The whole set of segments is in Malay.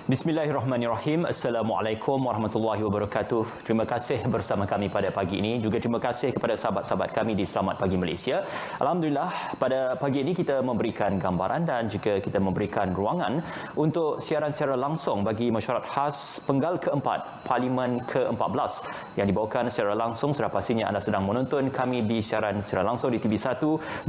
Bismillahirrahmanirrahim. Assalamualaikum warahmatullahi wabarakatuh. Terima kasih bersama kami pada pagi ini. Juga terima kasih kepada sahabat-sahabat kami di Selamat Pagi Malaysia. Alhamdulillah, pada pagi ini kita memberikan gambaran dan juga kita memberikan ruangan untuk siaran secara langsung bagi mesyuarat khas penggal keempat Parlimen ke-14 yang dibawakan secara langsung. Sudah pastinya anda sedang menonton kami di siaran secara langsung di TV1.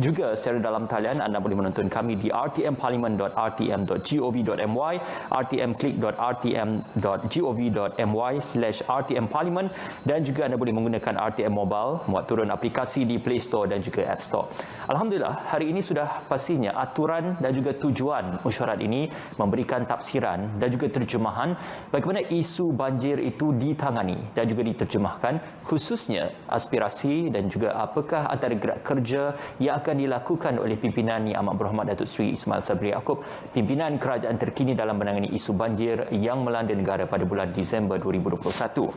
Juga secara dalam talian anda boleh menonton kami di rtmparlimen.rtm.gov.my, rtmclick.rtm.gov.my/rtmparlimen, dan juga anda boleh menggunakan RTM Mobile, muat turun aplikasi di Play Store dan juga App Store. Alhamdulillah, hari ini sudah pastinya aturan dan juga tujuan mesyuarat ini memberikan tafsiran dan juga terjemahan bagaimana isu banjir itu ditangani dan juga diterjemahkan, khususnya aspirasi dan juga apakah antara gerak kerja yang akan dilakukan oleh pimpinan Yang Amat Berhormat Datuk Seri Ismail Sabri Yaakob, pimpinan kerajaan terkini dalam menangani isu banjir yang melanda negara pada bulan Disember 2021.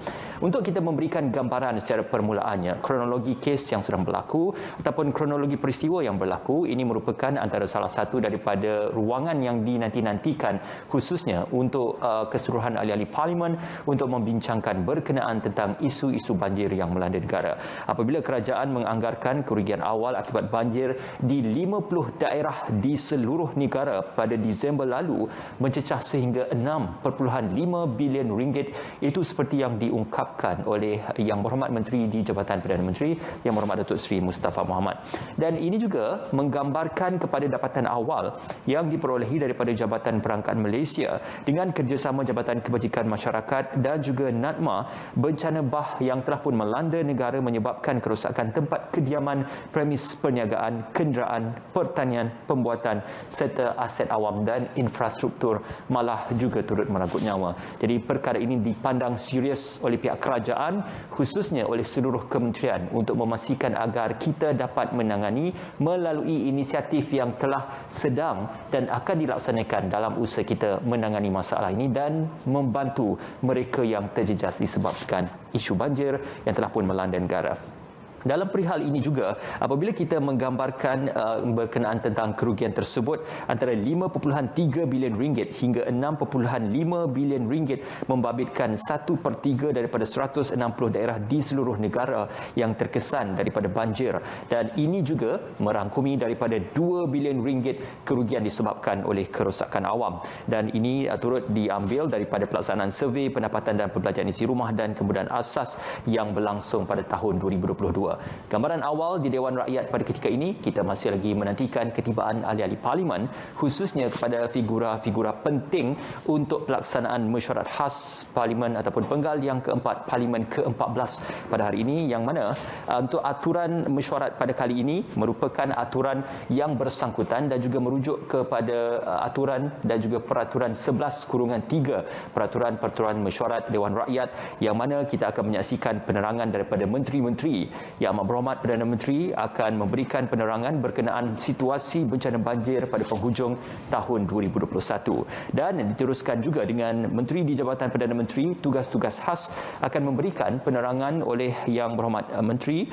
Untuk kita memberikan gambaran secara permulaannya, kronologi kes yang sedang berlaku ataupun kronologi peristiwa yang berlaku ini merupakan antara salah satu daripada ruangan yang dinanti-nantikan khususnya untuk keseluruhan ahli-ahli parlimen untuk membincangkan berkenaan tentang isu-isu banjir yang melanda negara. Apabila kerajaan menganggarkan kerugian awal akibat banjir di 50 daerah di seluruh negara pada Disember lalu mencecah sehingga 6.5 bilion ringgit, itu seperti yang diungkapkan oleh Yang Berhormat Menteri di Jabatan Perdana Menteri Yang Berhormat Datuk Seri Mustafa Mohamed. Dan ini juga menggambarkan kepada dapatan awal yang diperolehi daripada Jabatan Perangkaan Malaysia dengan kerjasama Jabatan Kebajikan Masyarakat dan juga NADMA, bencana bah yang telah pun melanda negara menyebabkan kerosakan tempat kediaman, premis perniagaan, kenderaan, pertanian, pembuatan serta aset awam dan infrastruktur, malah juga turut merenggut nyawa. Jadi perkara ini dipandang serius oleh pihak kerajaan, khususnya oleh seluruh kementerian, untuk memastikan agar kita dapat menangani melalui inisiatif yang telah sedang dan akan dilaksanakan dalam usaha kita menangani masalah ini dan membantu mereka yang terjejas disebabkan isu banjir yang telah pun melanda negara. Dalam perihal ini juga, apabila kita menggambarkan berkenaan tentang kerugian tersebut antara 5.3 bilion ringgit hingga 6.5 bilion ringgit, membabitkan 1/3 daripada 160 daerah di seluruh negara yang terkesan daripada banjir, dan ini juga merangkumi daripada 2 bilion ringgit kerugian disebabkan oleh kerosakan awam, dan ini turut diambil daripada pelaksanaan survei pendapatan dan perbelanjaan isi rumah dan kemudahan asas yang berlangsung pada tahun 2022. Gambaran awal di Dewan Rakyat pada ketika ini, kita masih lagi menantikan ketibaan ahli-ahli parlimen, khususnya kepada figura-figura penting untuk pelaksanaan mesyuarat khas parlimen ataupun penggal yang keempat Parlimen ke-14 pada hari ini, yang mana untuk aturan mesyuarat pada kali ini merupakan aturan yang bersangkutan dan juga merujuk kepada aturan dan juga peraturan 11/3 peraturan mesyuarat Dewan Rakyat, yang mana kita akan menyaksikan penerangan daripada menteri-menteri. Yang Amat Berhormat Perdana Menteri akan memberikan penerangan berkenaan situasi bencana banjir pada penghujung tahun 2021, dan diteruskan juga dengan Menteri di Jabatan Perdana Menteri tugas-tugas khas akan memberikan penerangan oleh Yang Berhormat Menteri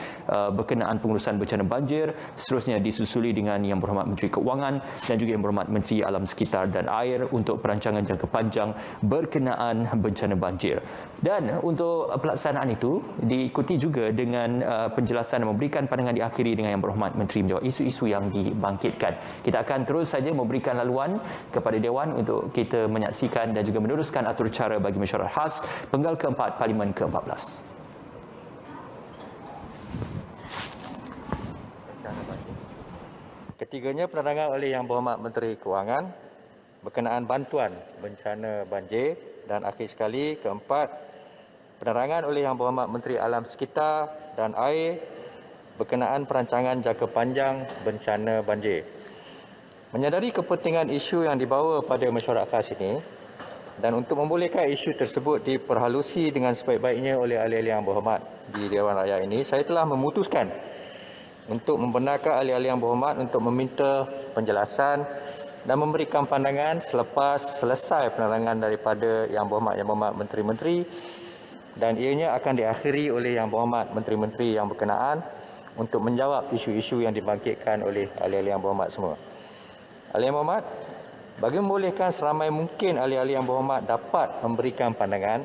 berkenaan pengurusan bencana banjir, seterusnya disusuli dengan Yang Berhormat Menteri Keuangan dan juga Yang Berhormat Menteri Alam Sekitar dan Air untuk perancangan jangka panjang berkenaan bencana banjir. Dan untuk pelaksanaan itu diikuti juga dengan penjelasan dan memberikan pandangan diakhiri dengan Yang Berhormat Menteri menjawab isu-isu yang dibangkitkan. Kita akan terus saja memberikan laluan kepada Dewan untuk kita menyaksikan dan juga meneruskan atur cara bagi mesyuarat khas penggal keempat Parlimen ke-14. Ketiganya penerangan oleh Yang Berhormat Menteri Keuangan berkenaan bantuan bencana banjir, dan akhir sekali keempat, penerangan oleh Yang Berhormat Menteri Alam Sekitar dan Air berkenaan perancangan jangka panjang bencana banjir. Menyadari kepentingan isu yang dibawa pada mesyuarat khas ini dan untuk membolehkan isu tersebut diperhalusi dengan sebaik-baiknya oleh ahli-ahli Yang Berhormat di Dewan Rakyat ini, saya telah memutuskan untuk membenarkan ahli-ahli Yang Berhormat untuk meminta penjelasan dan memberikan pandangan selepas selesai penerangan daripada Yang Berhormat Menteri-Menteri, dan ianya akan diakhiri oleh Yang Berhormat Menteri-Menteri yang berkenaan untuk menjawab isu-isu yang dibangkitkan oleh ahli-ahli Yang Berhormat semua. Ahli Yang Berhormat, Bagi membolehkan seramai mungkin ahli-ahli yang berhormat dapat memberikan pandangan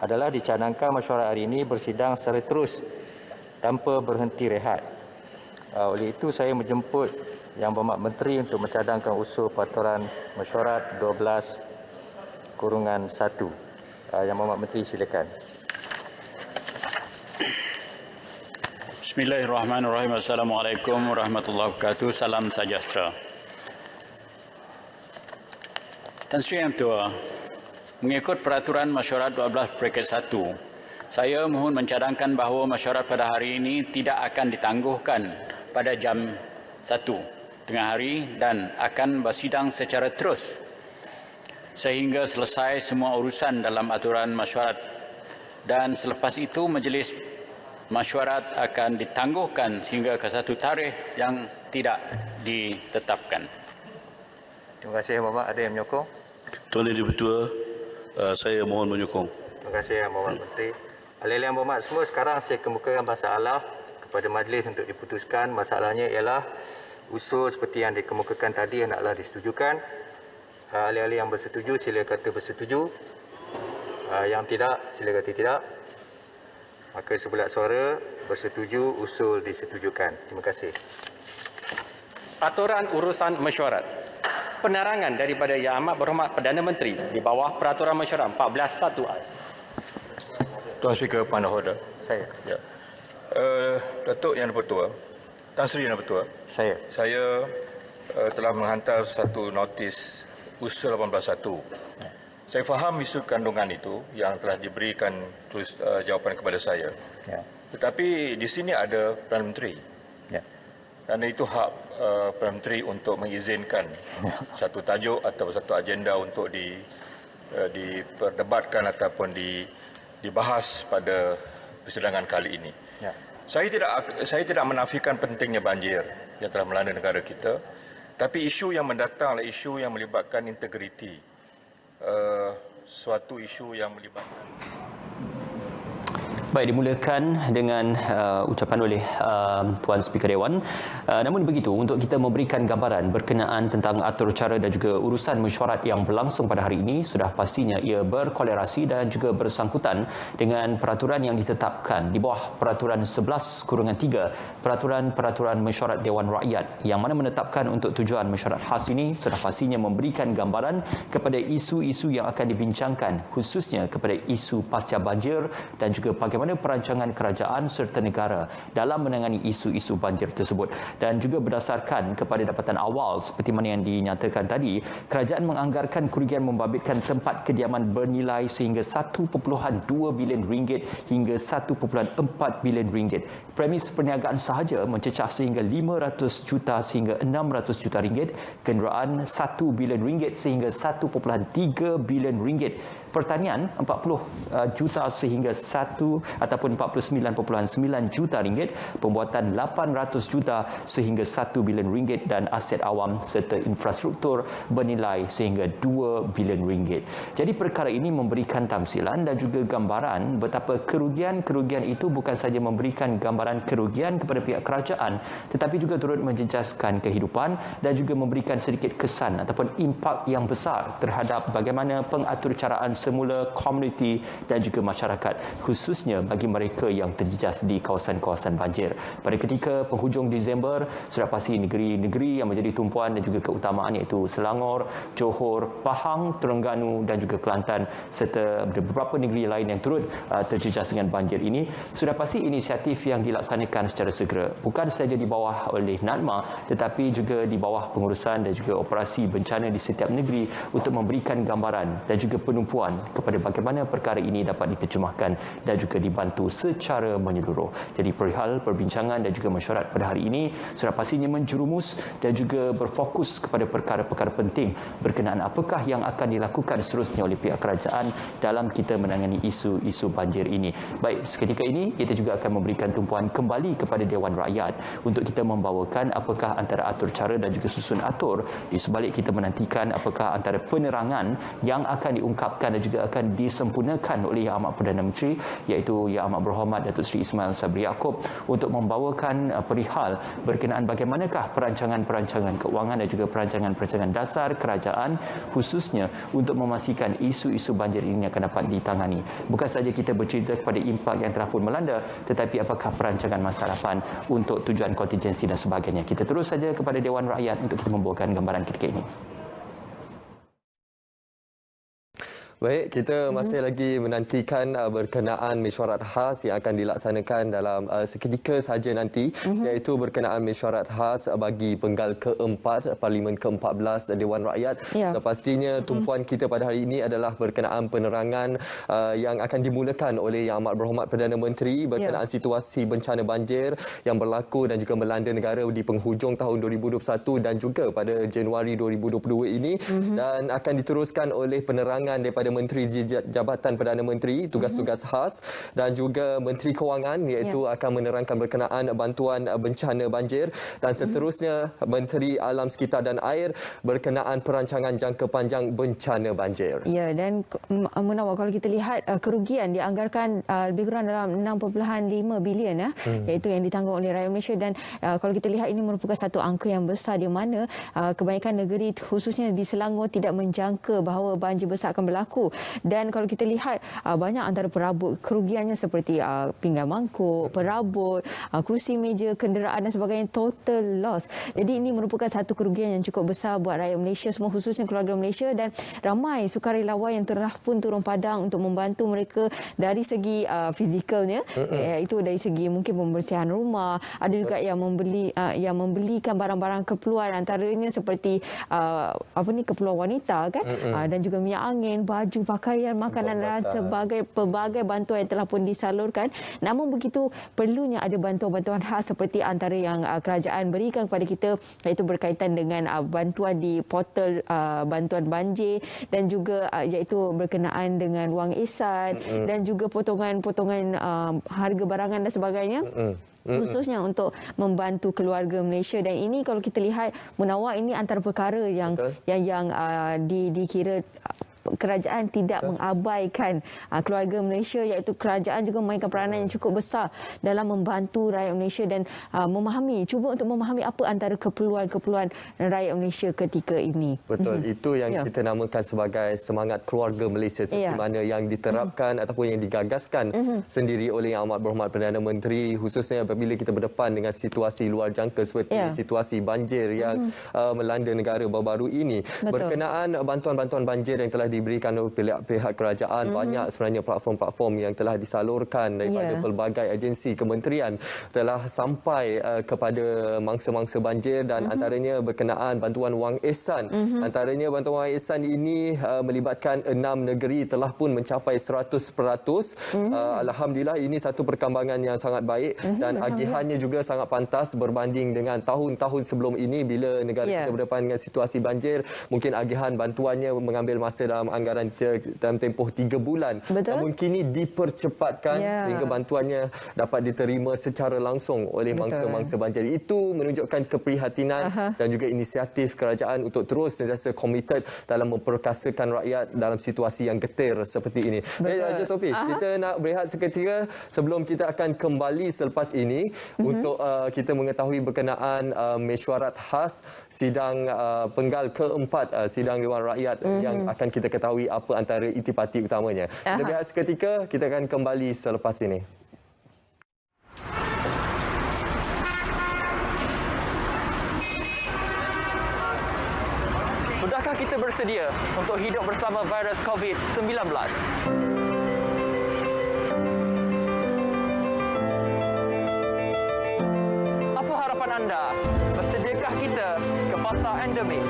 adalah dicadangkan mesyuarat hari ini bersidang secara terus tanpa berhenti rehat. Oleh itu saya menjemput Yang Berhormat Menteri untuk mencadangkan usul peraturan mesyuarat 12/1. Yang Berhormat Menteri silakan. Bismillahirrahmanirrahim. Assalamualaikum warahmatullahi wabarakatuh. Salam sejahtera. Tan Sri Yang Tua, mengikut peraturan mesyuarat 12/1, saya mohon mencadangkan bahawa mesyuarat pada hari ini tidak akan ditangguhkan pada jam 1 tengah hari dan akan bersidang secara terus sehingga selesai semua urusan dalam aturan mesyuarat, dan selepas itu majlis mesyuarat akan ditangguhkan sehingga ke satu tarikh yang tidak ditetapkan. Terima kasih Yang Berhormat. Ada yang menyokong? Tuan Yang Di-Pertua, saya mohon menyokong. Terima kasih Yang Berhormat Menteri. Ahli-ahli yang berhormat semua, sekarang saya kemukakan masalah kepada majlis untuk diputuskan. Masalahnya ialah usul seperti yang dikemukakan tadi hendaklah disetujukan. Ahli-ahli yang bersetuju sila kata bersetuju. Yang tidak sila kata tidak. Maka sebulat suara bersetuju, usul disetujukan. Terima kasih. Aturan urusan mesyuarat. Penerangan daripada Yang Amat Berhormat Perdana Menteri di bawah peraturan mesyuarat 14/1. Tuan Speaker, Point of Order. Saya. Ya. Datuk Yang Di-Pertua, Tan Sri Yang Di-Pertua, saya telah menghantar satu notis usul 18/1. Saya faham isu kandungan itu yang telah diberikan tulis jawapan kepada saya. Ya. Tetapi di sini ada Perdana Menteri. Ya. Kerana itu hak Perdana Menteri untuk mengizinkan satu tajuk atau satu agenda untuk diperdebatkan ataupun dibahas pada persidangan kali ini. Ya. Saya tidak menafikan pentingnya banjir yang telah melanda negara kita, tapi isu yang mendatang adalah isu yang melibatkan integriti. Suatu isu yang melibatkan. Baik, dimulakan dengan ucapan oleh Tuan Speaker Dewan. Namun begitu, untuk kita memberikan gambaran berkenaan tentang atur cara dan juga urusan mesyuarat yang berlangsung pada hari ini, sudah pastinya ia berkolerasi dan juga bersangkutan dengan peraturan yang ditetapkan di bawah peraturan 11/3 peraturan mesyuarat Dewan Rakyat, yang mana menetapkan untuk tujuan mesyuarat khas ini sudah pastinya memberikan gambaran kepada isu-isu yang akan dibincangkan, khususnya kepada isu pasca banjir dan juga bagaimana perancangan kerajaan serta negara dalam menangani isu-isu banjir tersebut. Dan juga berdasarkan kepada dapatan awal seperti mana yang dinyatakan tadi, kerajaan menganggarkan kerugian membabitkan tempat kediaman bernilai sehingga 1.2 bilion ringgit hingga 1.4 bilion ringgit. Premis perniagaan sahaja mencecah sehingga 500 juta sehingga 600 juta ringgit, kenderaan 1 bilion ringgit sehingga 1.3 bilion ringgit. Pertanian 40 juta sehingga 49.9 juta ringgit, pembuatan 800 juta sehingga 1 bilion ringgit, dan aset awam serta infrastruktur bernilai sehingga 2 bilion ringgit. Jadi perkara ini memberikan tamsilan dan juga gambaran betapa kerugian-kerugian itu bukan sahaja memberikan gambaran kerugian kepada pihak kerajaan, tetapi juga turut menjejaskan kehidupan dan juga memberikan sedikit kesan ataupun impak yang besar terhadap bagaimana pengaturcaraan semula komuniti dan juga masyarakat, khususnya bagi mereka yang terjejas di kawasan-kawasan banjir. Pada ketika penghujung Disember, sudah pasti negeri-negeri yang menjadi tumpuan dan juga keutamaan iaitu Selangor, Johor, Pahang, Terengganu dan juga Kelantan serta beberapa negeri lain yang turut terjejas dengan banjir ini, sudah pasti inisiatif yang dilaksanakan secara segera, bukan sahaja di bawah oleh NADMA tetapi juga di bawah pengurusan dan juga operasi bencana di setiap negeri untuk memberikan gambaran dan juga penumpuan kepada bagaimana perkara ini dapat diterjemahkan dan juga dibantu secara menyeluruh. Jadi perihal perbincangan dan juga mesyuarat pada hari ini sudah pastinya menjerumus dan juga berfokus kepada perkara-perkara penting berkenaan apakah yang akan dilakukan seterusnya oleh pihak kerajaan dalam kita menangani isu-isu banjir ini. Baik, seketika ini kita juga akan memberikan tumpuan kembali kepada Dewan Rakyat untuk kita membawakan apakah antara atur cara dan juga susun atur, di sebalik kita menantikan apakah antara penerangan yang akan diungkapkan dan juga akan disempurnakan oleh Yang Amat Perdana Menteri, iaitu Yang Amat Berhormat Datuk Seri Ismail Sabri Yaakob untuk membawakan perihal berkenaan bagaimanakah perancangan-perancangan keuangan dan juga perancangan-perancangan dasar kerajaan khususnya untuk memastikan isu-isu banjir ini akan dapat ditangani. Bukan sahaja kita bercerita kepada impak yang telah pun melanda, tetapi apakah perancangan masa depan untuk tujuan kontingensi dan sebagainya. Kita terus saja kepada Dewan Rakyat untuk kita membawakan gambaran ketika ini. Baik, kita masih lagi menantikan berkenaan mesyuarat khas yang akan dilaksanakan dalam seketika sahaja nanti, iaitu berkenaan mesyuarat khas bagi penggal keempat Parlimen ke-14 dan Dewan Rakyat. Pastinya tumpuan kita pada hari ini adalah berkenaan penerangan yang akan dimulakan oleh Yang Amat Berhormat Perdana Menteri berkenaan situasi bencana banjir yang berlaku dan juga melanda negara di penghujung tahun 2021 dan juga pada Januari 2022 ini, dan akan diteruskan oleh penerangan daripada Menteri Jabatan Perdana Menteri tugas-tugas khas dan juga Menteri Kewangan, iaitu akan menerangkan berkenaan bantuan bencana banjir, dan seterusnya Menteri Alam Sekitar dan Air berkenaan perancangan jangka panjang bencana banjir. Ya, dan Munawar, kalau kita lihat kerugian dianggarkan lebih kurang dalam 6.5 bilion iaitu yang ditanggung oleh rakyat Malaysia, dan kalau kita lihat ini merupakan satu angka yang besar di mana kebanyakan negeri khususnya di Selangor tidak menjangka bahawa banjir besar akan berlaku. Dan kalau kita lihat banyak antara perabot kerugiannya seperti pinggan mangkuk, perabot, kerusi meja, kenderaan dan sebagainya, total loss. Jadi ini merupakan satu kerugian yang cukup besar buat rakyat Malaysia semua, khususnya keluarga Malaysia, dan ramai sukarelawan yang telah pun turun padang untuk membantu mereka dari segi fizikalnya, iaitu dari segi mungkin pembersihan rumah, ada juga yang membelikan barang-barang keperluan, antaranya seperti keperluan wanita kan, dan juga minyak angin, baju, pakaian, makanan dan pelbagai bantuan yang telah pun disalurkan. Namun begitu perlunya ada bantuan-bantuan khas seperti antara yang kerajaan berikan kepada kita, iaitu berkaitan dengan bantuan di portal bantuan banjir, dan juga iaitu berkenaan dengan wang ihsan dan juga potongan-potongan harga barangan dan sebagainya. Khususnya untuk membantu keluarga Malaysia. Dan ini kalau kita lihat, Munawar, ini antara perkara yang dikira kerajaan tidak mengabaikan keluarga Malaysia, iaitu kerajaan juga memainkan peranan yang cukup besar dalam membantu rakyat Malaysia dan cuba untuk memahami apa antara keperluan-keperluan rakyat Malaysia ketika ini. Betul, itu yang kita namakan sebagai semangat keluarga Malaysia, seperti mana yang diterapkan ataupun yang digagaskan sendiri oleh Yang Amat Berhormat Perdana Menteri, khususnya apabila kita berdepan dengan situasi luar jangka seperti situasi banjir yang melanda negara baru-baru ini. Berkenaan bantuan-bantuan banjir yang telah diberikan oleh pihak kerajaan, banyak sebenarnya platform-platform yang telah disalurkan daripada pelbagai agensi kementerian telah sampai kepada mangsa-mangsa banjir, dan antaranya berkenaan bantuan wang ihsan. Antaranya bantuan wang ihsan ini melibatkan 6 negeri telah pun mencapai 100%. Alhamdulillah, ini satu perkembangan yang sangat baik, dan agihannya juga sangat pantas berbanding dengan tahun-tahun sebelum ini bila negara kita berdepan dengan situasi banjir. Mungkin agihan bantuannya mengambil masa dalam anggaran dalam tempoh 3 bulan. Namun kini dipercepatkan sehingga bantuannya dapat diterima secara langsung oleh mangsa-mangsa banjir. Itu menunjukkan keprihatinan dan juga inisiatif kerajaan untuk terus sentiasa komited dalam memperkasakan rakyat dalam situasi yang getir seperti ini. Raja Sophie, kita nak berehat seketika sebelum kita akan kembali selepas ini untuk kita mengetahui berkenaan mesyuarat khas sidang penggal keempat sidang Dewan Rakyat yang akan kita ketahui apa antara intipati utamanya. Kita berehat seketika, kita akan kembali selepas ini. Sudahkah kita bersedia untuk hidup bersama virus COVID-19? Apa harapan anda? Bersediakah kita ke fasa endemik?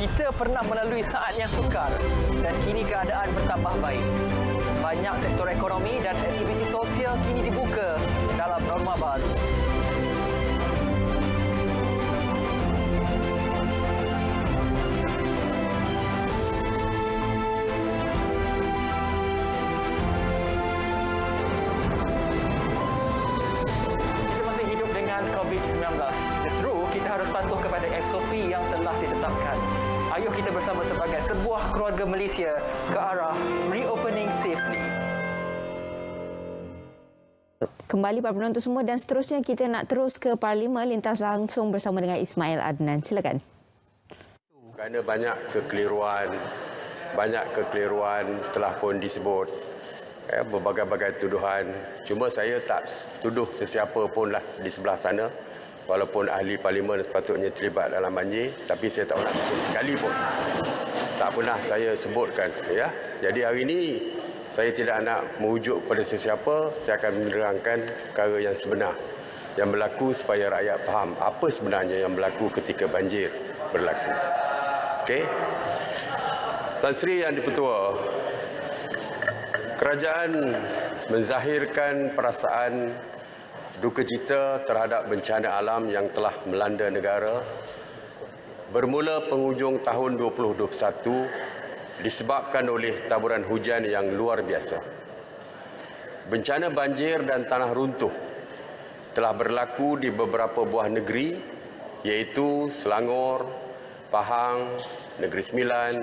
Kita pernah melalui saat yang sukar dan kini keadaan bertambah baik. Banyak sektor ekonomi dan aktiviti sosial kini dibuka dalam norma baru. Kita masih hidup dengan COVID-19. Justru kita harus patuh kepada SOP yang telah ditetapkan. Ayo kita bersama sebagai membawakan sebuah keluarga Malaysia ke arah reopening safely. Kembali para penonton semua dan seterusnya kita nak terus ke Parlimen lintas langsung bersama dengan Ismail Adnan. Silakan. Kerana banyak kekeliruan telah pun disebut, berbagai-bagai tuduhan. Cuma saya tak tuduh sesiapa pun lah di sebelah sana. Walaupun ahli parlimen sepatutnya terlibat dalam banjir, tapi saya tak pernah sebut sekali pun. Tak pernah saya sebutkan. Ya. Jadi hari ini saya tidak nak merujuk pada sesiapa, saya akan menerangkan perkara yang sebenar yang berlaku supaya rakyat faham apa sebenarnya yang berlaku ketika banjir berlaku. Okey. Tan Sri Yang Dipertua, kerajaan menzahirkan perasaan duka cita terhadap bencana alam yang telah melanda negara bermula penghujung tahun 2021 disebabkan oleh taburan hujan yang luar biasa. Bencana banjir dan tanah runtuh telah berlaku di beberapa buah negeri iaitu Selangor, Pahang, Negeri Sembilan,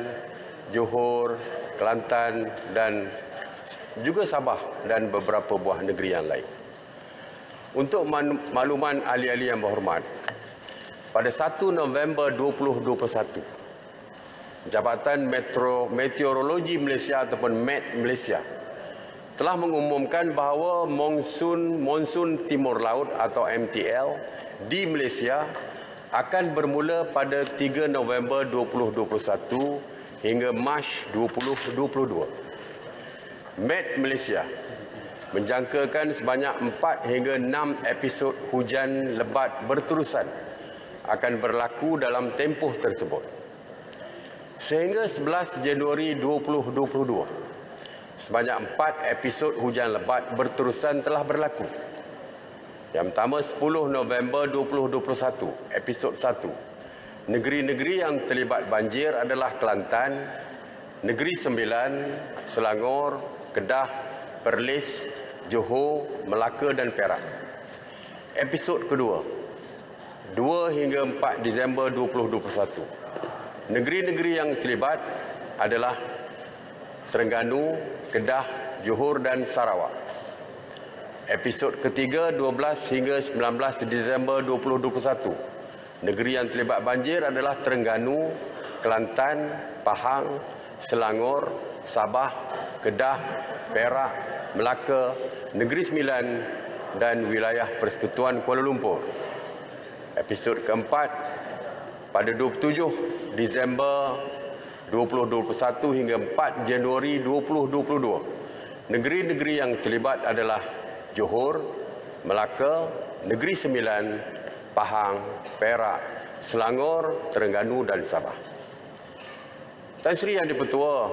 Johor, Kelantan dan juga Sabah dan beberapa buah negeri yang lain. Untuk makluman ahli-ahli yang berhormat, pada 1 November 2021, Jabatan Meteorologi Malaysia ataupun MET Malaysia telah mengumumkan bahawa monsun Timur Laut atau MTL di Malaysia akan bermula pada 3 November 2021 hingga Mac 2022. MET Malaysia menjangkakan sebanyak 4 hingga 6 episod hujan lebat berterusan akan berlaku dalam tempoh tersebut. Sehingga 11 Januari 2022, sebanyak 4 episod hujan lebat berterusan telah berlaku. Yang pertama 10 November 2021, episod 1. Negeri-negeri yang terlibat banjir adalah Kelantan, Negeri Sembilan, Selangor, Kedah, Perlis, Johor, Melaka dan Perak. Episod kedua, 2 hingga 4 Disember 2021. Negeri-negeri yang terlibat adalah Terengganu, Kedah, Johor dan Sarawak. Episod ketiga, 12 hingga 19 Disember 2021. Negeri yang terlibat banjir adalah Terengganu, Kelantan, Pahang, Selangor, Sabah, Kedah, Perak, Melaka, Negeri Sembilan dan wilayah Persekutuan Kuala Lumpur. Episod keempat pada 27 Disember 2021 hingga 4 Januari 2022. Negeri-negeri yang terlibat adalah Johor, Melaka, Negeri Sembilan, Pahang, Perak, Selangor, Terengganu dan Sabah. Tan Sri Yang Dipertua,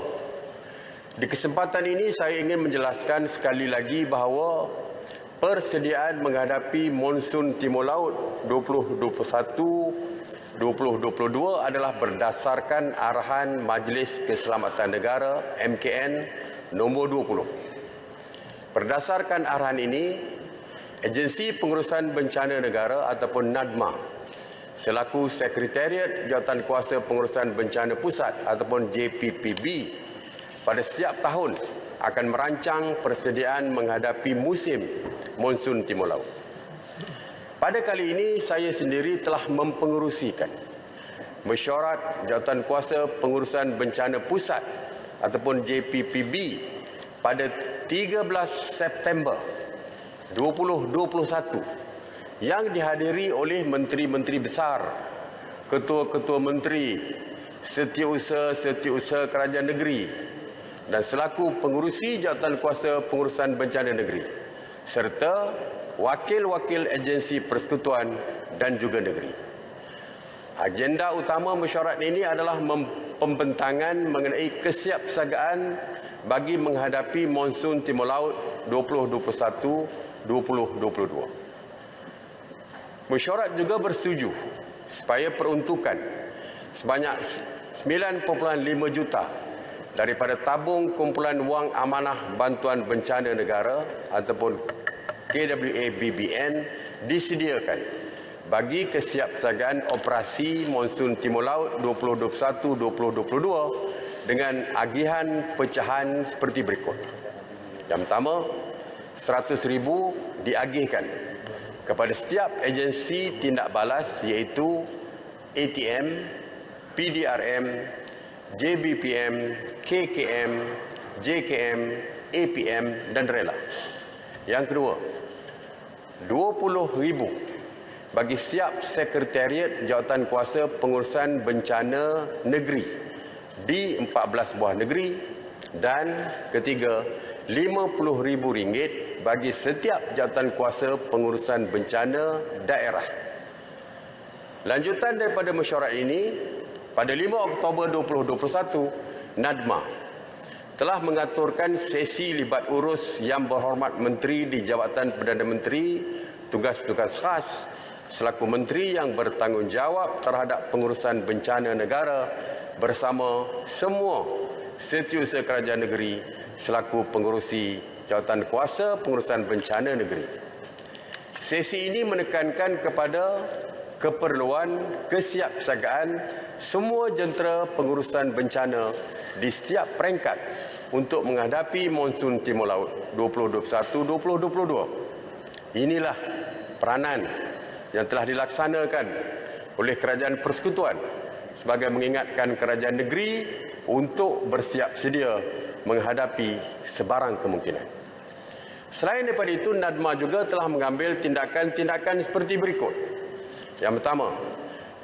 di kesempatan ini saya ingin menjelaskan sekali lagi bahawa persediaan menghadapi monsun Timur Laut 2021-2022 adalah berdasarkan arahan Majlis Keselamatan Negara MKN nombor 20. Berdasarkan arahan ini, Agensi Pengurusan Bencana Negara ataupun NADMA selaku Sekretariat Jawatankuasa Pengurusan Bencana Pusat ataupun JPPB pada setiap tahun akan merancang persediaan menghadapi musim monsun Timur Laut. Pada kali ini saya sendiri telah mempengerusikan mesyuarat Jawatankuasa Pengurusan Bencana Pusat ataupun JPPB pada 13 September 2021 yang dihadiri oleh menteri-menteri besar, ketua-ketua menteri, setiausaha kerajaan negeri dan selaku pengurusi Jawatankuasa Pengurusan Bencana Negeri serta wakil-wakil agensi persekutuan dan juga negeri. Agenda utama mesyuarat ini adalah pembentangan mengenai kesiapsiagaan bagi menghadapi monsun Timur Laut 2021-2022. Mesyuarat juga bersetuju supaya peruntukan sebanyak 9.5 juta daripada tabung kumpulan wang amanah bantuan bencana negara ataupun KWABBN disediakan bagi kesiapsiagaan operasi monsun Timur Laut 2021-2022 dengan agihan pecahan seperti berikut. Yang pertama, 100,000 diagihkan kepada setiap agensi tindak balas iaitu ATM, PDRM, JBPM, KKM, JKM, APM dan rela. Yang kedua, 20,000 bagi setiap Sekretariat Jawatankuasa Pengurusan Bencana Negeri di 14 buah negeri. Dan ketiga, RM50,000 bagi setiap Jawatankuasa Pengurusan Bencana Daerah. Lanjutan daripada mesyuarat ini, pada 5 Oktober 2021, NADMA telah mengaturkan sesi libat urus Yang Berhormat Menteri di Jabatan Perdana Menteri, tugas-tugas khas selaku menteri yang bertanggungjawab terhadap pengurusan bencana negara bersama semua setiausaha kerajaan negeri selaku pengurusi Jawatankuasa Pengurusan Bencana Negeri. Sesi ini menekankan kepada keperluan kesiapsiagaan semua jentera pengurusan bencana di setiap peringkat untuk menghadapi monsun Timur Laut 2021-2022. Inilah peranan yang telah dilaksanakan oleh Kerajaan Persekutuan sebagai mengingatkan kerajaan negeri untuk bersiap sedia menghadapi sebarang kemungkinan. Selain daripada itu, NADMA juga telah mengambil tindakan-tindakan seperti berikut. Yang pertama,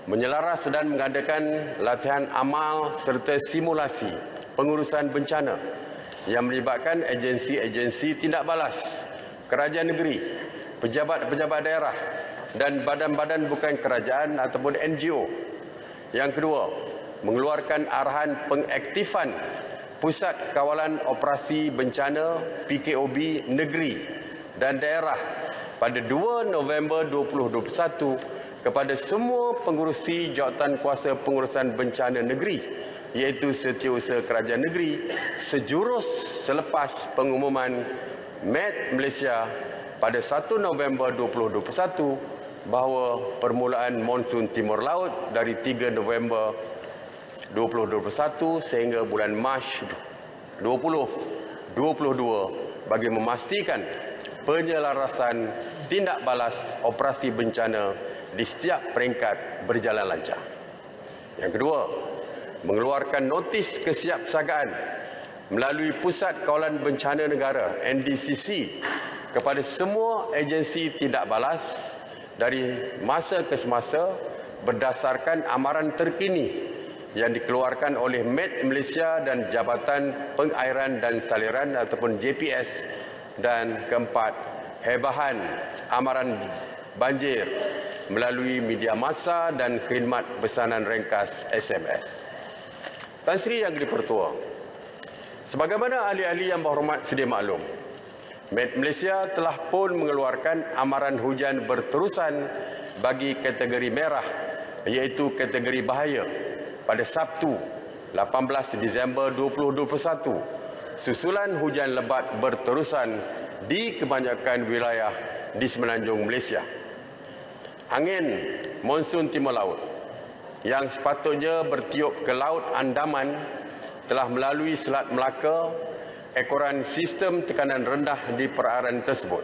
menyelaras dan mengadakan latihan amal serta simulasi pengurusan bencana yang melibatkan agensi-agensi tindak balas, kerajaan negeri, pejabat-pejabat daerah dan badan-badan bukan kerajaan ataupun NGO. Yang kedua, mengeluarkan arahan pengaktifan Pusat Kawalan Operasi Bencana PKOB Negeri dan Daerah pada 2 November 2021 kepada semua pengurusi Jawatankuasa Pengurusan Bencana Negeri iaitu setiausaha kerajaan negeri sejurus selepas pengumuman MET Malaysia pada 1 November 2021 bahawa permulaan monsun Timur Laut dari 3 November 2021 sehingga bulan Mac 2022 bagi memastikan penyelarasan tindak balas operasi bencana di setiap peringkat berjalan lancar. Yang kedua, mengeluarkan notis kesiapsiagaan melalui Pusat Kawalan Bencana Negara NDCC kepada semua agensi tindak balas dari masa ke semasa berdasarkan amaran terkini yang dikeluarkan oleh MET Malaysia dan Jabatan Pengairan dan Saliran ataupun JPS. Dan keempat, hebahan amaran banjir melalui media massa dan khidmat pesanan ringkas SMS. Tan Sri Yang di-Pertua, sebagaimana ahli-ahli yang berhormat sedia maklum, MET Malaysia telah pun mengeluarkan amaran hujan berterusan bagi kategori merah iaitu kategori bahaya pada Sabtu 18 Disember 2021 susulan hujan lebat berterusan di kebanyakan wilayah di semenanjung Malaysia. Angin monsun Timur Laut yang sepatutnya bertiup ke Laut Andaman telah melalui Selat Melaka ekoran sistem tekanan rendah di perairan tersebut.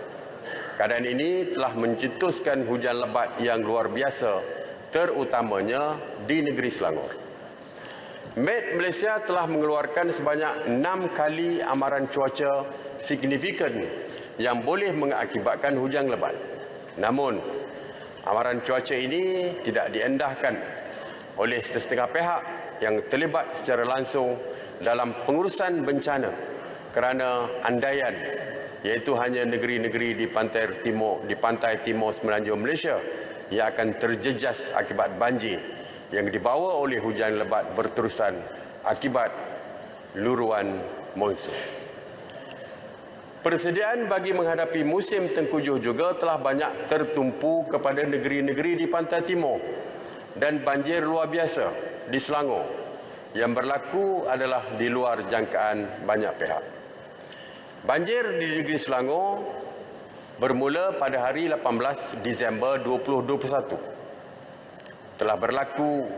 Keadaan ini telah mencetuskan hujan lebat yang luar biasa, terutamanya di negeri Selangor. MET Malaysia telah mengeluarkan sebanyak 6 kali amaran cuaca signifikan yang boleh mengakibatkan hujan lebat. Namun, amaran cuaca ini tidak diendahkan oleh sesetengah pihak yang terlibat secara langsung dalam pengurusan bencana kerana andaian iaitu hanya negeri-negeri di pantai timur semenanjung Malaysia yang akan terjejas akibat banjir yang dibawa oleh hujan lebat berterusan akibat luruan monsun. Persediaan bagi menghadapi musim tengkujuh juga telah banyak tertumpu kepada negeri-negeri di pantai timur dan banjir luar biasa di Selangor yang berlaku adalah di luar jangkaan banyak pihak. Banjir di negeri Selangor bermula pada hari 18 Disember 2021 telah berlaku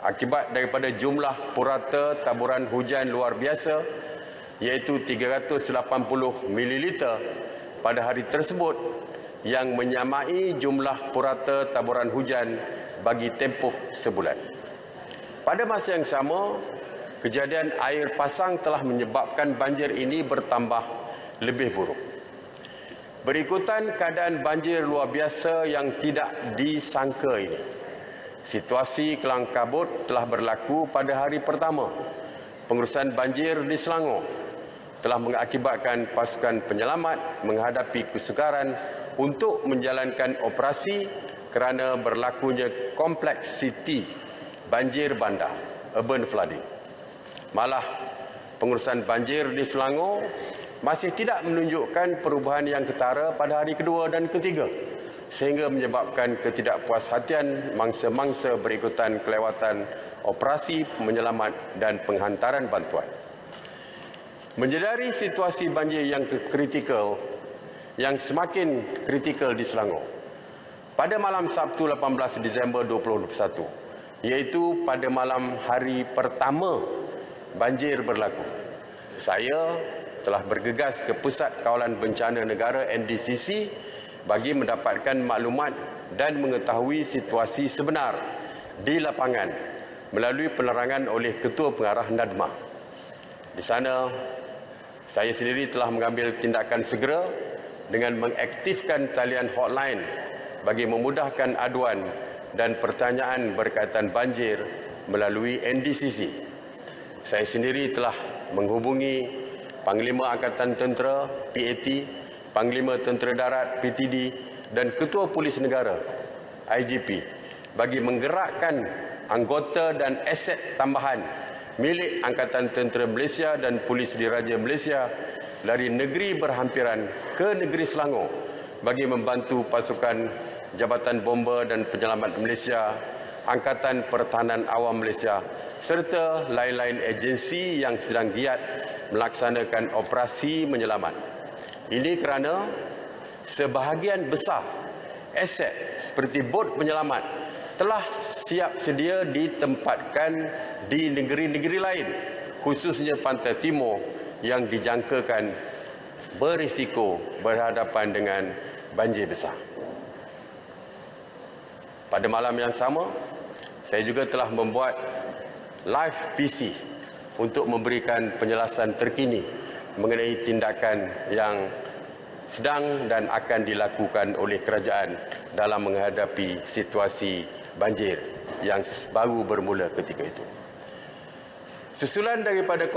akibat daripada jumlah purata taburan hujan luar biasa iaitu 380 ml pada hari tersebut yang menyamai jumlah purata taburan hujan bagi tempoh sebulan. Pada masa yang sama, kejadian air pasang telah menyebabkan banjir ini bertambah lebih buruk. Berikutan keadaan banjir luar biasa yang tidak disangka ini, situasi kelang kabut telah berlaku pada hari pertama pengurusan banjir di Selangor, telah mengakibatkan pasukan penyelamat menghadapi kesukaran untuk menjalankan operasi kerana berlakunya kompleksiti banjir bandar, urban flooding. Malah, pengurusan banjir di Selangor masih tidak menunjukkan perubahan yang ketara pada hari kedua dan ketiga, sehingga menyebabkan ketidakpuashatian mangsa-mangsa berikutan kelewatan operasi menyelamat dan penghantaran bantuan. Menyedari situasi banjir yang kritikal, yang semakin kritikal di Selangor, pada malam Sabtu 18 Disember 2021, iaitu pada malam hari pertama banjir berlaku, saya telah bergegas ke Pusat Kawalan Bencana Negara NDCC bagi mendapatkan maklumat dan mengetahui situasi sebenar di lapangan melalui penerangan oleh Ketua Pengarah NADMA. Di sana, saya sendiri telah mengambil tindakan segera dengan mengaktifkan talian hotline bagi memudahkan aduan dan pertanyaan berkaitan banjir melalui NDCC. Saya sendiri telah menghubungi Panglima Angkatan Tentera PAT, Panglima Tentera Darat PTD dan Ketua Polis Negara IGP bagi menggerakkan anggota dan aset tambahan milik Angkatan Tentera Malaysia dan Polis Diraja Malaysia dari negeri berhampiran ke negeri Selangor bagi membantu pasukan Jabatan Bomba dan Penyelamat Malaysia, Angkatan Pertahanan Awam Malaysia serta lain-lain agensi yang sedang giat melaksanakan operasi menyelamat. Ini kerana sebahagian besar aset seperti bot penyelamat telah siap sedia ditempatkan di negeri-negeri lain, khususnya Pantai Timur yang dijangkakan berisiko berhadapan dengan banjir besar. Pada malam yang sama, saya juga telah membuat live PC untuk memberikan penjelasan terkini mengenai tindakan yang sedang dan akan dilakukan oleh kerajaan dalam menghadapi situasi banjir yang baru bermula ketika itu. Susulan daripada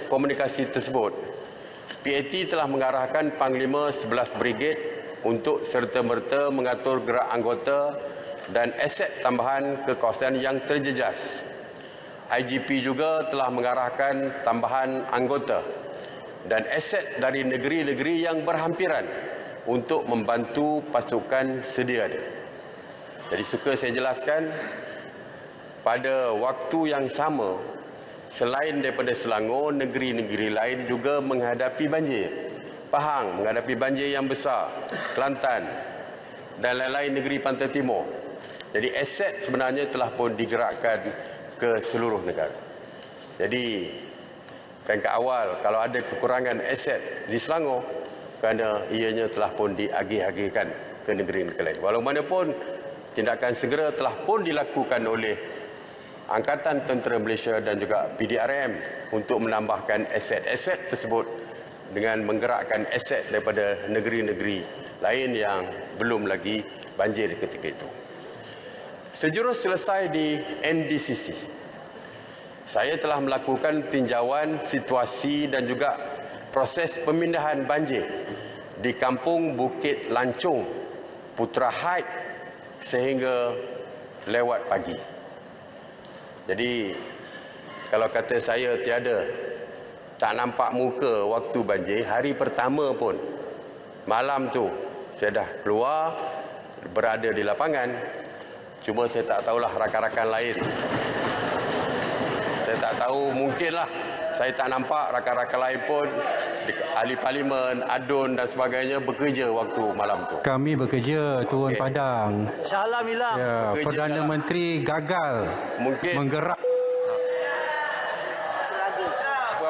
komunikasi tersebut, PAT telah mengarahkan Panglima 11 Brigade untuk serta-merta mengatur gerak anggota dan aset tambahan ke kawasan yang terjejas. IGP juga telah mengarahkan tambahan anggota dan aset dari negeri-negeri yang berhampiran untuk membantu pasukan sedia ada. Jadi suka saya jelaskan, pada waktu yang sama, selain daripada Selangor, negeri-negeri lain juga menghadapi banjir. Pahang menghadapi banjir yang besar, Kelantan dan lain-lain negeri Pantai Timur. Jadi aset sebenarnya telah pun digerakkan ke seluruh negara. Jadi peringkat awal kalau ada kekurangan aset di Selangor, kerana ianya telah pun diagih-agihkan ke negeri-negeri lain. Walaupun tindakan segera telah pun dilakukan oleh Angkatan Tentera Malaysia dan juga PDRM untuk menambahkan aset-aset tersebut dengan menggerakkan aset daripada negeri-negeri lain yang belum lagi banjir ketika itu. Sejurus selesai di NDCC, saya telah melakukan tinjauan situasi dan juga proses pemindahan banjir di Kampung Bukit Lancung, Putra Heights sehingga lewat pagi. Jadi kalau kata saya tiada, tak nampak muka waktu banjir, hari pertama pun malam tu saya dah keluar berada di lapangan. Cuma saya tak tahulah rakan-rakan lain. Saya tak tahu, mungkinlah saya tak nampak rakan-rakan lain pun, ahli parlimen, adun dan sebagainya bekerja waktu malam tu. Kami bekerja turun padang. Salam hilang. Ya, Perdana Menteri gagal menggerak.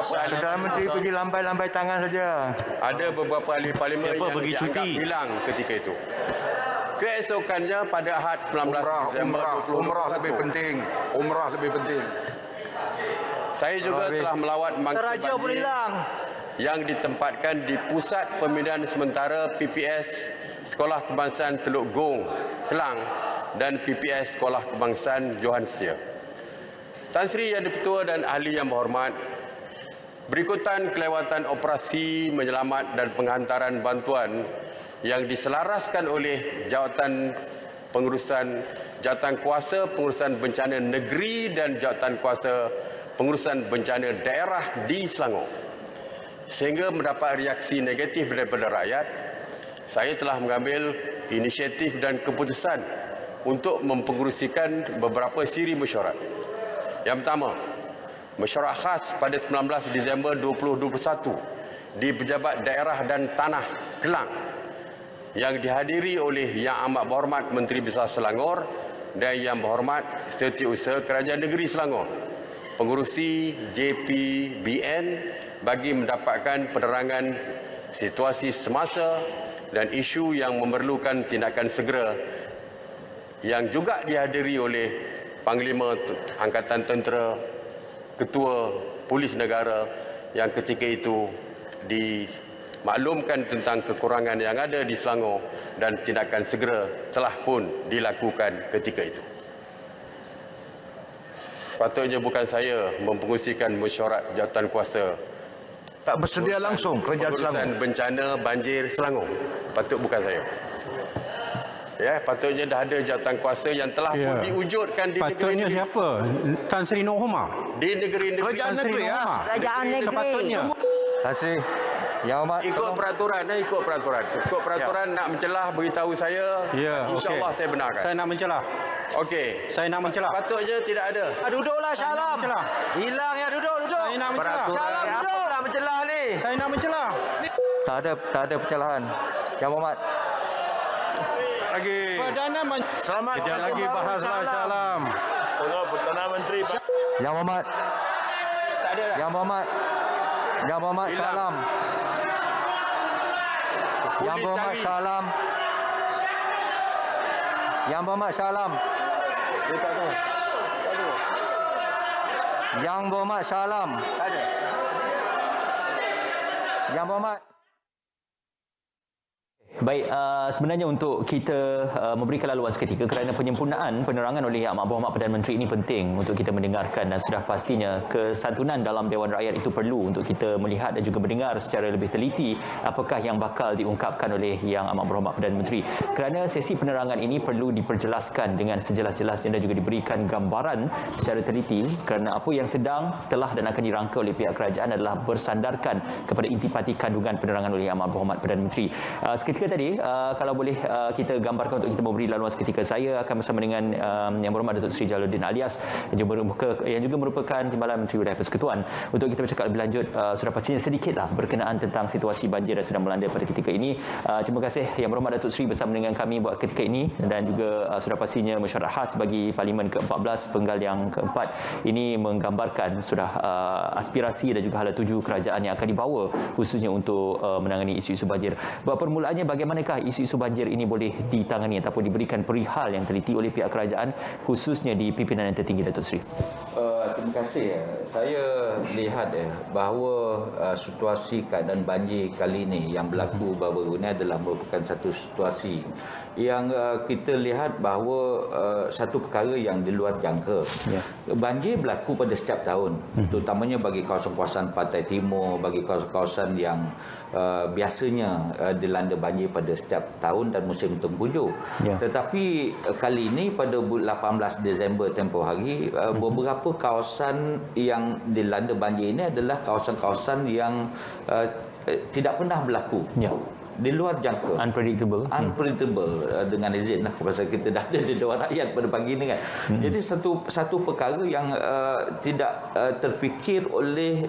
Perdana Menteri pergi lambai-lambai tangan saja. Ada beberapa ahli parlimen yang dianggap hilang ketika itu. Keesokannya pada Ahad 19 Disember 2021. Umrah lebih penting. Umrah lebih penting. Saya juga telah melawat mangsa Teraja pun hilang. yang ditempatkan di Pusat Pembinaan Sementara PPS Sekolah Kebangsaan Teluk Gong, Kelang dan PPS Sekolah Kebangsaan Johansia. Tan Sri Yang di-Pertua dan ahli yang berhormat, berikutan kelewatan operasi menyelamat dan penghantaran bantuan yang diselaraskan oleh Jawatan Kuasa Pengurusan Bencana Negeri dan Jawatan Kuasa Pengurusan Bencana Daerah di Selangor, sehingga mendapat reaksi negatif daripada rakyat. Saya telah mengambil inisiatif dan keputusan untuk mempengerusikan beberapa siri mesyuarat. Yang pertama, mesyuarat khas pada 19 Disember 2021 di Pejabat Daerah dan Tanah Kelang yang dihadiri oleh Yang Amat Berhormat Menteri Besar Selangor dan Yang Berhormat Setiausaha Kerajaan Negeri Selangor, pengurusi JPBN, bagi mendapatkan penerangan situasi semasa dan isu yang memerlukan tindakan segera, yang juga dihadiri oleh Panglima Angkatan Tentera, Ketua Polis Negara yang ketika itu dimaklumkan tentang kekurangan yang ada di Selangor dan tindakan segera telah pun dilakukan ketika itu. Sepatutnya bukan saya mempengerusikan mesyuarat jawatan kuasa. Tak bersedia langsung kerajaan Selangor. Pengurusan bencana banjir Selangor. Patut bukan saya. Ya, patutnya dah ada jawatan kuasa yang telah pun diwujudkan di Patutnya negeri. Siapa? Tan Sri Nur Homa. Di negeri-negeri. Kerajaan negeri ya. Kerajaan negeri. Sepatutnya. Tan Sri, Yang Hormat, Ikut peraturan, ikut peraturan nak mencelah beritahu saya. Ya, InsyaAllah saya benarkan. Saya nak mencelah. Okey. Saya nak mencelah. Patutnya tidak ada. Duduklah Syalam. Mencelah. Hilang ya, duduk. Saya nak mencelah. Syalam duduk. nak mencelah ni? Saya nak mencelah. Tak ada pencelahan. Yang Hormat. Lagi. Selamat. Tidak lagi bahas Syalam. Perdana Menteri Yang Hormat. Yang Berhormat. Yang Berhormat Syalam. Yang Berhormat Syalam. Yang Berhormat Syalam. Yang Berhormat Syalam. Yang Berhormat. Baik, sebenarnya untuk kita memberikan laluan seketika kerana penyempurnaan penerangan oleh Yang Amat Berhormat Perdana Menteri ini penting untuk kita mendengarkan, dan sudah pastinya kesantunan dalam Dewan Rakyat itu perlu untuk kita melihat dan juga mendengar secara lebih teliti apakah yang bakal diungkapkan oleh Yang Amat Berhormat Perdana Menteri. Kerana sesi penerangan ini perlu diperjelaskan dengan sejelas-jelasnya dan juga diberikan gambaran secara teliti, kerana apa yang sedang, telah dan akan dirangka oleh pihak kerajaan adalah bersandarkan kepada intipati kandungan penerangan oleh Yang Amat Berhormat Perdana Menteri. Seketika tadi, kalau boleh kita gambarkan untuk kita memberi laluan seketika, saya akan bersama dengan Yang Berhormat Datuk Seri Jalaluddin Alias yang juga merupakan Timbalan Menteri Wilayah Persekutuan, untuk kita bercakap lebih lanjut sudah pastinya sedikitlah berkenaan tentang situasi banjir yang sedang melanda pada ketika ini. Terima kasih Yang Berhormat Datuk Seri bersama dengan kami buat ketika ini, dan juga sudah pastinya mesyuarat khas bagi Parlimen ke-14 penggal yang keempat ini menggambarkan sudah aspirasi dan juga hala tuju kerajaan yang akan dibawa khususnya untuk menangani isu-isu banjir. Buat permulaannya, bagaimanakah isu-isu banjir ini boleh ditangani ataupun diberikan perihal yang teliti oleh pihak kerajaan khususnya di pimpinan yang tertinggi, Datuk Seri? Terima kasih. Saya lihat bahawa situasi keadaan banjir kali ini yang berlaku baru-baru ini adalah merupakan satu situasi yang kita lihat bahawa satu perkara yang di luar jangka. Banjir berlaku pada setiap tahun, terutamanya bagi kawasan-kawasan Pantai Timur, bagi kawasan-kawasan yang biasanya dilanda banjir pada setiap tahun dan musim penghujung. Tetapi kali ini pada 18 Disember tempoh hari, beberapa kawasan yang dilanda banjir ini adalah kawasan-kawasan yang tidak pernah berlaku. di luar jangka. Unpredictable. Dengan izin lah, pasal kita dah ada di Dewan Rakyat pada pagi ni kan. Jadi satu perkara yang tidak terfikir oleh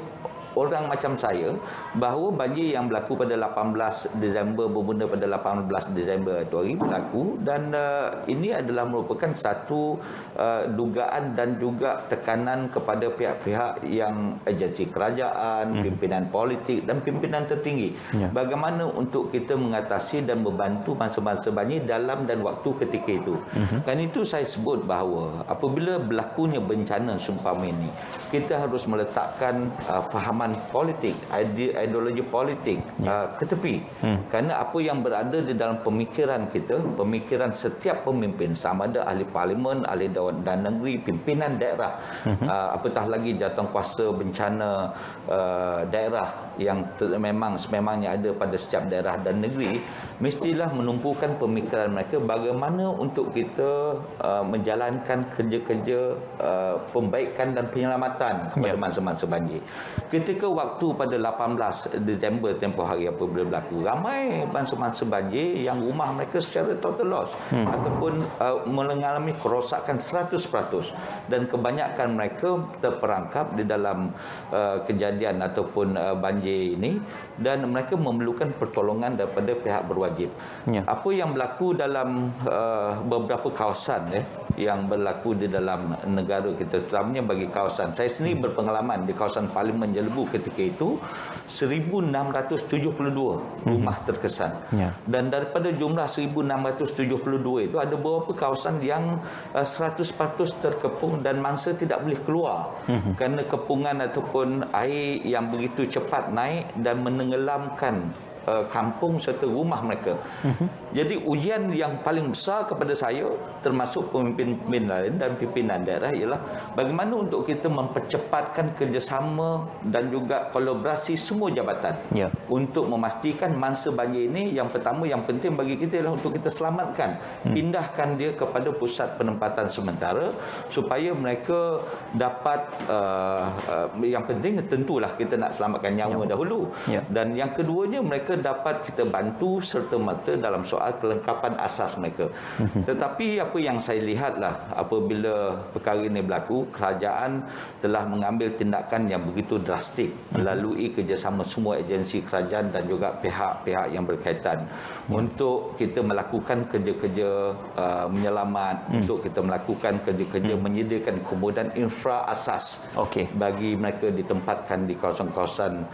orang macam saya, bahawa banjir yang berlaku pada 18 Disember bermula pada 18 Disember itu hari berlaku, dan ini adalah merupakan satu dugaan dan juga tekanan kepada pihak-pihak yang agensi kerajaan, pimpinan politik dan pimpinan tertinggi. Bagaimana untuk kita mengatasi dan membantu masa-masa banjir dalam dan waktu ketika itu. Kan itu saya sebut bahawa apabila berlakunya bencana seumpama ini, kita harus meletakkan fahaman politik, ideologi politik ke tepi. Kerana apa yang berada di dalam pemikiran kita, pemikiran setiap pemimpin, sama ada ahli parlimen, ahli Dewan dan Negeri, pimpinan daerah, apatah lagi jawatankuasa bencana daerah yang memang sememangnya ada pada setiap daerah dan negeri, mestilah menumpukan pemikiran mereka bagaimana untuk kita menjalankan kerja-kerja pembaikan dan penyelamatan kepada masa-masa banjir. Ketika waktu pada 18 Disember tempoh hari apabila berlaku, ramai masa-masa banjir yang rumah mereka secara total loss ataupun mengalami kerosakan 100%, dan kebanyakan mereka terperangkap di dalam kejadian ataupun banjir ini, dan mereka memerlukan pertolongan daripada pihak berwajib. Apa yang berlaku dalam beberapa kawasan yang berlaku di dalam negara kita, terutamanya bagi kawasan saya sendiri berpengalaman di kawasan Parlimen Jelebu ketika itu 1672 rumah terkesan, dan daripada jumlah 1672 itu ada beberapa kawasan yang 100% terkepung dan mangsa tidak boleh keluar kerana kepungan ataupun air yang begitu cepat naik dan menenggelamkan kampung serta rumah mereka. Jadi ujian yang paling besar kepada saya termasuk pemimpin-pemimpin lain dan pimpinan daerah ialah bagaimana untuk kita mempercepatkan kerjasama dan juga kolaborasi semua jabatan untuk memastikan mangsa banjir ini, yang pertama yang penting bagi kita ialah untuk kita selamatkan, pindahkan dia kepada pusat penempatan sementara supaya mereka dapat yang penting tentulah kita nak selamatkan nyawa dahulu, dan yang keduanya mereka dapat kita bantu serta-merta dalam soal kelengkapan asas mereka. Tetapi apa yang saya lihatlah apabila perkara ini berlaku, kerajaan telah mengambil tindakan yang begitu drastik melalui kerjasama semua agensi kerajaan dan juga pihak-pihak yang berkaitan untuk kita melakukan kerja-kerja menyelamat, untuk kita melakukan kerja-kerja menyediakan kemudahan infra asas bagi mereka ditempatkan di kawasan-kawasan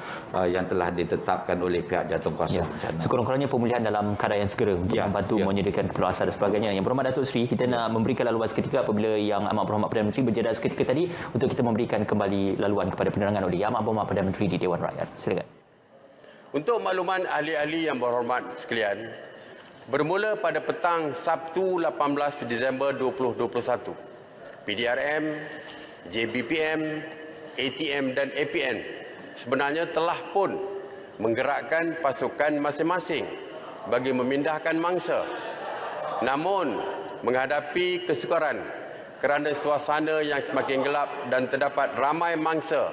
yang telah ditetapkan oleh pihak jawatankuasa bencana. Sekurang-kurangnya pemulihan dalam keadaan yang segera untuk membantu menyediakan keperluan asas dan sebagainya. Yang berhormat Datuk Seri, kita nak memberikan laluan seketika apabila Yang Amat Berhormat Perdana Menteri berjalan seketika tadi untuk kita memberikan kembali laluan kepada penerangan oleh Yang Amat Berhormat Perdana Menteri di Dewan Rakyat. Silakan. Untuk makluman ahli-ahli yang berhormat sekalian, bermula pada petang Sabtu 18 Disember 2021, PDRM, JBPM, ATM dan APN sebenarnya telah pun menggerakkan pasukan masing-masing bagi memindahkan mangsa. Namun, menghadapi kesukaran kerana suasana yang semakin gelap dan terdapat ramai mangsa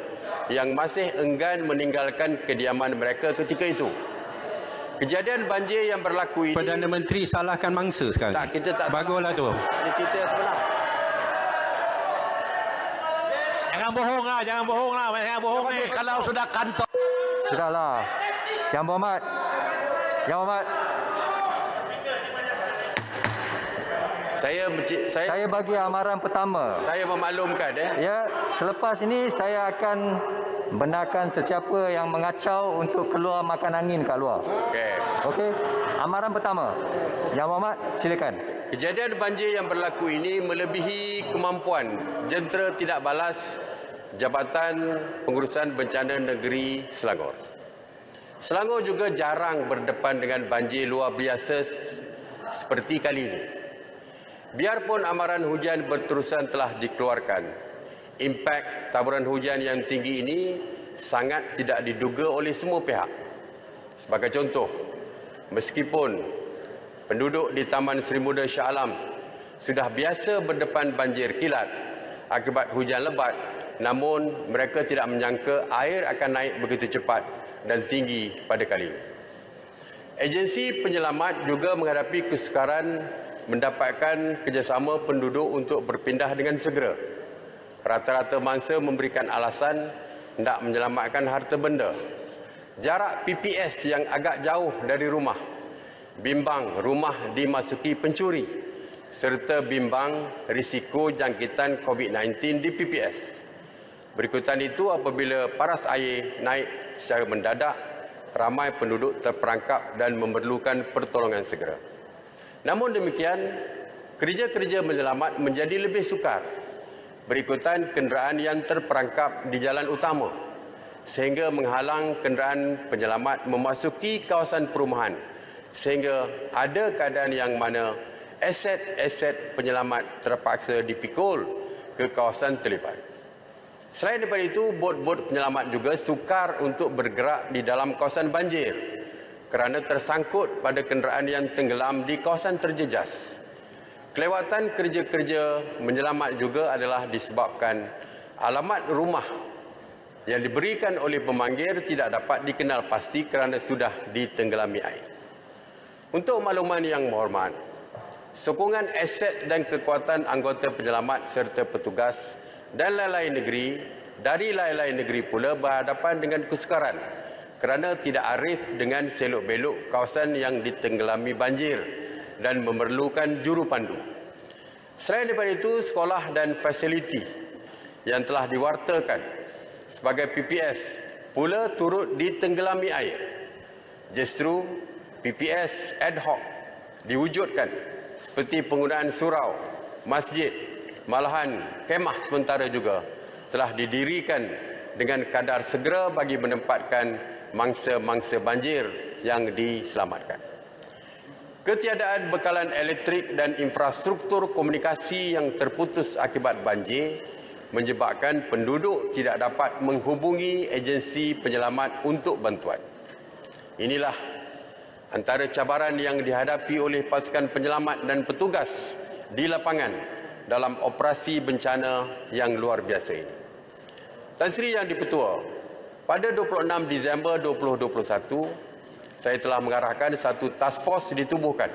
yang masih enggan meninggalkan kediaman mereka ketika itu. Kejadian banjir yang berlaku ini... Perdana Menteri salahkan mangsa sekarang. Tak, kita tak... Baguslah tu. Ini cerita yang sebenar. Jangan bohong lah, jangan bohong ni. Kalau sudah kantor... Sudahlah. Yang berhormat. Saya bagi amaran pertama. Saya memaklumkan Ya, selepas ini saya akan benarkan sesiapa yang mengacau untuk keluar makan angin kat luar. Okey. Amaran pertama. Yang berhormat, silakan. Kejadian banjir yang berlaku ini melebihi kemampuan jentera tidak balas Jabatan Pengurusan Bencana Negeri Selangor. Selangor juga jarang berdepan dengan banjir luar biasa seperti kali ini. Biarpun amaran hujan berterusan telah dikeluarkan, impak taburan hujan yang tinggi ini sangat tidak diduga oleh semua pihak. Sebagai contoh, meskipun penduduk di Taman Seri Muda Shah Alam sudah biasa berdepan banjir kilat akibat hujan lebat, namun mereka tidak menyangka air akan naik begitu cepat dan tinggi pada kali ini. Agensi penyelamat juga menghadapi kesukaran mendapatkan kerjasama penduduk untuk berpindah dengan segera. Rata-rata mangsa memberikan alasan hendak menyelamatkan harta benda. Jarak PPS yang agak jauh dari rumah, bimbang rumah dimasuki pencuri, serta bimbang risiko jangkitan COVID-19 di PPS. Berikutan itu, apabila paras air naik secara mendadak, ramai penduduk terperangkap dan memerlukan pertolongan segera. Namun demikian, kerja-kerja menyelamat menjadi lebih sukar berikutan kenderaan yang terperangkap di jalan utama, sehingga menghalang kenderaan penyelamat memasuki kawasan perumahan, sehingga ada keadaan yang mana aset-aset penyelamat terpaksa dipikul ke kawasan terlibat. Selain daripada itu, bot-bot penyelamat juga sukar untuk bergerak di dalam kawasan banjir kerana tersangkut pada kenderaan yang tenggelam di kawasan terjejas. Kelewatan kerja-kerja menyelamat juga adalah disebabkan alamat rumah yang diberikan oleh pemanggil tidak dapat dikenal pasti kerana sudah ditenggelami air. Untuk makluman yang berhormat, sokongan aset dan kekuatan anggota penyelamat serta petugas dan lain-lain negeri dari lain-lain negeri pula berhadapan dengan kesukaran kerana tidak arif dengan selok-belok kawasan yang ditenggelami banjir dan memerlukan juru pandu. Selain daripada itu, sekolah dan fasiliti yang telah diwartakan sebagai PPS pula turut ditenggelami air. Justru PPS ad hoc diwujudkan seperti penggunaan surau, masjid, malahan kemah sementara juga telah didirikan dengan kadar segera bagi menempatkan mangsa-mangsa banjir yang diselamatkan. Ketiadaan bekalan elektrik dan infrastruktur komunikasi yang terputus akibat banjir menyebabkan penduduk tidak dapat menghubungi agensi penyelamat untuk bantuan. Inilah antara cabaran yang dihadapi oleh pasukan penyelamat dan petugas di lapangan dalam operasi bencana yang luar biasa ini. Tan Sri Yang di-Pertua, pada 26 Disember 2021, saya telah mengarahkan satu task force ditubuhkan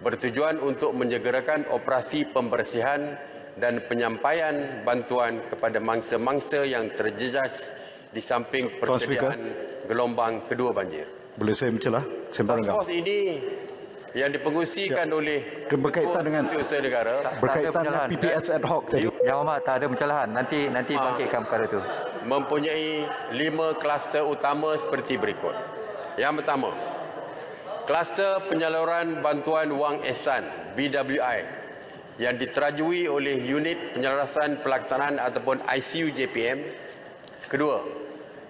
bertujuan untuk menyegerakan operasi pembersihan dan penyampaian bantuan kepada mangsa-mangsa yang terjejas di samping persediaan gelombang kedua banjir. Boleh saya mencelah? Task force ini yang dipengusikan oleh berkaitan dengan usaha negara, berkaitan dengan PPS ad hoc tadi. Yang Hormat, tak ada pencerahan. Nanti bangkitkan perkara itu. Mempunyai 5 kluster utama seperti berikut. Yang pertama, kluster penyaluran bantuan wang ehsan BWI yang diterajui oleh unit penyelarasan pelaksanaan ataupun ICU JPM. Kedua,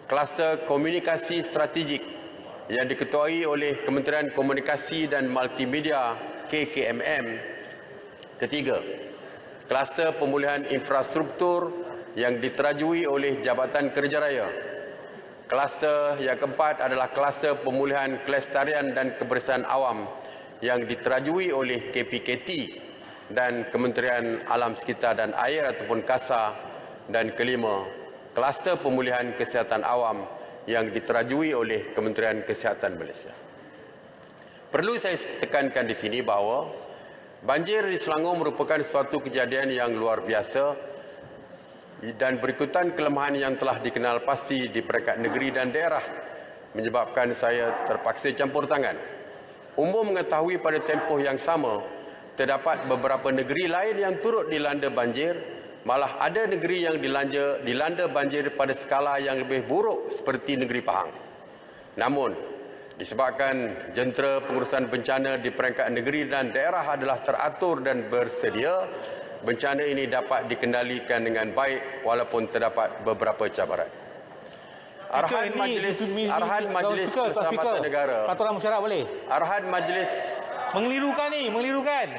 kluster komunikasi strategik yang diketuai oleh Kementerian Komunikasi dan Multimedia KKMM. Ketiga, kluster pemulihan infrastruktur yang diterajui oleh Jabatan Kerja Raya. Kluster yang keempat adalah kluster pemulihan kelestarian dan kebersihan awam yang diterajui oleh KPKT dan Kementerian Alam Sekitar dan Air ataupun KASA. Dan kelima, kluster pemulihan kesihatan awam yang diterajui oleh Kementerian Kesihatan Malaysia. Perlu saya tekankan di sini bahawa banjir di Selangor merupakan suatu kejadian yang luar biasa dan berikutan kelemahan yang telah dikenal pasti di peringkat negeri dan daerah menyebabkan saya terpaksa campur tangan. Umum mengetahui pada tempoh yang sama terdapat beberapa negeri lain yang turut dilanda banjir. Malah ada negeri yang dilanda banjir pada skala yang lebih buruk seperti negeri Pahang. Namun, disebabkan jentera pengurusan bencana di peringkat negeri dan daerah adalah teratur dan bersedia, bencana ini dapat dikendalikan dengan baik walaupun terdapat beberapa cabaran. Arahan Majlis Keselamatan Negara. Peraturan mesyuarat boleh. Arahan Majlis mengelirukan.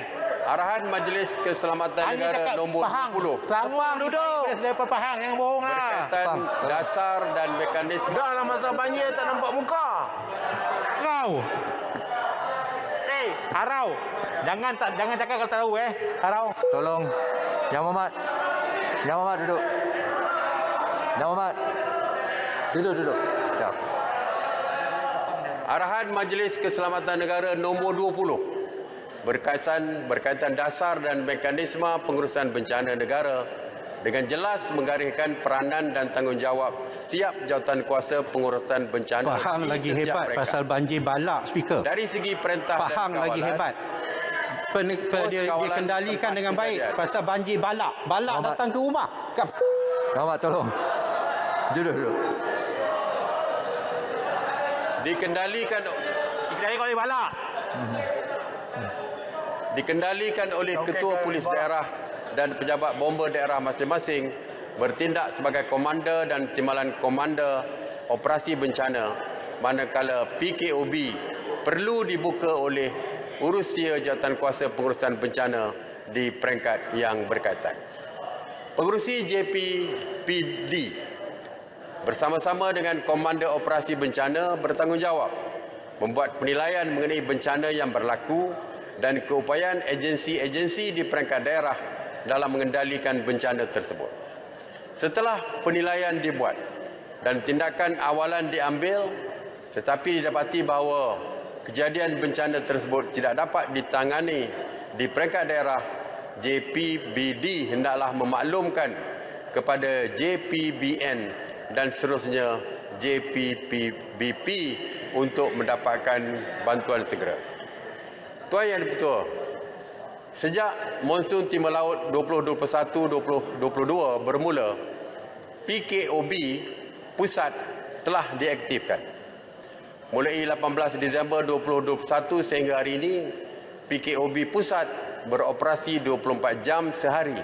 Arahan Majlis Keselamatan Negara nombor 20. Selangor duduk. Daripada Pahang yang bohong lah. Berkaitan dasar dan mekanisme. Dah lah masa banjir tak nampak muka. Kau. Harau. Jangan cakap kalau tak tahu Harau. Tolong. Yang Hormat. Duduk. Yang Hormat. Duduk. Sekejap. Arahan Majlis Keselamatan Negara nombor 20 berkaitan dasar dan mekanisme pengurusan bencana negara dengan jelas menggariskan peranan dan tanggungjawab setiap jawatankuasa pengurusan bencana. Pahang lagi hebat mereka. Pasal banjir balak, Speaker. Dari segi perintah Pahang dan kawalan, lagi hebat. Dikendalikan dengan baik pasal banjir balak. Balak datang ke rumah. Muhammad, tolong. Duduk. Dikendalikan oleh balak. Dikendalikan oleh ketua polis daerah dan pejabat bomba daerah masing-masing bertindak sebagai komander dan timbalan komander operasi bencana, manakala PKOB perlu dibuka oleh urusia jawatankuasa pengurusan bencana di peringkat yang berkaitan. Pengurusi JPPD bersama-sama dengan komander operasi bencana bertanggungjawab membuat penilaian mengenai bencana yang berlaku dan keupayaan agensi-agensi di peringkat daerah dalam mengendalikan bencana tersebut. Setelah penilaian dibuat dan tindakan awalan diambil, tetapi didapati bahawa kejadian bencana tersebut tidak dapat ditangani di peringkat daerah, JPBD hendaklah memaklumkan kepada JPBN dan seterusnya JPBP untuk mendapatkan bantuan segera. Tuan Yang Dipertua, sejak monsun timur laut 2021-2022 bermula, PKOB pusat telah diaktifkan. Mulai 18 Disember 2021 sehingga hari ini, PKOB pusat beroperasi 24 jam sehari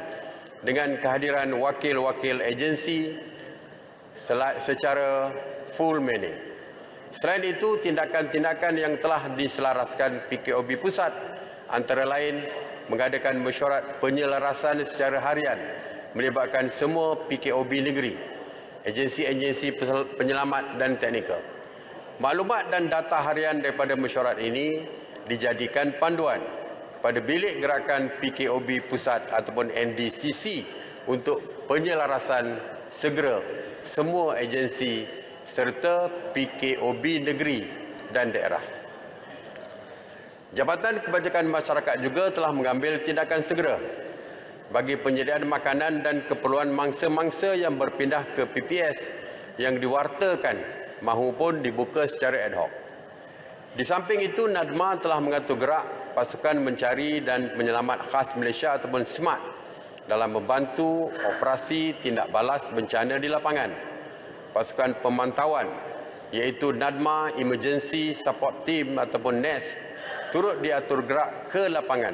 dengan kehadiran wakil-wakil agensi secara full manning. Selain itu, tindakan-tindakan yang telah diselaraskan PKOB pusat antara lain mengadakan mesyuarat penyelarasan secara harian melibatkan semua PKOB negeri, agensi-agensi penyelamat dan teknikal. Maklumat dan data harian daripada mesyuarat ini dijadikan panduan kepada bilik gerakan PKOB pusat ataupun NDCC untuk penyelarasan segera semua agensi serta PKOB negeri dan daerah. Jabatan Kebajikan Masyarakat juga telah mengambil tindakan segera bagi penyediaan makanan dan keperluan mangsa-mangsa yang berpindah ke PPS yang diwartakan mahupun dibuka secara ad hoc. Di samping itu, NADMA telah mengatur gerak pasukan mencari dan penyelamat khas Malaysia ataupun SMART dalam membantu operasi tindak balas bencana di lapangan. Pasukan pemantauan iaitu NADMA Emergency Support Team ataupun NES turut diatur gerak ke lapangan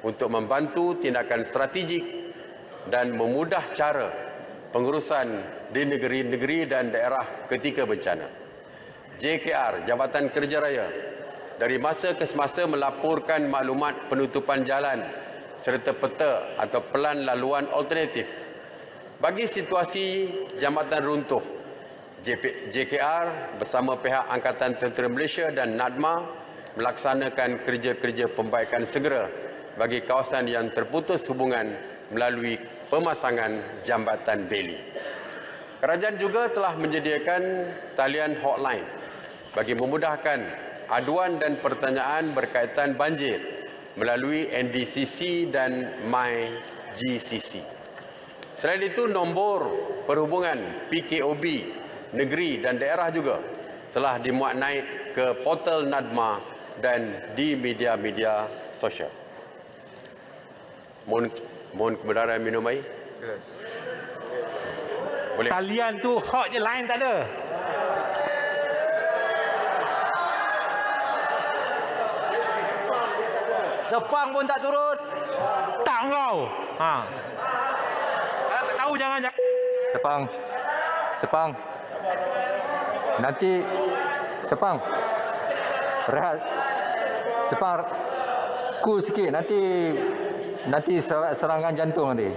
untuk membantu tindakan strategik dan memudah cara pengurusan di negeri-negeri dan daerah ketika bencana. JKR, Jabatan Kerja Raya, dari masa ke semasa melaporkan maklumat penutupan jalan serta peta atau pelan laluan alternatif. Bagi situasi jambatan runtuh, JKR bersama pihak Angkatan Tentera Malaysia dan NADMA melaksanakan kerja-kerja pembaikan segera bagi kawasan yang terputus hubungan melalui pemasangan jambatan beli. Kerajaan juga telah menyediakan talian hotline bagi memudahkan aduan dan pertanyaan berkaitan banjir melalui NDCC dan MyGCC. Selain itu, nombor perhubungan PKOB negeri dan daerah juga telah dimuat naik ke portal NADMA dan di media-media sosial. Mohon kebenaran minum air. Boleh. Talian tu hot je, line tak ada. Sepang pun tak turun. Tak kau. Ha. Kalau tak tahu jangan. Sepang. Nanti Sepang. Rehat. Sepang. Cool sikit. Nanti serangan jantung nanti.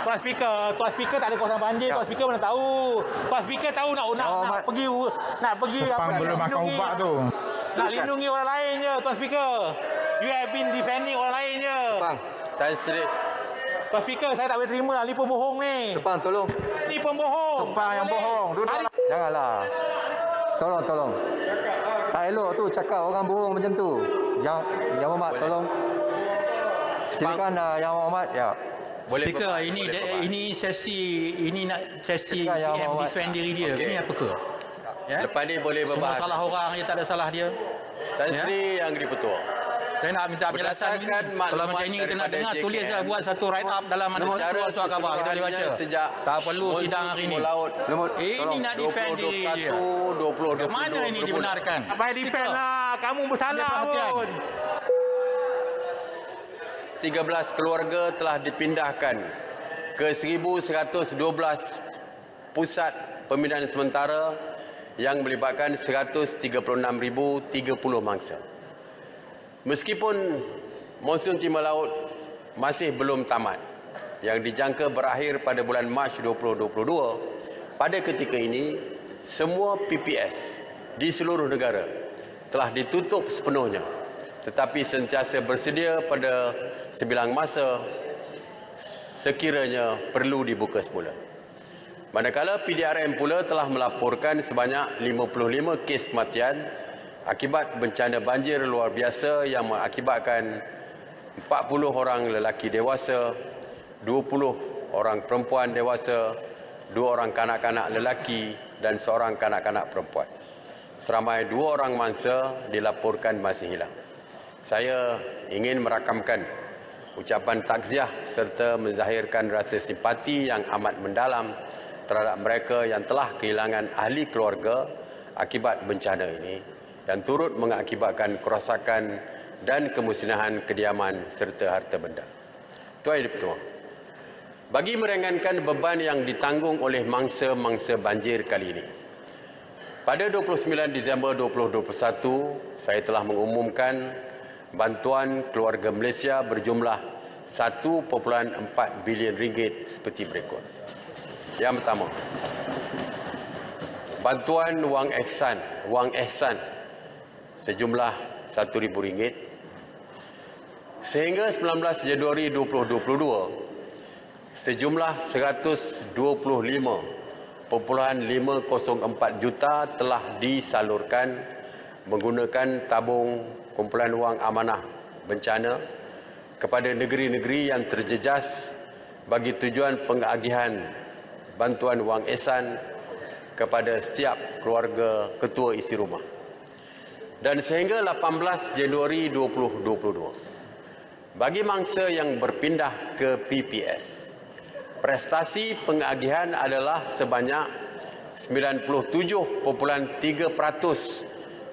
Tuan speaker tak ada kawasan banjir. Tuan speaker mana tahu. Tuan speaker tahu nak pergi Sepang belum makan ubat tu. Nak lindungi orang lain je, Tuan speaker. You have been defending orang lain je. Sepang. Tan Sri. Tuan speaker, saya tak boleh terima ni pembohong ni. Sepang, tolong. Ni pembohong. Sepang yang bohong. Duduklah. Janganlah. Tolong. Tak elok tu cakap orang bohong macam tu. Yang Muhammad, tolong. Silakan Yang Muhammad. Ya. Speaker, ini sesi PM defend diri dia. Ini apa ke? Ya? Lepas ni boleh berbahas. Semua salah orang je, tak ada salah dia. Tan Sri Yang di-Pertua. Saya nak minta penjelasan ini. Kalau macam ini kita nak dengar, tulislah buat satu write up dalam mana surat khabar kita boleh baca. Tak perlu sidang hari ini. Ini nak defend diri dia. Mana ini dibenarkan? Apa defend lah, kamu bersalah pun. 13 keluarga telah dipindahkan ke 1112 pusat pembinaan sementara yang melibatkan 136,030 mangsa. Meskipun monsun timur laut masih belum tamat, yang dijangka berakhir pada bulan Mac 2022, pada ketika ini semua PPS di seluruh negara telah ditutup sepenuhnya, tetapi sentiasa bersedia pada sebilang masa sekiranya perlu dibuka semula. Manakala PDRM pula telah melaporkan sebanyak 55 kes kematian akibat bencana banjir luar biasa yang mengakibatkan 40 orang lelaki dewasa, 20 orang perempuan dewasa, 2 orang kanak-kanak lelaki dan 1 kanak-kanak perempuan. Seramai 2 orang mangsa dilaporkan masih hilang. Saya ingin merakamkan ucapan takziah serta menzahirkan rasa simpati yang amat mendalam terhadap mereka yang telah kehilangan ahli keluarga akibat bencana ini, yang turut mengakibatkan kerosakan dan kemusnahan kediaman serta harta benda. Tuan Yang di-Pertua, bagi meringankan beban yang ditanggung oleh mangsa-mangsa banjir kali ini, pada 29 Disember 2021, saya telah mengumumkan bantuan keluarga Malaysia berjumlah 1.4 bilion ringgit seperti berikut. Yang pertama, bantuan wang ihsan sejumlah RM1,000. Sehingga 19 Januari 2022, sejumlah 125.504 juta telah disalurkan menggunakan tabung kumpulan wang amanah bencana kepada negeri-negeri yang terjejas bagi tujuan pengagihan bantuan wang ihsan kepada setiap keluarga ketua isi rumah. Dan sehingga 18 Januari 2022, bagi mangsa yang berpindah ke PPS, prestasi pengagihan adalah sebanyak 97.3%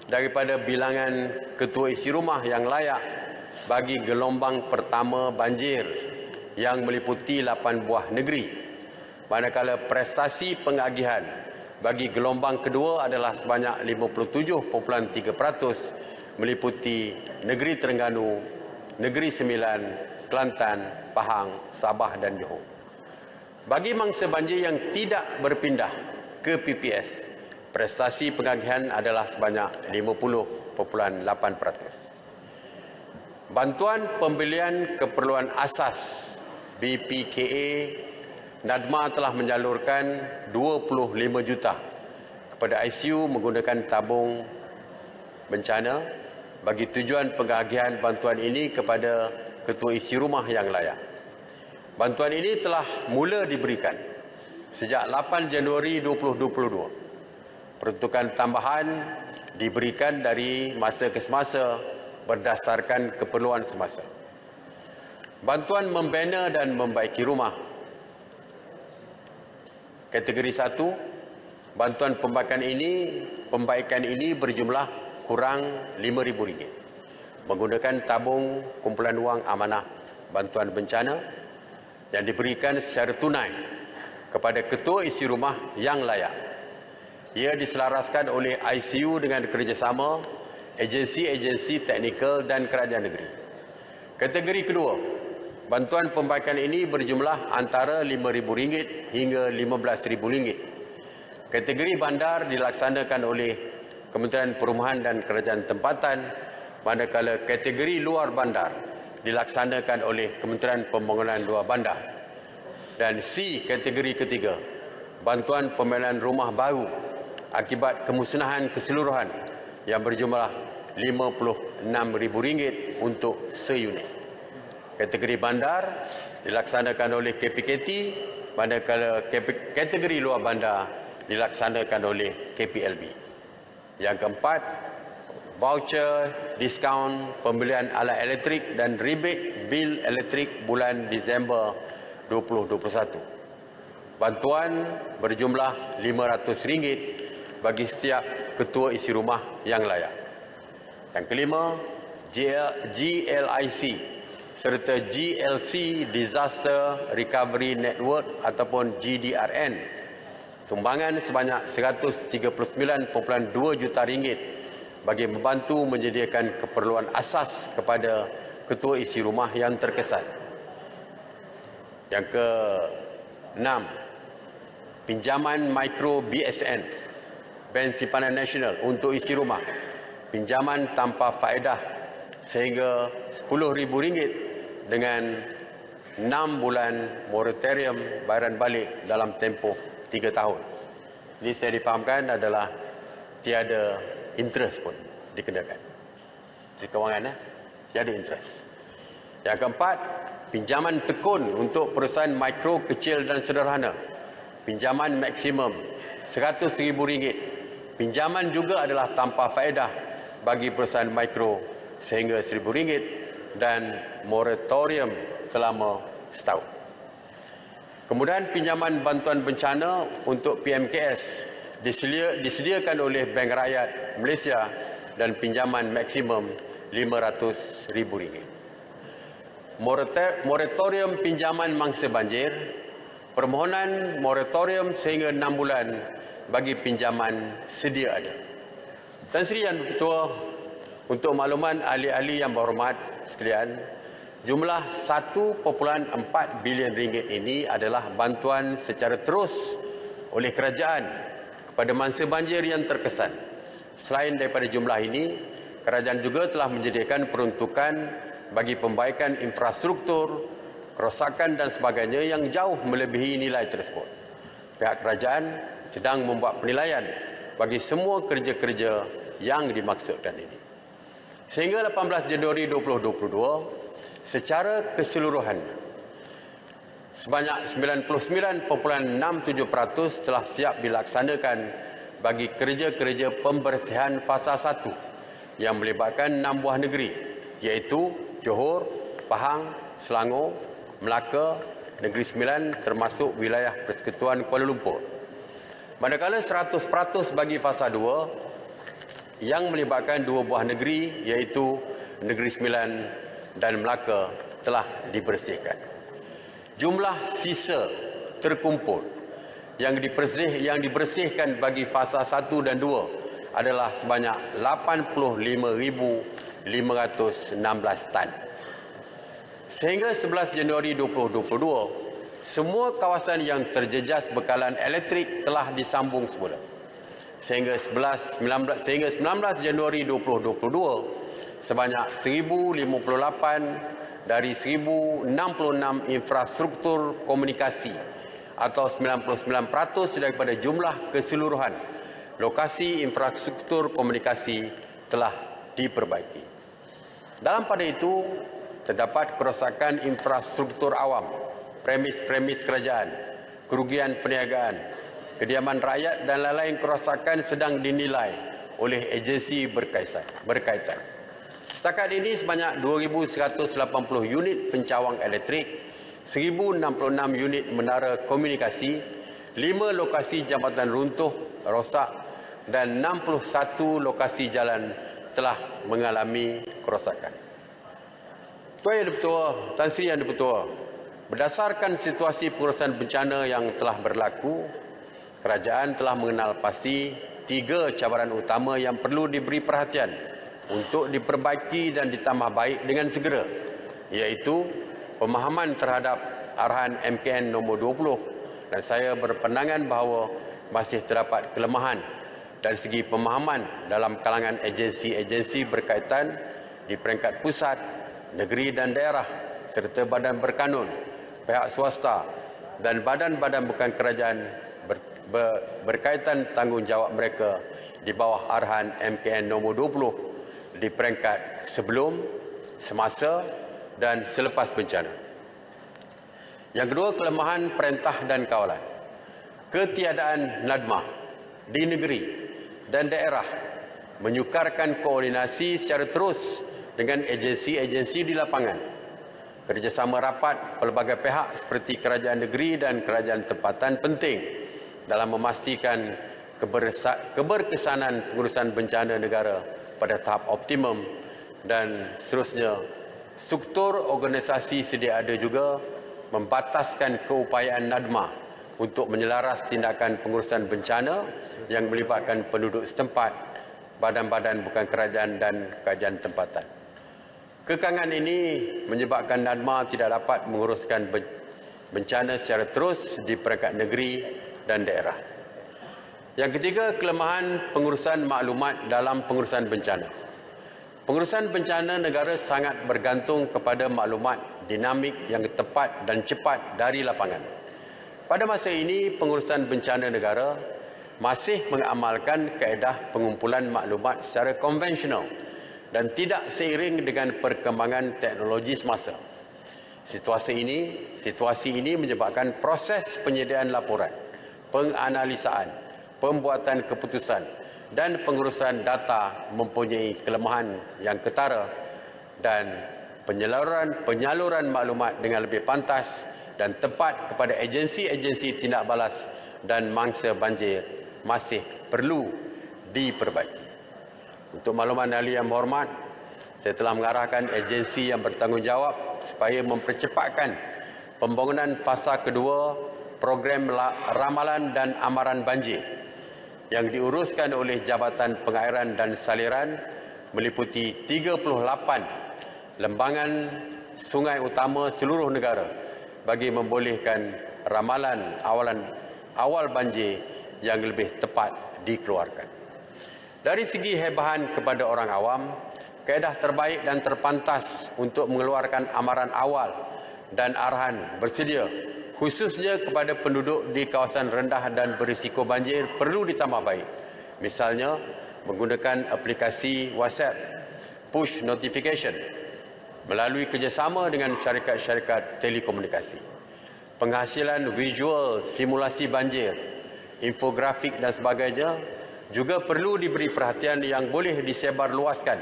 daripada bilangan ketua isi rumah yang layak bagi gelombang pertama banjir yang meliputi 8 buah negeri, manakala prestasi pengagihan bagi gelombang kedua adalah sebanyak 57.3% meliputi negeri Terengganu, Negeri Sembilan, Kelantan, Pahang, Sabah dan Johor. Bagi mangsa banjir yang tidak berpindah ke PPS, prestasi pengagihan adalah sebanyak 50.8%. Bantuan pembelian keperluan asas BPKA, NADMA telah menyalurkan 25 juta kepada ICU menggunakan tabung bencana bagi tujuan pengagihan bantuan ini kepada ketua isi rumah yang layak. Bantuan ini telah mula diberikan sejak 8 Januari 2022. Peruntukan tambahan diberikan dari masa ke semasa berdasarkan keperluan semasa. Bantuan membina dan membaiki rumah. Kategori 1, bantuan pembaikan ini berjumlah kurang RM5,000 menggunakan tabung kumpulan wang amanah bantuan bencana yang diberikan secara tunai kepada ketua isi rumah yang layak. Ia diselaraskan oleh ICU dengan kerjasama agensi-agensi teknikal dan kerajaan negeri. Kategori kedua, bantuan pembaikan ini berjumlah antara RM5,000 hingga RM15,000. Kategori bandar dilaksanakan oleh Kementerian Perumahan dan Kerajaan Tempatan, manakala kategori luar bandar dilaksanakan oleh Kementerian Pembangunan Luar Bandar. Dan C, kategori ketiga, bantuan pembangunan rumah baru akibat kemusnahan keseluruhan yang berjumlah RM56,000 untuk seunit. Kategori bandar dilaksanakan oleh KPKT, manakala kategori luar bandar dilaksanakan oleh KPLB. Yang keempat, voucher, diskaun pembelian alat elektrik dan rebate bil elektrik bulan Disember 2021. Bantuan berjumlah RM500 bagi setiap ketua isi rumah yang layak. Yang kelima, GLIC serta GLC Disaster Recovery Network ataupun GDRN, sumbangan sebanyak RM139.2 juta bagi membantu menyediakan keperluan asas kepada ketua isi rumah yang terkesan. Yang ke-6, pinjaman mikro BSN, Bank Simpanan Nasional untuk isi rumah, pinjaman tanpa faedah sehingga RM10,000 dengan 6 bulan moratorium bayaran balik dalam tempoh 3 tahun. Ini saya difahamkan adalah tiada interest pun dikenakan. Menteri Kewangan, tiada interest. Yang keempat, pinjaman tekun untuk perusahaan mikro, kecil dan sederhana. Pinjaman maksimum RM100,000. Pinjaman juga adalah tanpa faedah bagi perusahaan mikro sehingga RM1,000 dan moratorium selama setahun. Kemudian pinjaman bantuan bencana untuk PMKS disediakan oleh Bank Rakyat Malaysia dan pinjaman maksimum RM500,000. Moratorium pinjaman mangsa banjir, permohonan moratorium sehingga 6 bulan bagi pinjaman sedia ada. Tan Sri Yang Ketua, untuk makluman ahli-ahli yang berhormat sekalian, jumlah RM1.4 bilion ini adalah bantuan secara terus oleh kerajaan kepada mangsa banjir yang terkesan. Selain daripada jumlah ini, kerajaan juga telah menyediakan peruntukan bagi pembaikan infrastruktur, kerosakan dan sebagainya yang jauh melebihi nilai tersebut. Pihak kerajaan sedang membuat penilaian bagi semua kerja-kerja yang dimaksudkan ini. Sehingga 18 Januari 2022, secara keseluruhan, sebanyak 99.67% telah siap dilaksanakan bagi kerja-kerja pembersihan fasa 1 yang melibatkan 6 buah negeri, iaitu Johor, Pahang, Selangor, Melaka, Negeri Sembilan termasuk wilayah Persekutuan Kuala Lumpur. Manakala 100% bagi fasa 2 yang melibatkan 2 buah negeri, iaitu Negeri Sembilan dan Melaka, telah dibersihkan. Jumlah sisa terkumpul yang dibersihkan bagi fasa 1 dan 2 adalah sebanyak 85,516 tan. Sehingga 11 Januari 2022, semua kawasan yang terjejas bekalan elektrik telah disambung semula. Sehingga 19 Januari 2022, sebanyak 1,058 dari 1,066 infrastruktur komunikasi atau 99% daripada jumlah keseluruhan lokasi infrastruktur komunikasi telah diperbaiki. Dalam pada itu, terdapat kerosakan infrastruktur awam, premis kerajaan, kerugian perniagaan, kediaman rakyat dan lain-lain kerosakan sedang dinilai oleh agensi berkaitan. Setakat ini sebanyak 2,180 unit pencawang elektrik, 1,066 unit menara komunikasi, 5 lokasi jambatan runtuh, rosak dan 61 lokasi jalan telah mengalami kerosakan. Tuan Yang Dipertua, Tan Sri Yang Dipertua, berdasarkan situasi pengurusan bencana yang telah berlaku, kerajaan telah mengenal pasti 3 cabaran utama yang perlu diberi perhatian untuk diperbaiki dan ditambah baik dengan segera, iaitu pemahaman terhadap arahan MKN nombor 20, dan saya berpandangan bahawa masih terdapat kelemahan dari segi pemahaman dalam kalangan agensi-agensi berkaitan di peringkat pusat, negeri dan daerah serta badan berkanun, pihak swasta dan badan-badan bukan kerajaan berkaitan tanggungjawab mereka di bawah arahan MKN nombor 20 di peringkat sebelum, semasa dan selepas bencana. Yang kedua, kelemahan perintah dan kawalan. Ketiadaan NADMA di negeri dan daerah menyukarkan koordinasi secara terus dengan agensi-agensi di lapangan. Kerjasama rapat pelbagai pihak seperti kerajaan negeri dan kerajaan tempatan penting dalam memastikan keberkesanan pengurusan bencana negara pada tahap optimum, dan seterusnya. Struktur organisasi sedia ada juga membataskan keupayaan NADMA untuk menyelaras tindakan pengurusan bencana yang melibatkan penduduk setempat, badan-badan bukan kerajaan dan kerajaan tempatan. Kekangan ini menyebabkan NADMA tidak dapat menguruskan bencana secara terus di peringkat negeri dan daerah. Yang ketiga, kelemahan pengurusan maklumat dalam pengurusan bencana. Pengurusan bencana negara sangat bergantung kepada maklumat dinamik yang tepat dan cepat dari lapangan. Pada masa ini, pengurusan bencana negara masih mengamalkan kaedah pengumpulan maklumat secara konvensional dan tidak seiring dengan perkembangan teknologi semasa. Situasi ini menyebabkan proses penyediaan laporan, penganalisaan, pembuatan keputusan dan pengurusan data mempunyai kelemahan yang ketara, dan penyaluran maklumat dengan lebih pantas dan tepat kepada agensi-agensi tindak balas dan mangsa banjir masih perlu diperbaiki. Untuk makluman ahli yang berhormat, saya telah mengarahkan agensi yang bertanggungjawab supaya mempercepatkan pembangunan fasa kedua program ramalan dan amaran banjir yang diuruskan oleh Jabatan Pengairan dan Saliran, meliputi 38 lembangan sungai utama seluruh negara bagi membolehkan ramalan awal banjir yang lebih tepat dikeluarkan. Dari segi hebahan kepada orang awam, kaedah terbaik dan terpantas untuk mengeluarkan amaran awal dan arahan bersedia khususnya kepada penduduk di kawasan rendah dan berisiko banjir perlu ditambah baik. Misalnya, menggunakan aplikasi WhatsApp, push notification, melalui kerjasama dengan syarikat-syarikat telekomunikasi. Penghasilan visual simulasi banjir, infografik dan sebagainya juga perlu diberi perhatian yang boleh disebarluaskan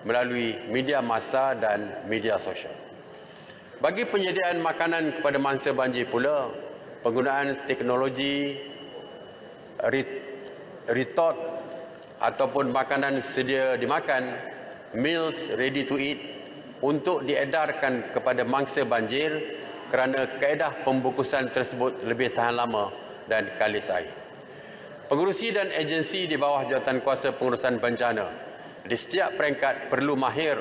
melalui media massa dan media sosial. Bagi penyediaan makanan kepada mangsa banjir pula, penggunaan teknologi retort ataupun makanan sedia dimakan, meals ready to eat, untuk diedarkan kepada mangsa banjir kerana kaedah pembungkusan tersebut lebih tahan lama dan kalis air. Pengurusi dan agensi di bawah jawatankuasa pengurusan bencana di setiap peringkat perlu mahir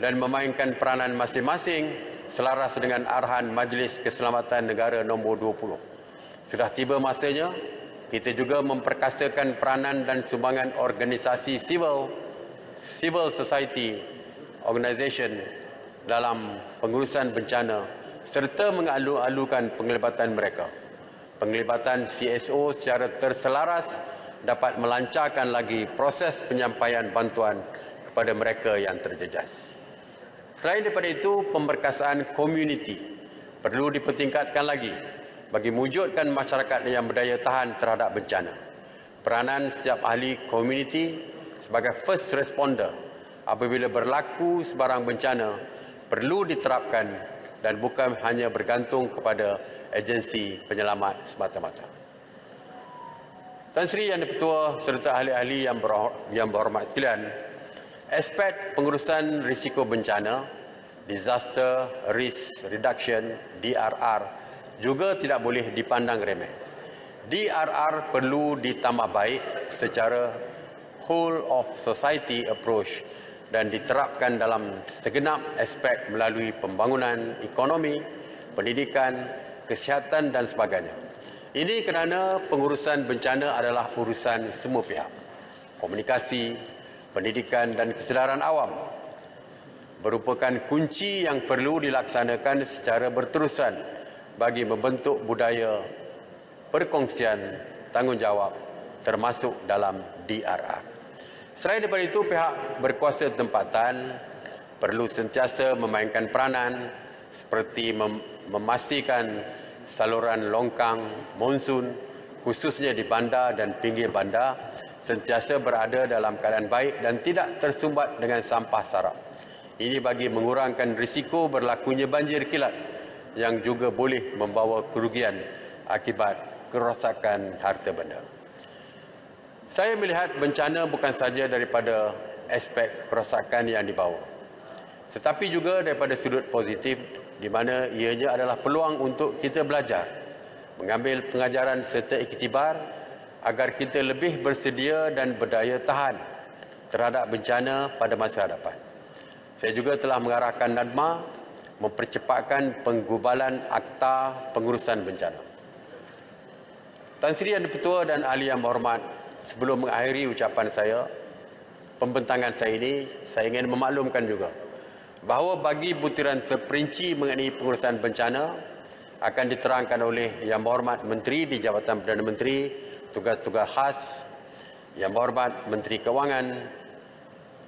dan memainkan peranan masing-masing selaras dengan arahan Majlis Keselamatan Negara nombor 20. Sudah tiba masanya kita juga memperkasakan peranan dan sumbangan organisasi civil society organisation dalam pengurusan bencana serta mengalu-alukan penglibatan mereka. Penglibatan CSO secara terselaras dapat melancarkan lagi proses penyampaian bantuan kepada mereka yang terjejas. Selain daripada itu, pemberkasaan komuniti perlu dipertingkatkan lagi bagi mewujudkan masyarakat yang berdaya tahan terhadap bencana. Peranan setiap ahli komuniti sebagai first responder apabila berlaku sebarang bencana perlu diterapkan dan bukan hanya bergantung kepada agensi penyelamat semata-mata. Tan Sri Yang di-Pertua serta ahli-ahli yang berhormat sekalian, aspek pengurusan risiko bencana, Disaster Risk Reduction, DRR, juga tidak boleh dipandang remeh. DRR perlu ditambah baik secara whole of society approach dan diterapkan dalam segenap aspek melalui pembangunan ekonomi, pendidikan, kesihatan dan sebagainya. Ini kerana pengurusan bencana adalah urusan semua pihak. Komunikasi, pendidikan dan kesedaran awam merupakan kunci yang perlu dilaksanakan secara berterusan bagi membentuk budaya perkongsian tanggungjawab termasuk dalam DRR. Selain daripada itu, pihak berkuasa tempatan perlu sentiasa memainkan peranan seperti memastikan saluran longkang monsun khususnya di bandar dan pinggir bandar sentiasa berada dalam keadaan baik dan tidak tersumbat dengan sampah sarap. Ini bagi mengurangkan risiko berlakunya banjir kilat yang juga boleh membawa kerugian akibat kerosakan harta benda. Saya melihat bencana bukan saja daripada aspek kerosakan yang dibawa, tetapi juga daripada sudut positif di mana ianya adalah peluang untuk kita belajar, mengambil pengajaran serta iktibar agar kita lebih bersedia dan berdaya tahan terhadap bencana pada masa hadapan. Saya juga telah mengarahkan NADMA mempercepatkan penggubalan akta pengurusan bencana. Tan Sri Yang Di-Pertua dan ahli yang berhormat, sebelum mengakhiri ucapan saya, pembentangan saya ini, saya ingin memaklumkan juga bahawa bagi butiran terperinci mengenai pengurusan bencana akan diterangkan oleh Yang Berhormat Menteri di Jabatan Perdana Menteri Tugas-Tugas Khas, Yang Berhormat Menteri Kewangan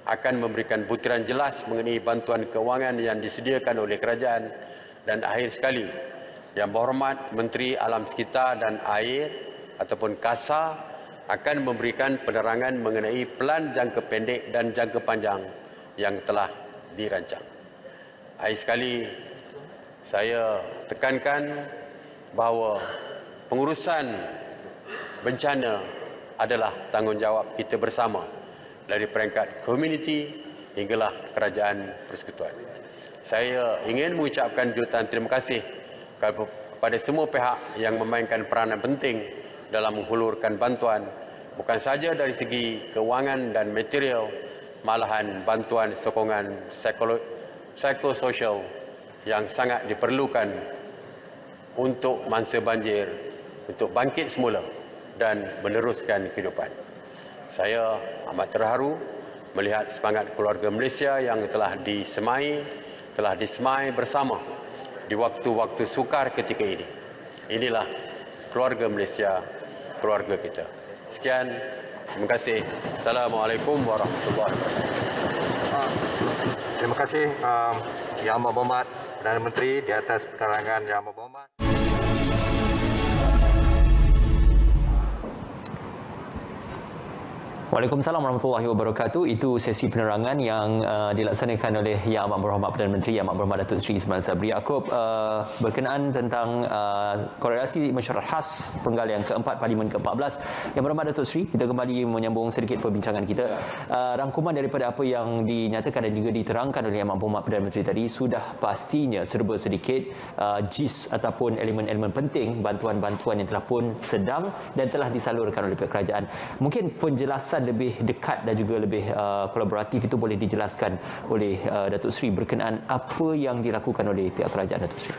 akan memberikan butiran jelas mengenai bantuan kewangan yang disediakan oleh kerajaan. Dan akhir sekali, Yang Berhormat Menteri Alam Sekitar dan Air ataupun KASA akan memberikan penerangan mengenai pelan jangka pendek dan jangka panjang yang telah dirancang. Akhir sekali, saya tekankan bahawa pengurusan bencana adalah tanggungjawab kita bersama dari peringkat komuniti hinggalah kerajaan persekutuan. Saya ingin mengucapkan jutaan terima kasih kepada semua pihak yang memainkan peranan penting dalam menghulurkan bantuan, bukan saja dari segi kewangan dan material, malahan bantuan sokongan psikososial yang sangat diperlukan untuk mangsa banjir, untuk bangkit semula dan meneruskan kehidupan. Saya amat terharu melihat semangat keluarga Malaysia yang telah disemai bersama di waktu-waktu sukar ketika ini. Inilah keluarga Malaysia, keluarga kita. Sekian, terima kasih. Assalamualaikum warahmatullahi wabarakatuh. Terima kasih Yang Amat Berhormat Perdana Menteri di atas penerangan Yang Amat Berhormat. Waalaikumsalam warahmatullahi wabarakatuh. Itu sesi penerangan yang dilaksanakan oleh Yang Amat Berhormat Perdana Menteri Yang Amat Berhormat Datuk Seri Ismail Sabri Yaakob berkenaan tentang korelasi mesyuarat khas penggalian keempat Parlimen ke-14. Yang Berhormat Datuk Seri, kita kembali menyambung sedikit perbincangan kita. Rangkuman daripada apa yang dinyatakan dan juga diterangkan oleh Yang Amat Berhormat Perdana Menteri tadi sudah pastinya serba sedikit gist ataupun elemen-elemen penting bantuan-bantuan yang telah pun sedang dan telah disalurkan oleh pihak kerajaan. Mungkin penjelasan lebih dekat dan juga lebih kolaboratif itu boleh dijelaskan oleh Datuk Seri berkenaan apa yang dilakukan oleh pihak kerajaan, Datuk Seri.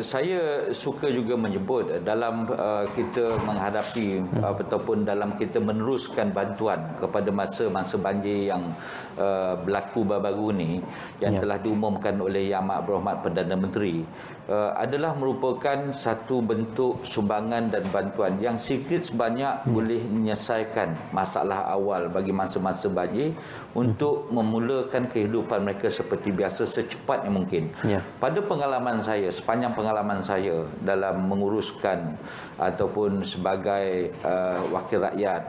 Saya suka juga menyebut dalam kita menghadapi ataupun dalam kita meneruskan bantuan kepada masa-masa banjir yang berlaku baru-baru ini yang telah diumumkan oleh Yang Amat Berhormat Perdana Menteri adalah merupakan satu bentuk sumbangan dan bantuan yang sedikit sebanyak boleh menyelesaikan masalah awal bagi masa-masa banjir untuk memulakan kehidupan mereka seperti biasa secepatnya mungkin. Pada pengalaman saya, sepanjang pengalaman saya dalam menguruskan ataupun sebagai wakil rakyat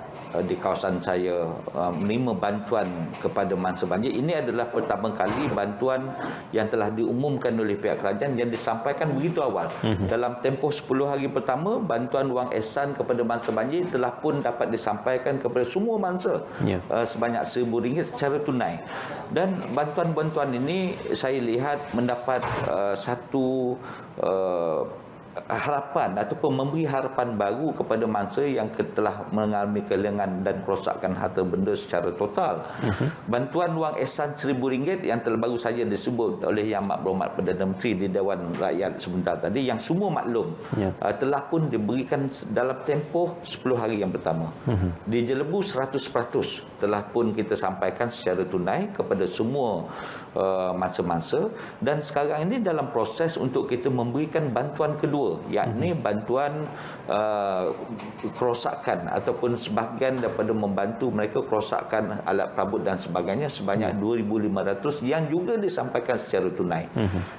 di kawasan saya menerima bantuan kepada mangsa banjir, ini adalah pertama kali bantuan yang telah diumumkan oleh pihak kerajaan yang disampaikan begitu awal. Dalam tempoh 10 hari pertama, bantuan wang ehsan kepada mangsa banjir telah pun dapat disampaikan kepada semua mangsa sebanyak RM1,000 secara tunai. Dan bantuan-bantuan ini saya lihat mendapat satu harapan ataupun memberi harapan baru kepada mangsa yang telah mengalami kehilangan dan kerosakan harta benda secara total. Bantuan wang ehsan RM1,000 yang baru saja disebut oleh Yang Amat Berhormat Perdana Menteri di Dewan Rakyat sebentar tadi, yang semua maklum telah pun diberikan dalam tempoh 10 hari yang pertama. Di Jelebu 100% telah pun kita sampaikan secara tunai kepada semua mangsa-mangsa, dan sekarang ini dalam proses untuk kita memberikan bantuan kedua yakni bantuan kerosakan ataupun sebahagian daripada membantu mereka kerosakan alat perabot dan sebagainya sebanyak 2,500 yang juga disampaikan secara tunai.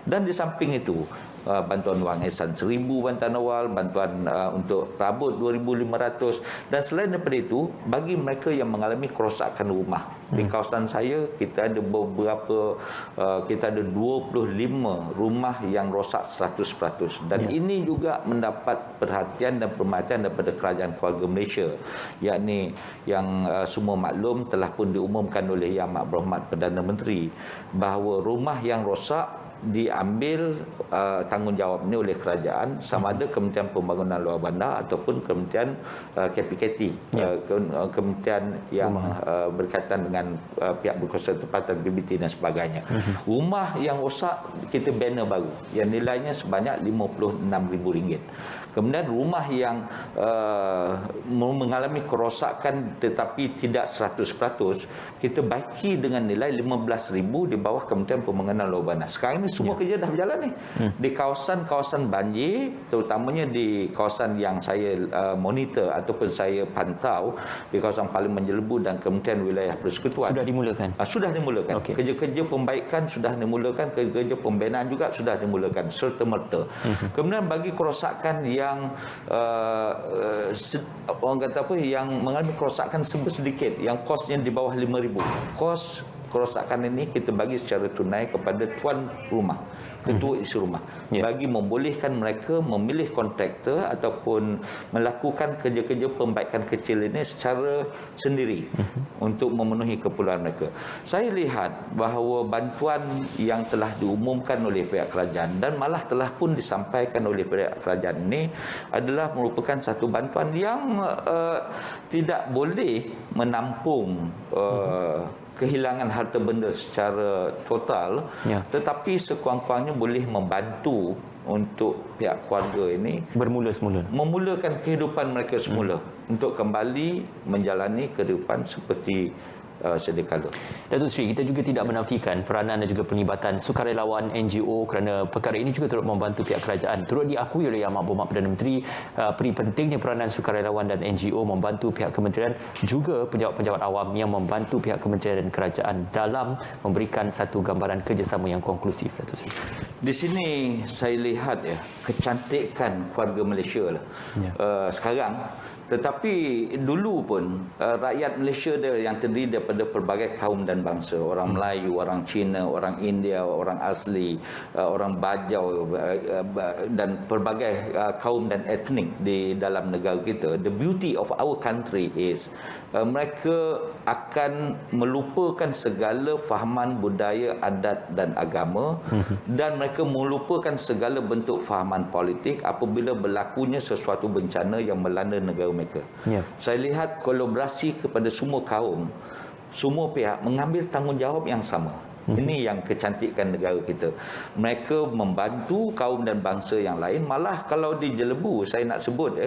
Dan di samping itu bantuan wang ihsan 1,000 bantuan awal, bantuan untuk perabot 2,500, dan selain daripada itu bagi mereka yang mengalami kerosakan rumah. Di kawasan saya kita ada kita ada 25 rumah yang rosak 100%, dan ini juga mendapat perhatian dan perhatian daripada Kerajaan Keluarga Malaysia, yakni yang semua maklum telah pun diumumkan oleh Yang Amat Berhormat Perdana Menteri bahawa rumah yang rosak diambil tanggungjawab ini oleh kerajaan, sama ada Kementerian Pembangunan Luar Bandar ataupun Kementerian KPKT, kementerian yang berkaitan dengan pihak berkuasa tempatan PBT dan sebagainya. Rumah yang rosak kita bina baru yang nilainya sebanyak RM56,000. Kemudian rumah yang mengalami kerosakan tetapi tidak 100%, kita baiki dengan nilai RM15,000 di bawah Kementerian Pembangunan Luar Bandar. Sekarang ini semua kerja dah berjalan ni. Di kawasan-kawasan banjir, terutamanya di kawasan yang saya monitor ataupun saya pantau, di kawasan Parlimen Jelebu dan Kementerian Wilayah Persekutuan. Sudah dimulakan? Sudah dimulakan. Okay. Kerja-kerja pembaikan sudah dimulakan, kerja-kerja pembinaan juga sudah dimulakan serta-merta. Kemudian bagi kerosakan yang orang kata apa, yang mengalami kerosakan sedikit, yang kosnya di bawah RM5,000, kos kerosakan ini kita bagi secara tunai kepada tuan rumah, ketua isi rumah, bagi membolehkan mereka memilih kontraktor ataupun melakukan kerja-kerja pembaikan kecil ini secara sendiri untuk memenuhi keperluan mereka. Saya lihat bahawa bantuan yang telah diumumkan oleh pihak kerajaan dan malah telah pun disampaikan oleh pihak kerajaan ini adalah merupakan satu bantuan yang tidak boleh menampung kehilangan harta benda secara total, tetapi sekurang-kurangnya boleh membantu untuk pihak keluarga ini bermula semula, memulakan kehidupan mereka semula untuk kembali menjalani kehidupan seperti sedia kala. Datuk Seri, kita juga tidak menafikan peranan dan juga penglibatan sukarelawan NGO kerana perkara ini juga turut membantu pihak kerajaan. Turut diakui oleh Yang Amat Berhormat Perdana Menteri peri pentingnya peranan sukarelawan dan NGO membantu pihak kementerian, juga pejabat-pejabat awam yang membantu pihak kementerian dan kerajaan dalam memberikan satu gambaran kerjasama yang konklusif. Datuk Seri, di sini saya lihat kecantikan keluarga Malaysia lah. Sekarang, tetapi dulu pun rakyat Malaysia yang terdiri daripada pelbagai kaum dan bangsa, orang Melayu, orang Cina, orang India, orang asli, orang Bajau dan pelbagai kaum dan etnik di dalam negara kita. The beauty of our country is mereka akan melupakan segala fahaman budaya, adat dan agama, dan mereka melupakan segala bentuk fahaman politik apabila berlakunya sesuatu bencana yang melanda negara mereka. Saya lihat kolaborasi kepada semua kaum, semua pihak mengambil tanggungjawab yang sama. Ini yang kecantikan negara kita. Mereka membantu kaum dan bangsa yang lain. Malah kalau di Jelebu, saya nak sebut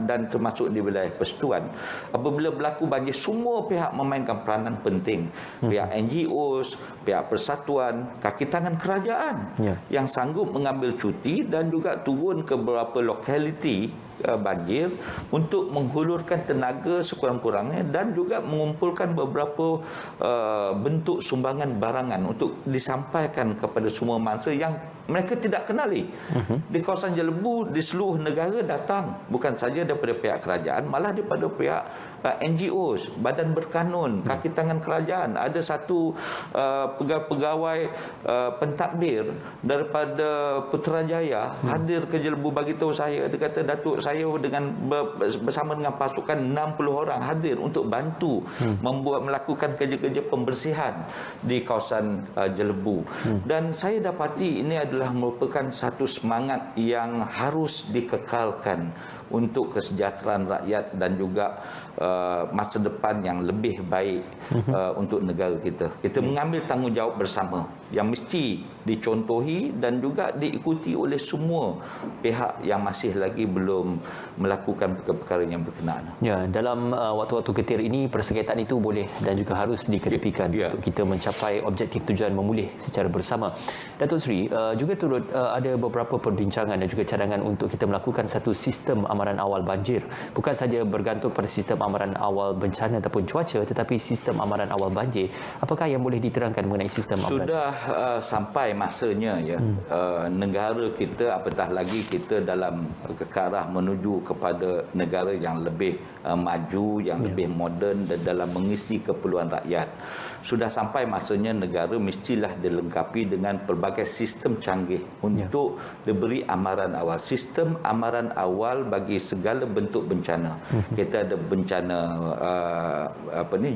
dan termasuk di wilayah Persekutuan, apabila berlaku banjir, semua pihak memainkan peranan penting. Pihak NGOs, pihak persatuan, kaki tangan kerajaan yang sanggup mengambil cuti dan juga turun ke beberapa lokaliti banjir untuk menghulurkan tenaga sekurang-kurangnya dan juga mengumpulkan beberapa bentuk sumbangan barangan untuk disampaikan kepada semua mangsa yang mereka tidak kenali. Di kawasan Jelebu, di seluruh negara datang, bukan saja daripada pihak kerajaan, malah daripada pihak NGOs, badan berkanun, kaki tangan kerajaan. Ada satu pegawai pentadbir daripada Putrajaya hadir ke Jelebu, bagi tahu saya, dia kata, Datuk, saya bersama dengan pasukan 60 orang hadir untuk bantu melakukan kerja-kerja pembersihan di kawasan Jelebu. Dan saya dapati ini adalah merupakan satu semangat yang harus dikekalkan untuk kesejahteraan rakyat dan juga masa depan yang lebih baik untuk negara kita. Kita mengambil tanggungjawab bersama yang mesti dicontohi dan juga diikuti oleh semua pihak yang masih lagi belum melakukan perkara-perkara yang berkenaan. Ya, dalam waktu-waktu getir ini persengketaan itu boleh dan juga harus diketepikan untuk kita mencapai objektif tujuan memulih secara bersama. Datuk Seri, juga turut ada beberapa perbincangan dan juga cadangan untuk kita melakukan satu sistem amaran awal banjir. Bukan saja bergantung pada sistem amaran awal bencana ataupun cuaca, tetapi sistem amaran awal banjir. Apakah yang boleh diterangkan mengenai sistem amaran? Sudah sampai masanya ya, negara kita apatah lagi kita dalam ke arah menuju kepada negara yang lebih maju, yang lebih moden dan dalam mengisi keperluan rakyat. Sudah sampai masanya negara mestilah dilengkapi dengan pelbagai sistem canggih untuk diberi amaran awal. Sistem amaran awal bagi segala bentuk bencana. Kita ada bencana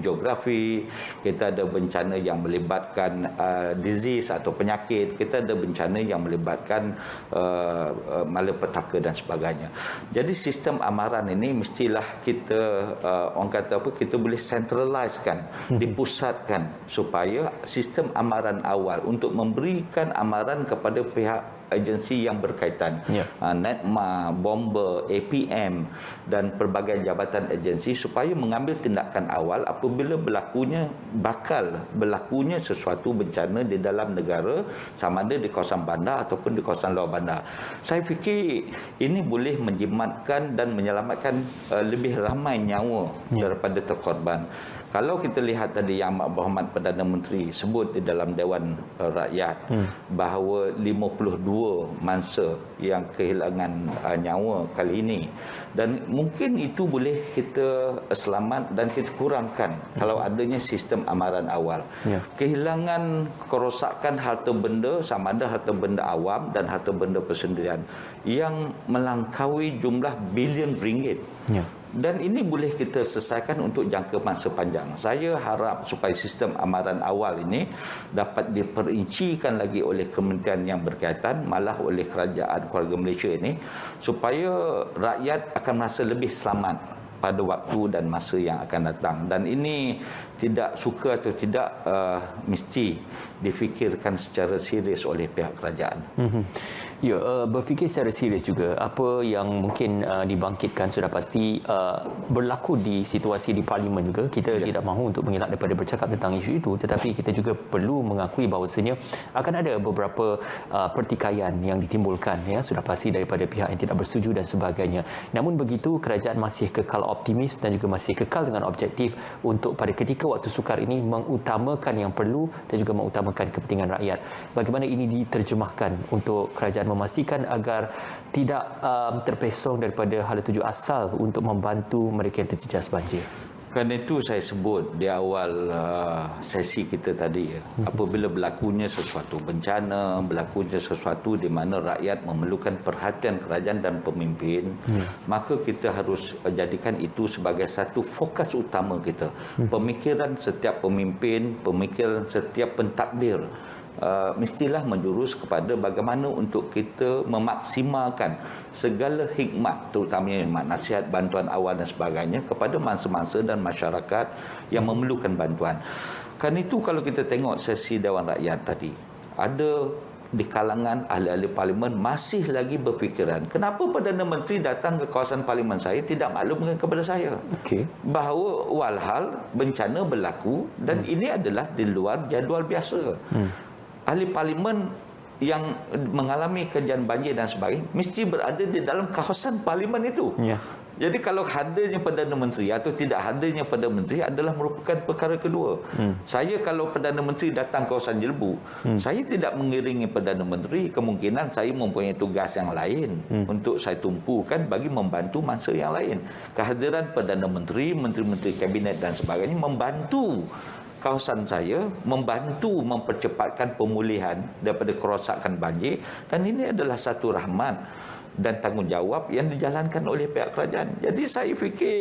geografi, kita ada bencana yang melibatkan disease atau penyakit, kita ada bencana yang melibatkan malapetaka dan sebagainya. Jadi sistem amaran ini mestilah kita orang kata apa, kita boleh centralizekan, dipusatkan supaya sistem amaran awal untuk memberikan amaran kepada pihak agensi yang berkaitan, NETMA, Bomber, APM dan pelbagai jabatan agensi supaya mengambil tindakan awal apabila bakal berlakunya sesuatu bencana di dalam negara, sama ada di kawasan bandar ataupun di kawasan luar bandar. Saya fikir ini boleh menjimatkan dan menyelamatkan lebih ramai nyawa daripada terkorban. Kalau kita lihat tadi yang Amat Berhormat Perdana Menteri sebut di dalam Dewan Rakyat bahawa 52 mangsa yang kehilangan nyawa kali ini, dan mungkin itu boleh kita selamat dan kita kurangkan kalau adanya sistem amaran awal. Kehilangan, kerosakan harta benda, sama ada harta benda awam dan harta benda persendirian yang melangkaui jumlah bilion ringgit. Dan ini boleh kita selesaikan untuk jangka masa panjang. Saya harap supaya sistem amaran awal ini dapat diperincikan lagi oleh kementerian yang berkaitan, malah oleh Kerajaan Keluarga Malaysia ini, supaya rakyat akan merasa lebih selamat pada waktu dan masa yang akan datang. Dan ini tidak suka atau tidak mesti difikirkan secara serius oleh pihak kerajaan. Ya, berfikir secara serius juga. Apa yang mungkin dibangkitkan sudah pasti berlaku di situasi di Parlimen juga. Kita tidak mahu untuk mengelak daripada bercakap tentang isu itu, tetapi kita juga perlu mengakui bahawasanya akan ada beberapa pertikaian yang ditimbulkan, ya, sudah pasti daripada pihak yang tidak bersetuju dan sebagainya. Namun begitu, kerajaan masih kekal optimis dan juga masih kekal dengan objektif untuk pada ketika waktu sukar ini mengutamakan yang perlu dan juga mengutamakan kepentingan rakyat. Bagaimana ini diterjemahkan untuk kerajaan memastikan agar tidak terpesong daripada hala tuju asal untuk membantu mereka yang terjejas banjir? Kerana itu saya sebut di awal sesi kita tadi, apabila berlakunya sesuatu bencana, berlakunya sesuatu di mana rakyat memerlukan perhatian kerajaan dan pemimpin, maka kita harus jadikan itu sebagai satu fokus utama kita. Pemikiran setiap pemimpin, pemikiran setiap pentadbir mestilah menjurus kepada bagaimana untuk kita memaksimalkan segala hikmat, terutamanya hikmat nasihat, bantuan awal dan sebagainya kepada mangsa-mangsa dan masyarakat yang memerlukan bantuan. Kan itu kalau kita tengok sesi Dewan Rakyat tadi, ada di kalangan ahli-ahli Parlimen masih lagi berfikiran, kenapa Perdana Menteri datang ke kawasan Parlimen saya tidak maklumkan kepada saya bahawa walhal bencana berlaku dan ini adalah di luar jadual biasa. Ahli Parlimen yang mengalami kejadian banjir dan sebagainya mesti berada di dalam kawasan Parlimen itu. Jadi kalau hadirnya Perdana Menteri atau tidak hadirnya Perdana Menteri adalah merupakan perkara kedua. Saya kalau Perdana Menteri datang ke kawasan Jelbu, saya tidak mengiringi Perdana Menteri, kemungkinan saya mempunyai tugas yang lain untuk saya tumpukan bagi membantu mangsa yang lain. Kehadiran Perdana Menteri, Menteri-Menteri Kabinet dan sebagainya membantu kawasan saya, membantu mempercepatkan pemulihan daripada kerosakan banjir, dan ini adalah satu rahmat dan tanggungjawab yang dijalankan oleh pihak kerajaan. Jadi saya fikir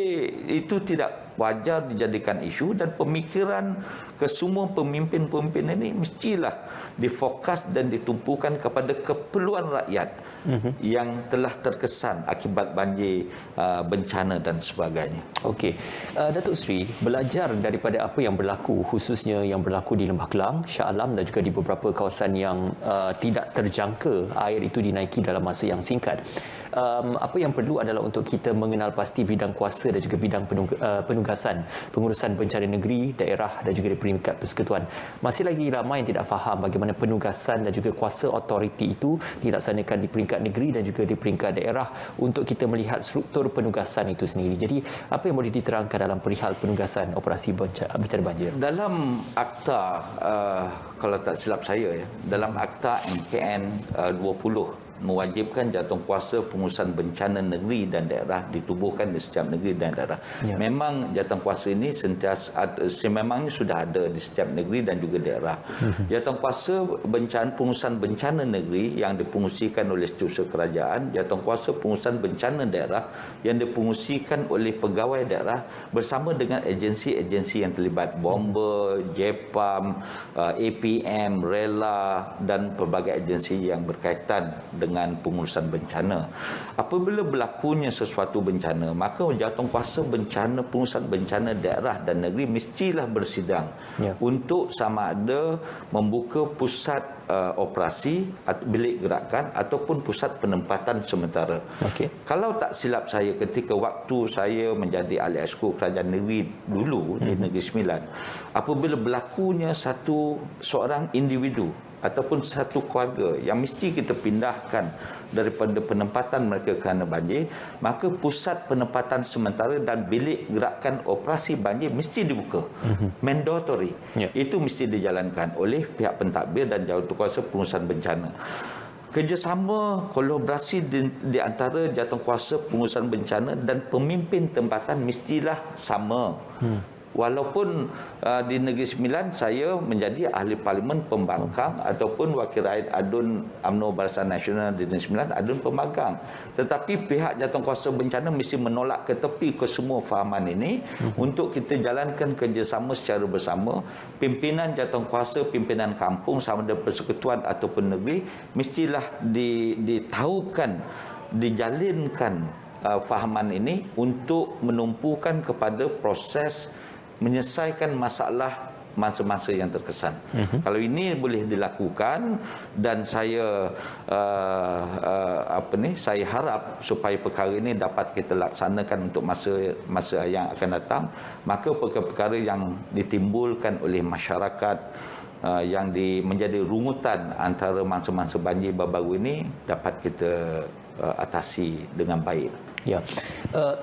itu tidak wajar dijadikan isu, dan pemikiran ke semua pemimpin-pemimpin ini mestilah difokus dan ditumpukan kepada keperluan rakyat yang telah terkesan akibat banjir, bencana dan sebagainya. Okey. Datuk Seri, belajar daripada apa yang berlaku, khususnya yang berlaku di Lembah Kelang, Shah Alam dan juga di beberapa kawasan yang tidak terjangka air itu dinaiki dalam masa yang singkat. Apa yang perlu adalah untuk kita mengenal pasti bidang kuasa dan juga bidang penugasan pengurusan bencana negeri, daerah dan juga di peringkat persekutuan. Masih lagi ramai yang tidak faham bagaimana penugasan dan juga kuasa autoriti itu dilaksanakan di peringkat negeri dan juga di peringkat daerah untuk kita melihat struktur penugasan itu sendiri. Jadi, apa yang boleh diterangkan dalam perihal penugasan operasi bencana banjir? Dalam akta, kalau tak silap saya, dalam akta MKN 20 mewajibkan jawatankuasa pengurusan bencana negeri dan daerah ditubuhkan di setiap negeri dan daerah. Ya. Memang jawatankuasa ini sememangnya sudah ada di setiap negeri dan juga daerah. Jawatankuasa pengurusan bencana negeri yang dipengurusikan oleh setiausaha kerajaan, jawatankuasa pengurusan bencana daerah yang dipengurusikan oleh pegawai daerah bersama dengan agensi-agensi yang terlibat, Bomber, JPAM, APM, RELA dan pelbagai agensi yang berkaitan dengan pengurusan bencana. Apabila berlakunya sesuatu bencana, maka jawatankuasa pengurusan bencana daerah dan negeri mestilah bersidang untuk sama ada membuka pusat operasi, bilik gerakan ataupun pusat penempatan sementara. Kalau tak silap saya, ketika waktu saya menjadi ahli exco kerajaan negeri dulu di Negeri Sembilan, apabila berlakunya seorang individu ataupun satu keluarga yang mesti kita pindahkan daripada penempatan mereka kerana banjir, maka pusat penempatan sementara dan bilik gerakan operasi banjir mesti dibuka. Mandatory. Itu mesti dijalankan oleh pihak pentadbir dan jawatankuasa pengurusan bencana. Kerjasama kolaborasi di antara jawatankuasa pengurusan bencana dan pemimpin tempatan mestilah sama. Walaupun di Negeri Sembilan saya menjadi ahli parlimen pembangkang ataupun wakil rakyat adun UMNO Barisan Nasional di Negeri Sembilan adun pembangkang, tetapi pihak jawatankuasa bencana mesti menolak ke tepi kesemua fahaman ini untuk kita jalankan kerjasama secara bersama. Pimpinan jawatankuasa, pimpinan kampung sama ada persekutuan ataupun negeri mestilah ditahukan, dijalinkan fahaman ini untuk menumpukan kepada proses menyelesaikan masalah masa-masa yang terkesan. Kalau ini boleh dilakukan dan saya saya harap supaya perkara ini dapat kita laksanakan untuk masa yang akan datang, maka perkara-perkara yang ditimbulkan oleh masyarakat yang menjadi rungutan antara masa-masa banjir baru-baru ini dapat kita atasi dengan baik. Ya,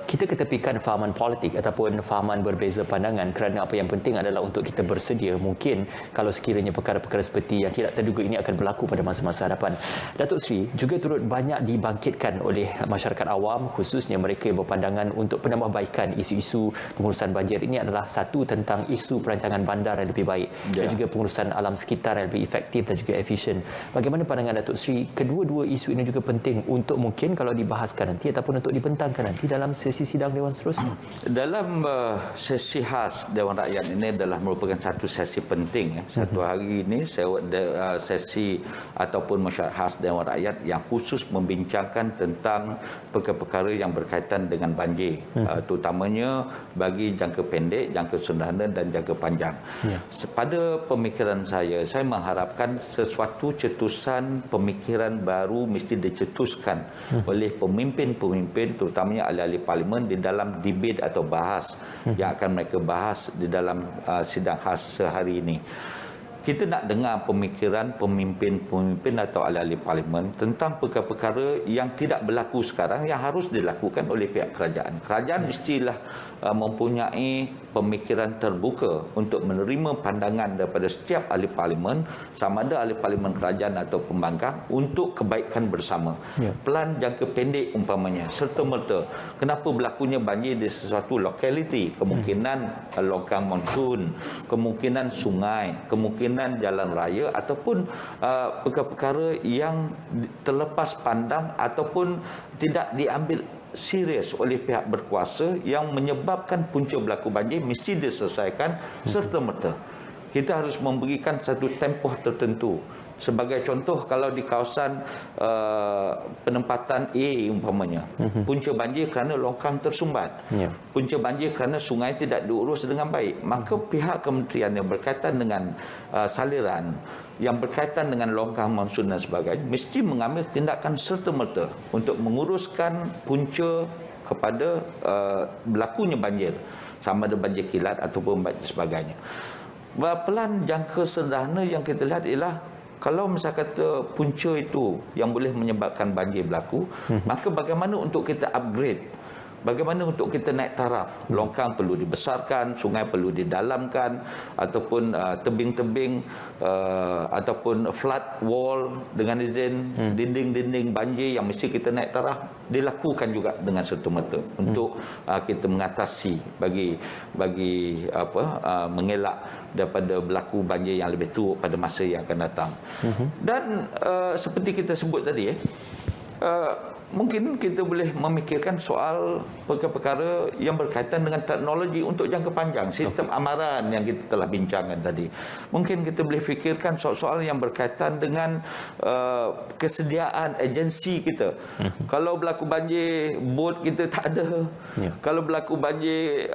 kita ketepikan fahaman politik ataupun fahaman berbeza pandangan kerana apa yang penting adalah untuk kita bersedia mungkin kalau sekiranya perkara-perkara seperti yang tidak terduga ini akan berlaku pada masa-masa hadapan. Datuk Seri juga turut banyak dibangkitkan oleh masyarakat awam, khususnya mereka yang berpandangan untuk penambahbaikan isu-isu pengurusan banjir ini adalah satu tentang isu perancangan bandar yang lebih baik dan juga pengurusan alam sekitar yang lebih efektif dan juga efisien. Bagaimana pandangan Datuk Seri? Kedua-dua isu ini juga penting untuk mungkin kalau dibahaskan nanti ataupun untuk dibentangkan nanti dalam sesi sidang Dewan seterusnya. Dalam sesi khas Dewan Rakyat ini adalah merupakan satu sesi penting. Satu hari ini sesi ataupun mesyuarat khas Dewan Rakyat yang khusus membincangkan tentang perkara-perkara yang berkaitan dengan banjir, terutamanya bagi jangka pendek, jangka sederhana dan jangka panjang. Pada pemikiran saya mengharapkan sesuatu cetusan pemikiran baru mesti dicetuskan oleh pemimpin-pemimpin, terutamanya ahli-ahli parlimen di dalam debate atau bahas yang akan mereka bahas di dalam sidang khas sehari ini. Kita nak dengar pemikiran pemimpin-pemimpin atau ahli-ahli parlimen tentang perkara-perkara yang tidak berlaku sekarang yang harus dilakukan oleh pihak kerajaan. Kerajaan mestilah mempunyai pemikiran terbuka untuk menerima pandangan daripada setiap ahli parlimen, sama ada ahli parlimen kerajaan atau pembangkang, untuk kebaikan bersama. Pelan jangka pendek umpamanya, serta-merta kenapa berlakunya banjir di sesuatu lokaliti, kemungkinan longkang monsun, kemungkinan sungai, kemungkinan jalan raya ataupun perkara-perkara yang terlepas pandang ataupun tidak diambil serius oleh pihak berkuasa yang menyebabkan punca berlaku banjir mesti diselesaikan serta-merta. Kita harus memberikan satu tempoh tertentu Sebagai contoh, kalau di kawasan penempatan A umpamanya, punca banjir kerana longkang tersumbat, punca banjir kerana sungai tidak diurus dengan baik, maka pihak kementerian yang berkaitan dengan saliran, yang berkaitan dengan longkang monsun dan sebagainya, mesti mengambil tindakan serta-merta untuk menguruskan punca kepada berlakunya banjir, sama ada banjir kilat ataupun banjir sebagainya. Pelan jangka sederhana yang kita lihat ialah kalau misal kata punca itu yang boleh menyebabkan banjir berlaku, maka bagaimana untuk kita upgrade? Bagaimana untuk kita naik taraf? Longkang perlu dibesarkan, sungai perlu didalamkan, ataupun tebing-tebing ataupun flood wall dengan izin, dinding-dinding banjir yang mesti kita naik taraf dilakukan juga dengan serta-merta untuk kita mengatasi bagi mengelak daripada berlaku banjir yang lebih teruk pada masa yang akan datang. Dan seperti kita sebut tadi, mungkin kita boleh memikirkan soal perkara-perkara yang berkaitan dengan teknologi untuk jangka panjang, sistem amaran yang kita telah bincangkan tadi. Mungkin kita boleh fikirkan soal-soal yang berkaitan dengan kesediaan agensi kita. Kalau berlaku banjir, bot kita tak ada. Kalau berlaku banjir,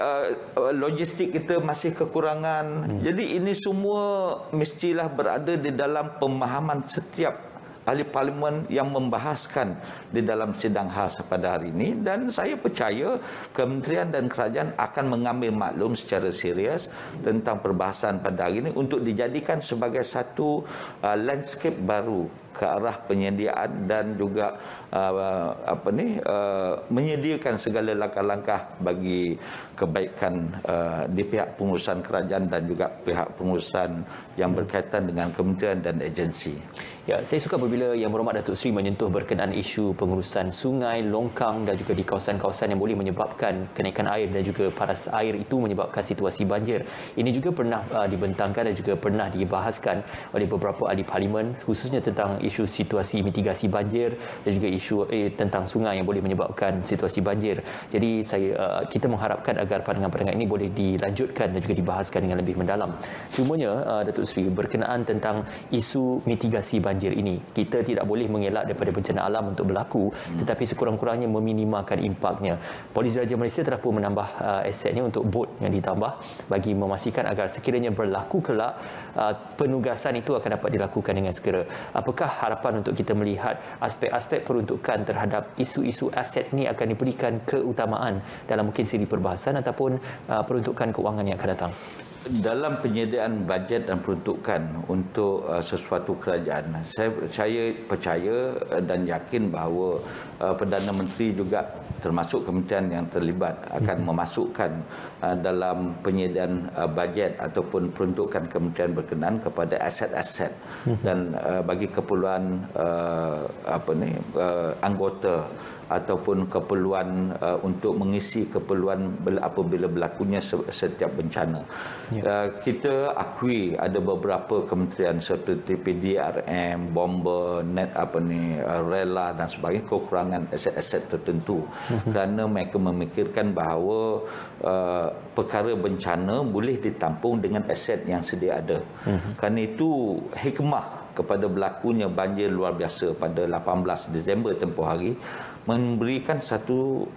logistik kita masih kekurangan. Jadi ini semua mestilah berada di dalam pemahaman setiap ahli parlimen yang membahaskan di dalam sidang khas pada hari ini, dan saya percaya kementerian dan kerajaan akan mengambil maklum secara serius tentang perbahasan pada hari ini untuk dijadikan sebagai satu landscape baru ke arah penyediaan dan juga menyediakan segala langkah-langkah bagi kebaikan di pihak pengurusan kerajaan dan juga pihak pengurusan yang berkaitan dengan kementerian dan agensi. Ya, saya suka apabila Yang Berhormat Datuk Seri menyentuh berkenaan isu pengurusan sungai, longkang dan juga di kawasan-kawasan yang boleh menyebabkan kenaikan air dan juga paras air itu menyebabkan situasi banjir. Ini juga pernah dibentangkan dan juga pernah dibahaskan oleh beberapa ahli parlimen, khususnya tentang isu situasi mitigasi banjir dan juga isu tentang sungai yang boleh menyebabkan situasi banjir. Jadi kita mengharapkan agar pandangan-pandangan ini boleh dilanjutkan dan juga dibahaskan dengan lebih mendalam. Cumanya Datuk Seri, berkenaan tentang isu mitigasi banjir ini, kita tidak boleh mengelak daripada bencana alam untuk berlaku, tetapi sekurang-kurangnya meminimalkan impaknya. Polis Diraja Malaysia telah pun menambah asetnya untuk bot yang ditambah bagi memastikan agar sekiranya berlaku kelak, penugasan itu akan dapat dilakukan dengan segera. Apakah harapan untuk kita melihat aspek-aspek peruntukan terhadap isu-isu aset ini akan diberikan keutamaan dalam mungkin siri perbahasan ataupun peruntukan keuangan yang akan datang? Dalam penyediaan bajet dan peruntukan untuk sesuatu kerajaan, saya percaya dan yakin bahawa Perdana Menteri juga termasuk kementerian yang terlibat akan memasukkan dalam penyediaan bajet ataupun peruntukan kementerian berkenaan kepada aset-aset dan bagi keperluan anggota ataupun keperluan untuk mengisi keperluan apabila berlakunya setiap bencana. Kita akui ada beberapa kementerian seperti PDRM, Bomber, Rela dan sebagainya kekurangan aset-aset tertentu kerana mereka memikirkan bahawa perkara bencana boleh ditampung dengan aset yang sedia ada. Kerana itu hikmah kepada berlakunya banjir luar biasa pada 18 Disember tempoh hari memberikan satu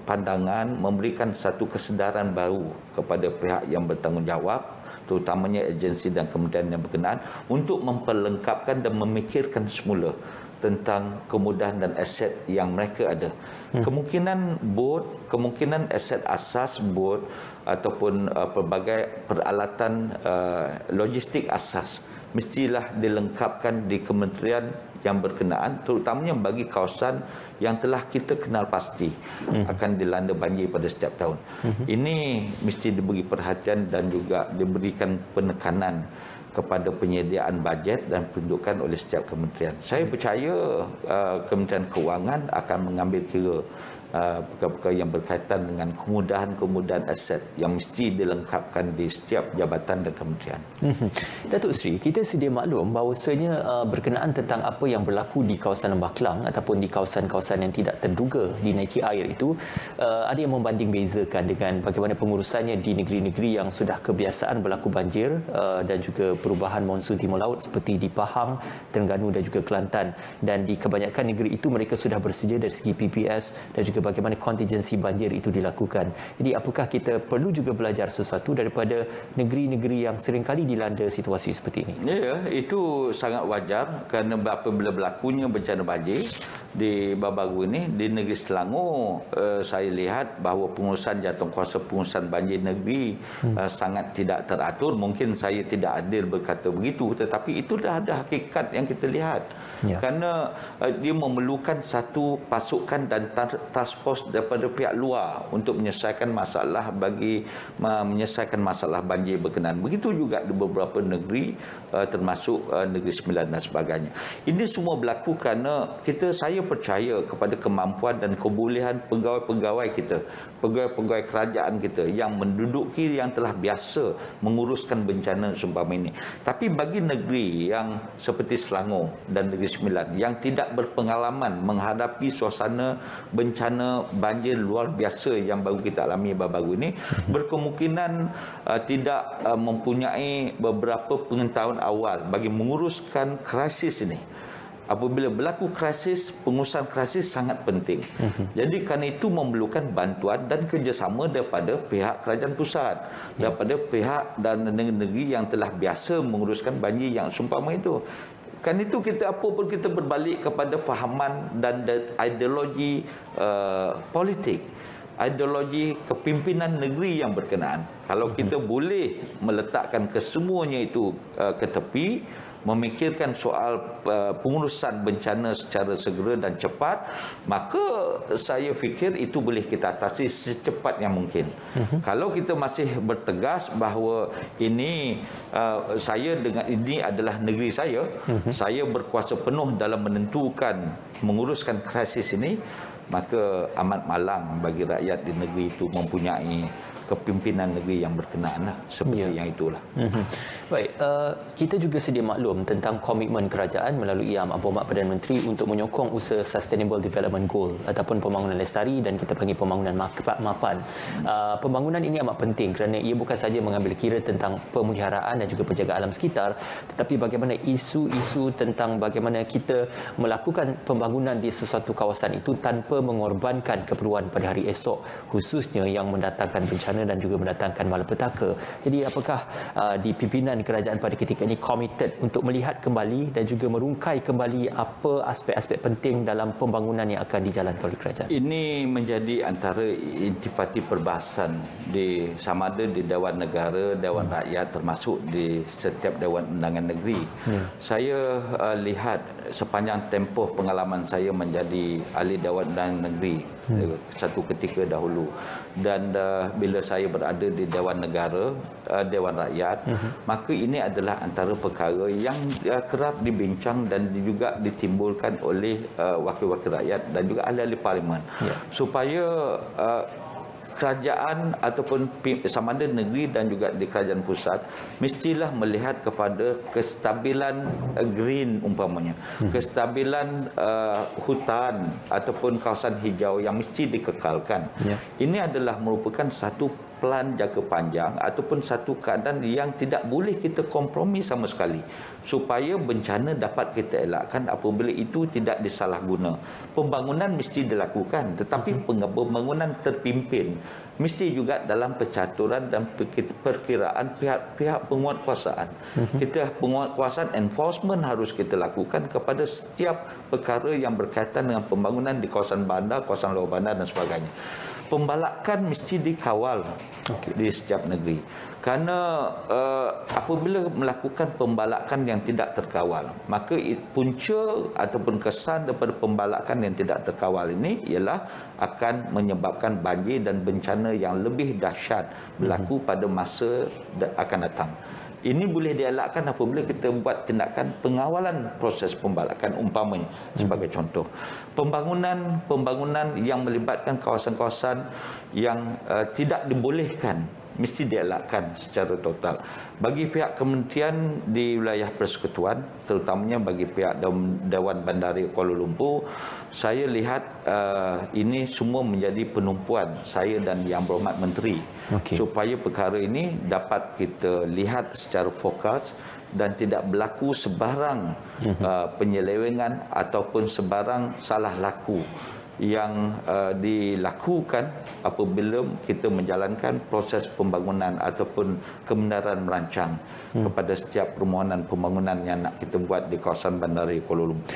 pandangan, memberikan satu kesedaran baru kepada pihak yang bertanggungjawab, terutamanya agensi dan kementerian yang berkenaan, untuk memperlengkapkan dan memikirkan semula tentang kemudahan dan aset yang mereka ada. Kemungkinan bot, kemungkinan aset asas bot ataupun pelbagai peralatan logistik asas mestilah dilengkapkan di kementerian yang berkenaan, terutamanya bagi kawasan yang telah kita kenal pasti akan dilanda banjir pada setiap tahun. Ini mesti diberi perhatian dan juga diberikan penekanan kepada penyediaan bajet dan peruntukan oleh setiap kementerian. Saya percaya Kementerian Kewangan akan mengambil kira perkara-perkara yang berkaitan dengan kemudahan-kemudahan aset yang mesti dilengkapkan di setiap jabatan dan kementerian. Datuk Seri, kita sedia maklum bahawasanya berkenaan tentang apa yang berlaku di kawasan Lembah Kelang ataupun di kawasan-kawasan yang tidak terduga dinaiki air itu, ada yang membanding bezakan dengan bagaimana pengurusannya di negeri-negeri yang sudah kebiasaan berlaku banjir dan juga perubahan monsun timur laut seperti di Pahang, Terengganu dan juga Kelantan. Dan di kebanyakan negeri itu mereka sudah bersedia dari segi PPS dan juga bagaimana kontingensi banjir itu dilakukan. Jadi apakah kita perlu juga belajar sesuatu daripada negeri-negeri yang seringkali dilanda situasi seperti ini? Ya, itu sangat wajar kerana apabila berlakunya bencana banjir di baru-baru ini di negeri Selangor, saya lihat bahawa pengurusan jawatankuasa pengurusan banjir negeri sangat tidak teratur. Mungkin saya tidak adil berkata begitu, tetapi itu dah ada hakikat yang kita lihat. Kerana dia memerlukan satu pasukan dan task force daripada pihak luar untuk menyelesaikan masalah menyelesaikan masalah banjir berkenaan. Begitu juga di beberapa negeri termasuk Negeri Sembilan dan sebagainya. Ini semua berlaku kerana saya percaya kepada kemampuan dan kebolehan pegawai-pegawai kita, pegawai-pegawai kerajaan kita yang menduduki yang telah biasa menguruskan bencana seumpama ini. Tapi bagi negeri yang seperti Selangor dan Negeri Sembilan yang tidak berpengalaman menghadapi suasana bencana banjir luar biasa yang baru kita alami baru-baru ini, berkemungkinan tidak mempunyai beberapa pengetahuan awal bagi menguruskan krisis ini. Apabila berlaku krisis, pengurusan krisis sangat penting. Jadi kerana itu memerlukan bantuan dan kerjasama daripada pihak kerajaan pusat, daripada pihak dan negeri yang telah biasa menguruskan banjir yang seumpama itu. Kan itu kita berbalik kepada fahaman dan ideologi politik, ideologi kepimpinan negeri yang berkenaan. Kalau kita boleh meletakkan kesemuanya itu ke tepi, memikirkan soal pengurusan bencana secara segera dan cepat, maka saya fikir itu boleh kita atasi secepat yang mungkin. Kalau kita masih bertegas bahawa ini saya dengan ini adalah negeri saya berkuasa penuh dalam menentukan menguruskan krisis ini, maka amat malang bagi rakyat di negeri itu mempunyai kepimpinan negeri yang berkenaan seperti yang itulah. Baik, kita juga sedia maklum tentang komitmen kerajaan melalui Amat Berhormat Perdana Menteri untuk menyokong usaha Sustainable Development Goal ataupun pembangunan lestari dan kita panggil pembangunan mapan. Pembangunan ini amat penting kerana ia bukan sahaja mengambil kira tentang pemeliharaan dan juga penjagaan alam sekitar, tetapi bagaimana isu-isu tentang bagaimana kita melakukan pembangunan di sesuatu kawasan itu tanpa mengorbankan keperluan pada hari esok, khususnya yang mendatangkan bencana dan juga mendatangkan malapetaka. Jadi apakah di pimpinan kerajaan pada ketika ini committed untuk melihat kembali dan juga merungkai kembali apa aspek-aspek penting dalam pembangunan yang akan dijalankan oleh kerajaan? Ini menjadi antara intipati perbahasan sama ada di Dewan Negara, Dewan Rakyat, termasuk di setiap Dewan Undangan Negeri. Saya lihat sepanjang tempoh pengalaman saya menjadi ahli Dewan Undangan Negeri satu ketika dahulu, dan bila saya berada di Dewan Negara, Dewan Rakyat, maka ini adalah antara perkara yang kerap dibincang dan juga ditimbulkan oleh wakil-wakil rakyat dan juga ahli-ahli parlimen, supaya kerajaan ataupun sama ada negeri dan juga di kerajaan pusat mestilah melihat kepada kestabilan green umpamanya, kestabilan hutan ataupun kawasan hijau yang mesti dikekalkan. Ini adalah merupakan satu plan jangka panjang ataupun satu keadaan yang tidak boleh kita kompromi sama sekali, supaya bencana dapat kita elakkan apabila itu tidak disalahguna. Pembangunan mesti dilakukan, tetapi pembangunan terpimpin mesti juga dalam percaturan dan perkiraan pihak penguatkuasaan. Kita penguatkuasaan enforcement harus kita lakukan kepada setiap perkara yang berkaitan dengan pembangunan di kawasan bandar, kawasan luar bandar dan sebagainya. Pembalakan mesti dikawal di setiap negeri. Kerana apabila melakukan pembalakan yang tidak terkawal, maka punca ataupun kesan daripada pembalakan yang tidak terkawal ini ialah akan menyebabkan banjir dan bencana yang lebih dahsyat berlaku pada masa akan datang. Ini boleh dielakkan apabila kita buat tindakan pengawalan proses pembalakan umpamanya sebagai contoh. Pembangunan yang melibatkan kawasan-kawasan yang tidak dibolehkan mesti dielakkan secara total. Bagi pihak kementerian di wilayah persekutuan, terutamanya bagi pihak Dewan Bandar Kuala Lumpur, saya lihat ini semua menjadi penumpuan saya dan Yang Berhormat Menteri. Supaya perkara ini dapat kita lihat secara fokus dan tidak berlaku sebarang penyelewengan ataupun sebarang salah laku yang dilakukan apabila kita menjalankan proses pembangunan ataupun kebenaran merancang kepada setiap permohonan pembangunan yang nak kita buat di kawasan Bandar Kuala Lumpur.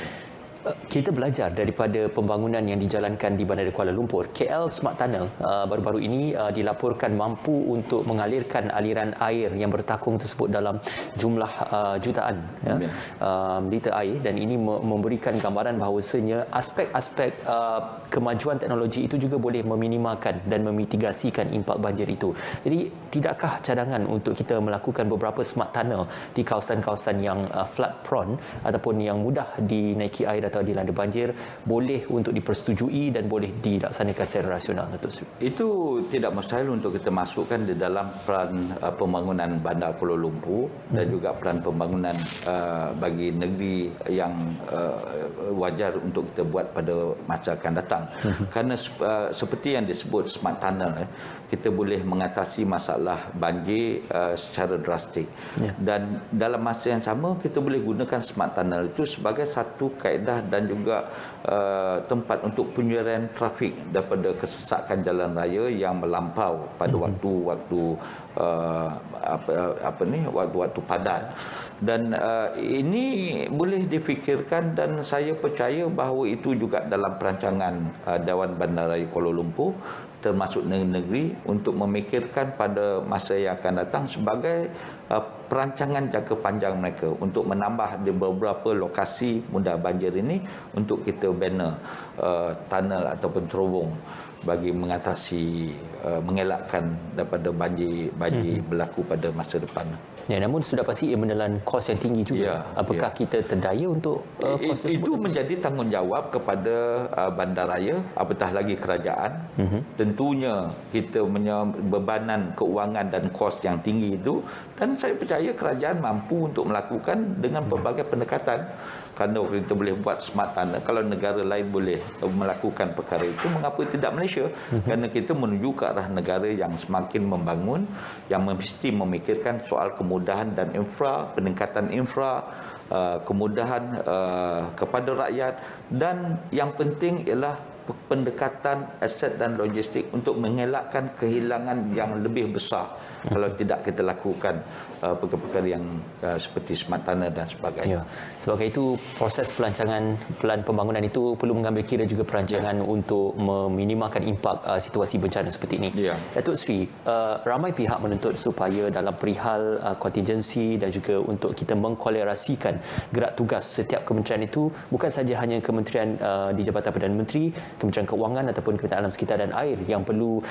Kita belajar daripada pembangunan yang dijalankan di Bandar Kuala Lumpur. KL Smart Tunnel baru-baru ini dilaporkan mampu untuk mengalirkan aliran air yang bertakung tersebut dalam jumlah jutaan liter air, dan ini memberikan gambaran bahawasanya aspek-aspek kemajuan teknologi itu juga boleh meminimalkan dan memitigasikan impak banjir itu. Jadi tidakkah cadangan untuk kita melakukan beberapa smart tunnel di kawasan-kawasan yang flood prone ataupun yang mudah dinaiki air atau dilanda banjir boleh untuk dipersetujui dan boleh dilaksanakan secara rasional, Datuk Seri? Itu tidak mustahil untuk kita masukkan di dalam peran pembangunan Bandar Kuala Lumpur dan juga peran pembangunan bagi negeri yang wajar untuk kita buat pada masa akan datang. Kerana seperti yang disebut smart tunnel, kita boleh mengatasi masalah banjir secara drastik. Dan dalam masa yang sama kita boleh gunakan smart tunnel itu sebagai satu kaedah dan juga tempat untuk penyuairan trafik daripada kesesakan jalan raya yang melampau pada waktu-waktu waktu-waktu padat. Dan ini boleh difikirkan dan saya percaya bahawa itu juga dalam perancangan Dewan Bandaraya Kuala Lumpur termasuk negeri untuk memikirkan pada masa yang akan datang sebagai perancangan jangka panjang mereka untuk menambah di beberapa lokasi mudah banjir ini untuk kita bina tunnel ataupun terowong bagi mengatasi mengelakkan daripada banjir berlaku pada masa depan. Ya, namun sudah pasti ia menelan kos yang tinggi juga. Apakah kita terdaya untuk kos tersebut? Itu menjadi tanggungjawab kepada bandaraya, apatah lagi kerajaan. Tentunya kita punya bebanan keuangan dan kos yang tinggi itu, dan saya percaya kerajaan mampu untuk melakukan dengan pelbagai pendekatan. Kerana kita boleh buat smart tunnel, kalau negara lain boleh melakukan perkara itu, mengapa tidak Malaysia? Kerana kita menuju ke arah negara yang semakin membangun, yang mesti memikirkan soal kemudahan dan peningkatan kemudahan kepada rakyat, dan yang penting ialah pendekatan aset dan logistik untuk mengelakkan kehilangan yang lebih besar kalau tidak kita lakukan perkara-perkara yang seperti smart tunnel dan sebagainya. Sebagai itu, proses pelancangan pelan pembangunan itu perlu mengambil kira juga perancangan untuk meminimalkan impak situasi bencana seperti ini. Datuk Seri, ramai pihak menuntut supaya dalam perihal kontingensi dan juga untuk kita mengkolerasikan gerak tugas setiap kementerian itu, bukan saja hanya kementerian di Jabatan Perdana Menteri, Kementerian Keuangan ataupun Kementerian Alam Sekitar dan Air yang perlu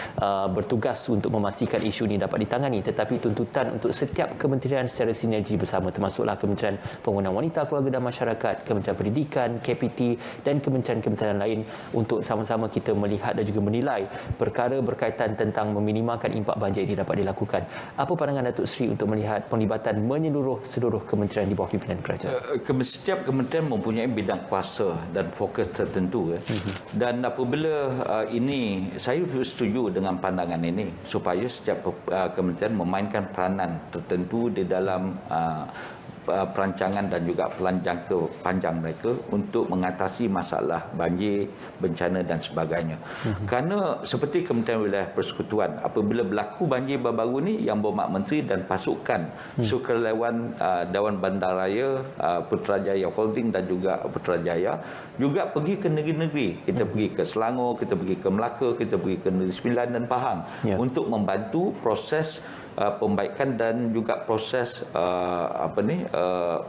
bertugas untuk memastikan isu ini dapat ditangani, tetapi tuntutan untuk setiap kementerian secara sinergi bersama, termasuklah Kementerian Pembangunan Wanita, Keluarga dan Masyarakat, Kementerian Pendidikan, KPT dan kementerian-kementerian lain untuk sama-sama kita melihat dan juga menilai perkara berkaitan tentang meminimalkan impak banjir ini dapat dilakukan. Apa pandangan Datuk Seri untuk melihat penglibatan menyeluruh seluruh kementerian di bawah pimpinan kerajaan? Setiap kementerian mempunyai bidang kuasa dan fokus tertentu. Dan apabila ini, saya setuju dengan pandangan ini supaya setiap kementerian memainkan peranan tertentu di dalam perancangan dan juga pelan jangka panjang mereka untuk mengatasi masalah banjir, bencana dan sebagainya. Kerana seperti Kementerian Wilayah Persekutuan, apabila berlaku banjir baru-baru ini, Yang Berhormat Menteri dan pasukan sukarelawan Dewan Bandaraya Putrajaya Holding dan juga Putrajaya juga pergi ke negeri-negeri. Kita pergi ke Selangor, kita pergi ke Melaka, kita pergi ke Negeri Sembilan dan Pahang untuk membantu proses pembaikan dan juga proses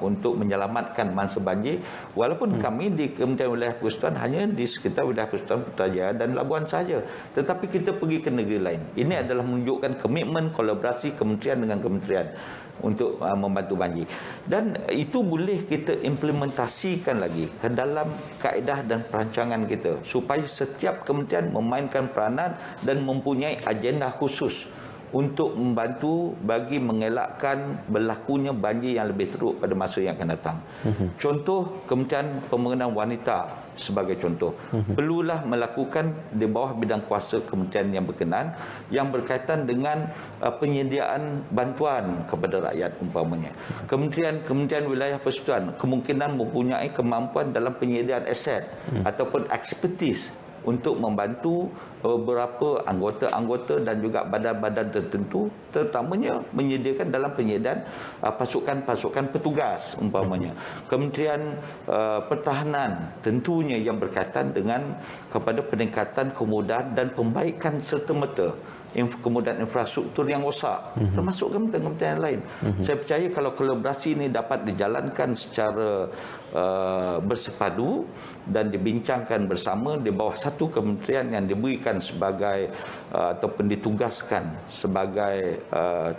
untuk menyelamatkan mangsa banjir, walaupun kami di Kementerian Wilayah Persekutuan hanya di sekitar Wilayah Persekutuan Putrajaya dan Labuan saja, tetapi kita pergi ke negeri lain. Ini adalah menunjukkan komitmen kolaborasi kementerian dengan kementerian untuk membantu banjir, dan itu boleh kita implementasikan lagi ke dalam kaedah dan perancangan kita supaya setiap kementerian memainkan peranan dan mempunyai agenda khusus untuk membantu bagi mengelakkan berlakunya banjir yang lebih teruk pada masa yang akan datang. Contoh, Kementerian Pembangunan Wanita sebagai contoh, perlulah melakukan di bawah bidang kuasa kementerian yang berkenaan yang berkaitan dengan penyediaan bantuan kepada rakyat umpamanya. Kementerian Wilayah Persekutuan kemungkinan mempunyai kemampuan dalam penyediaan aset ataupun ekspertis untuk membantu beberapa anggota-anggota dan juga badan-badan tertentu, terutamanya menyediakan dalam penyediaan pasukan-pasukan petugas umpamanya. Kementerian Pertahanan tentunya yang berkaitan dengan kepada peningkatan kemudahan dan pembaikan serta-merta kemudahan infrastruktur yang rosak, termasuk kementerian lain. Saya percaya kalau kolaborasi ini dapat dijalankan secara bersepadu dan dibincangkan bersama di bawah satu kementerian yang diberikan sebagai ataupun ditugaskan sebagai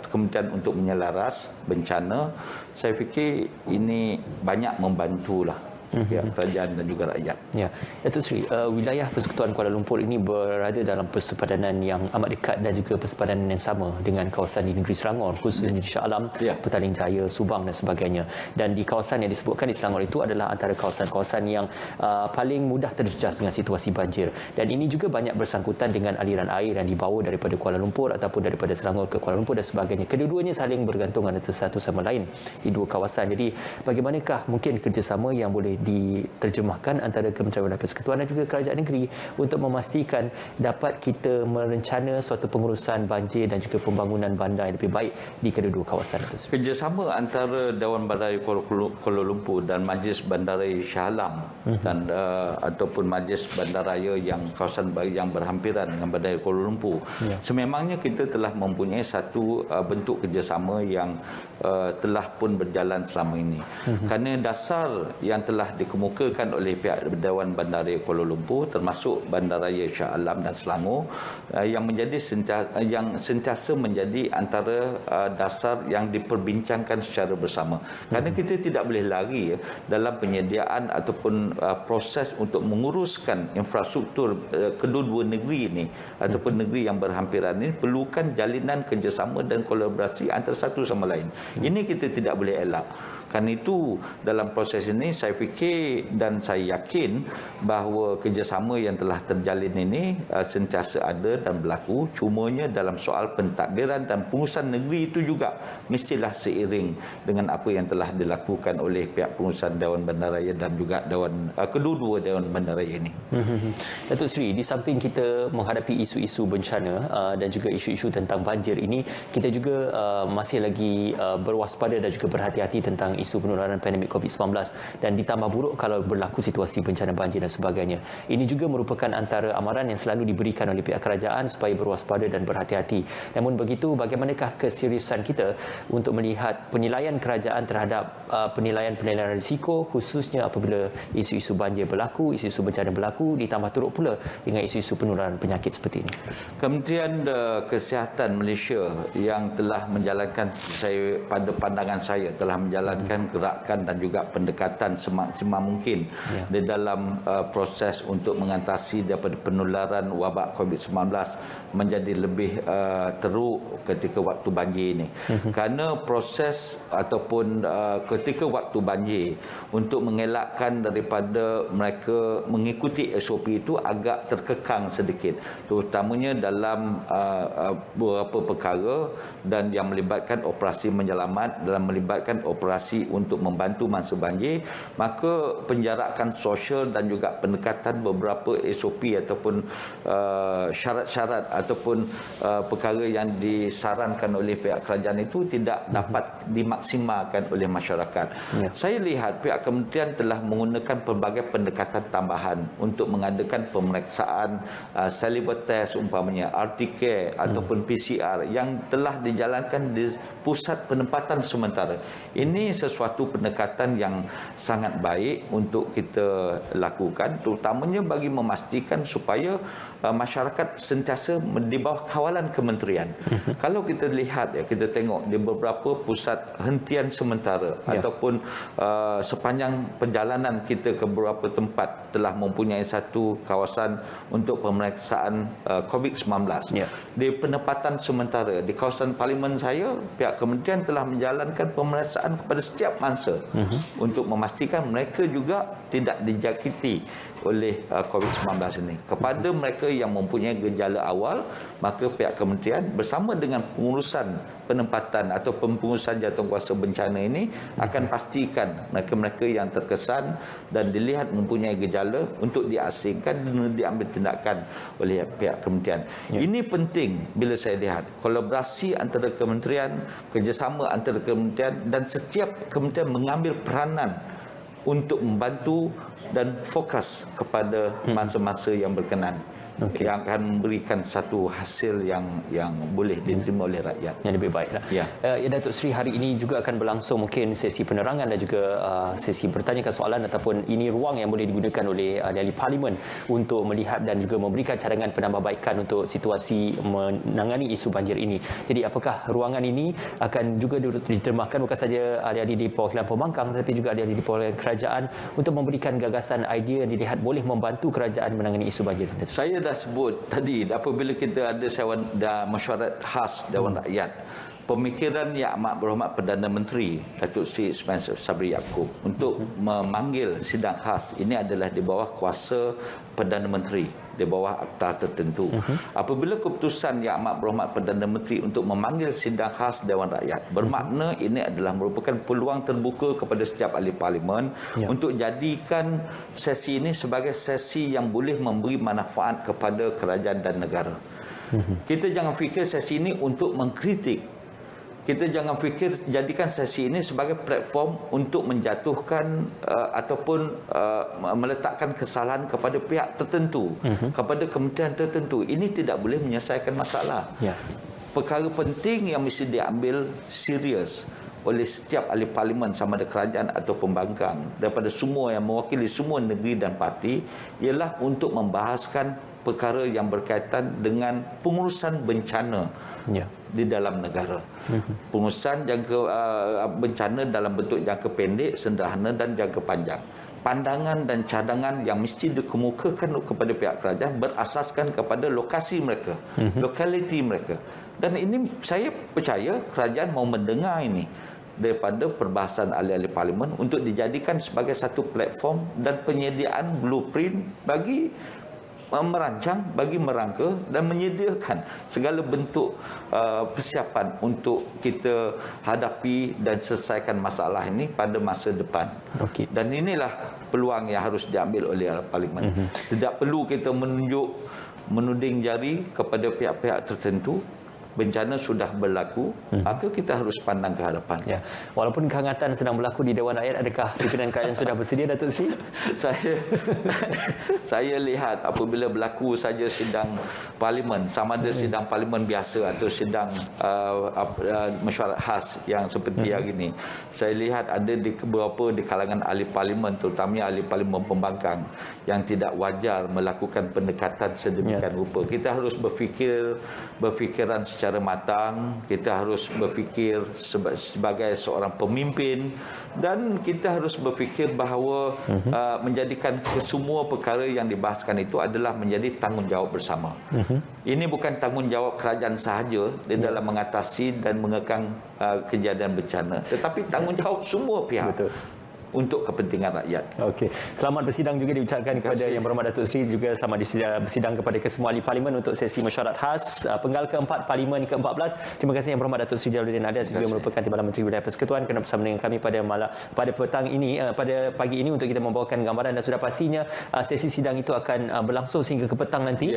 kementerian untuk menyelaras bencana, saya fikir ini banyak membantulah kerajaan dan juga rakyat. Ya, Datuk Seri, wilayah Persekutuan Kuala Lumpur ini berada dalam persepadanan yang amat dekat dan juga persepadanan yang sama dengan kawasan di negeri Selangor, khususnya di Shah Alam, Petaling Jaya, Subang dan sebagainya. Dan di kawasan yang disebutkan di Selangor itu adalah antara kawasan-kawasan yang paling mudah terjejas dengan situasi banjir. Dan ini juga banyak bersangkutan dengan aliran air yang dibawa daripada Kuala Lumpur ataupun daripada Selangor ke Kuala Lumpur dan sebagainya. Kedua-duanya saling bergantung antara satu sama lain di dua kawasan. Jadi bagaimanakah mungkin kerjasama yang boleh diterjemahkan antara Kementerian Wilayah Persekutuan dan juga kerajaan negeri untuk memastikan dapat kita merencana suatu pengurusan banjir dan juga pembangunan bandar yang lebih baik di kedua-dua kawasan itu. Kerjasama antara Dewan Bandaraya Kuala Lumpur dan Majlis Bandaraya Shah Alam dan ataupun Majlis Bandaraya yang kawasan yang berhampiran dengan Bandaraya Kuala Lumpur, sememangnya kita telah mempunyai satu bentuk kerjasama yang telah pun berjalan selama ini. Kerana dasar yang telah dikemukakan oleh pihak Dewan Bandaraya Kuala Lumpur termasuk Bandaraya Shah Alam dan Selangor yang menjadi sentiasa menjadi antara dasar yang diperbincangkan secara bersama. Kerana kita tidak boleh lari dalam penyediaan ataupun proses untuk menguruskan infrastruktur kedua-dua negeri ini ataupun negeri yang berhampiran ini perlukan jalinan kerjasama dan kolaborasi antara satu sama lain. Ini kita tidak boleh elak. Karena itu dalam proses ini saya fikir dan saya yakin bahawa kerjasama yang telah terjalin ini sentiasa ada dan berlaku. Cumanya dalam soal pentadbiran dan pengurusan negeri itu juga mestilah seiring dengan apa yang telah dilakukan oleh pihak pengurusan Dewan Bandaraya dan juga kedua-dua Dewan Bandaraya ini. Datuk Seri, di samping kita menghadapi isu-isu bencana dan juga isu-isu tentang banjir ini, kita juga masih lagi berwaspada dan juga berhati-hati tentang isu penularan pandemik COVID-19 dan ditambah buruk kalau berlaku situasi bencana banjir dan sebagainya. Ini juga merupakan antara amaran yang selalu diberikan oleh pihak kerajaan supaya berwaspada dan berhati-hati. Namun begitu, bagaimanakah keseriusan kita untuk melihat penilaian kerajaan terhadap penilaian-penilaian risiko, khususnya apabila isu-isu banjir berlaku, isu-isu bencana berlaku, ditambah teruk pula dengan isu-isu penularan penyakit seperti ini? Kementerian Kesihatan Malaysia yang telah menjalankan, pada pandangan saya telah menjalankan gerakan dan juga pendekatan semaksimal mungkin di dalam proses untuk mengatasi daripada penularan wabak COVID-19 menjadi lebih teruk ketika waktu banjir ini. Kerana proses ataupun ketika waktu banjir untuk mengelakkan daripada mereka mengikuti SOP itu agak terkekang sedikit, terutamanya dalam beberapa perkara dan yang melibatkan operasi menyelamat, dalam melibatkan operasi alokasi untuk membantu masa banjir, maka penjarakan sosial dan juga pendekatan beberapa SOP ataupun syarat-syarat ataupun perkara yang disarankan oleh pihak kerajaan itu tidak dapat dimaksimalkan oleh masyarakat. Saya lihat pihak kementerian telah menggunakan pelbagai pendekatan tambahan untuk mengadakan pemeriksaan saliva test umpamanya RT-Care ataupun PCR yang telah dijalankan di pusat penempatan sementara. Ini sesuatu pendekatan yang sangat baik untuk kita lakukan, terutamanya bagi memastikan supaya masyarakat sentiasa di bawah kawalan kementerian. Kalau kita lihat kita tengok di beberapa pusat hentian sementara ataupun sepanjang perjalanan kita ke beberapa tempat telah mempunyai satu kawasan untuk pemeriksaan COVID-19. Di penempatan sementara di kawasan parlimen saya, pihak kementerian telah menjalankan pemeriksaan kepada setiap mangsa untuk memastikan mereka juga tidak dijangkiti oleh COVID-19 ini. Kepada mereka yang mempunyai gejala awal, maka pihak kementerian bersama dengan pengurusan penempatan atau pengurusan jawatankuasa bencana ini akan pastikan mereka-mereka yang terkesan dan dilihat mempunyai gejala untuk diasingkan dan diambil tindakan oleh pihak kementerian. Ini penting bila saya lihat kolaborasi antara kementerian, kerjasama antara kementerian dan setiap kementerian mengambil peranan untuk membantu dan fokus kepada masa-masa yang berkenan. Yang akan memberikan satu hasil yang boleh diterima oleh rakyat. Yang lebih baiklah. Ya, Datuk Seri, hari ini juga akan berlangsung mungkin sesi penerangan dan juga sesi bertanyakan soalan ataupun ini ruang yang boleh digunakan oleh ahli parlimen untuk melihat dan juga memberikan cadangan penambahbaikan untuk situasi menangani isu banjir ini. Jadi apakah ruangan ini akan juga diterjemahkan bukan saja ahli-ahli di Perwakilan Pembangkang tetapi juga ahli-ahli di Perwakilan Kerajaan untuk memberikan gagasan idea yang dilihat boleh membantu kerajaan menangani isu banjir. Saya dah sebut tadi apabila kita ada mesyuarat khas Dewan Rakyat, pemikiran Yang Amat Berhormat Perdana Menteri Datuk Seri Ismail Sabri Yaakob untuk memanggil sidang khas ini adalah di bawah kuasa Perdana Menteri, di bawah akta tertentu. Apabila keputusan Yang Amat Berhormat Perdana Menteri untuk memanggil sidang khas Dewan Rakyat, bermakna ini adalah merupakan peluang terbuka kepada setiap ahli parlimen untuk jadikan sesi ini sebagai sesi yang boleh memberi manfaat kepada kerajaan dan negara. Kita jangan fikir sesi ini untuk mengkritik. Kita jangan fikir jadikan sesi ini sebagai platform untuk menjatuhkan ataupun meletakkan kesalahan kepada pihak tertentu, kepada kementerian tertentu. Ini tidak boleh menyelesaikan masalah. Perkara penting yang mesti diambil serius oleh setiap ahli parlimen sama ada kerajaan atau pembangkang daripada semua yang mewakili semua negeri dan parti ialah untuk membahaskan perkara yang berkaitan dengan pengurusan bencana di dalam negara. Pengurusan jangka bencana dalam bentuk jangka pendek, sederhana dan jangka panjang. Pandangan dan cadangan yang mesti dikemukakan kepada pihak kerajaan berasaskan kepada lokasi mereka, lokaliti mereka. Dan ini saya percaya kerajaan mau mendengar ini daripada perbahasan ahli-ahli parlimen untuk dijadikan sebagai satu platform dan penyediaan blueprint bagi merancang, bagi merangka dan menyediakan segala bentuk persiapan untuk kita hadapi dan selesaikan masalah ini pada masa depan. Dan inilah peluang yang harus diambil oleh parlimen. Tidak perlu kita menuding jari kepada pihak-pihak tertentu. Bencana sudah berlaku, maka kita harus pandang ke hadapan. Walaupun kehangatan sedang berlaku di Dewan Rakyat, adakah pimpinan kerajaan sudah bersedia, Datuk Seri? Saya lihat apabila berlaku saja sidang parlimen, sama ada sidang parlimen biasa atau sidang mesyuarat khas yang seperti hari ini, saya lihat ada di beberapa di kalangan ahli parlimen, terutamanya ahli parlimen pembangkang yang tidak wajar melakukan pendekatan sedemikian rupa. Kita harus berfikiran secara matang, kita harus berfikir sebagai seorang pemimpin dan kita harus berfikir bahawa menjadikan kesemua perkara yang dibahaskan itu adalah menjadi tanggungjawab bersama. Ini bukan tanggungjawab kerajaan sahaja di dalam mengatasi dan mengekang kejadian bencana, tetapi tanggungjawab semua pihak. untuk kepentingan rakyat. Okey. Selamat bersidang juga diucapkan kepada Yang Berhormat Datuk Seri, juga selamat bersidang kepada kesemua ahli parlimen untuk sesi mesyuarat khas penggal keempat Parlimen ke-14. Terima kasih Yang Berhormat Datuk Seri Jalaluddin Alias juga merupakan Timbalan Menteri Wilayah Persekutuan kerana bersama dengan kami pada petang ini, pada pagi ini untuk kita membawakan gambaran, dan sudah pastinya sesi sidang itu akan berlangsung sehingga ke petang nanti.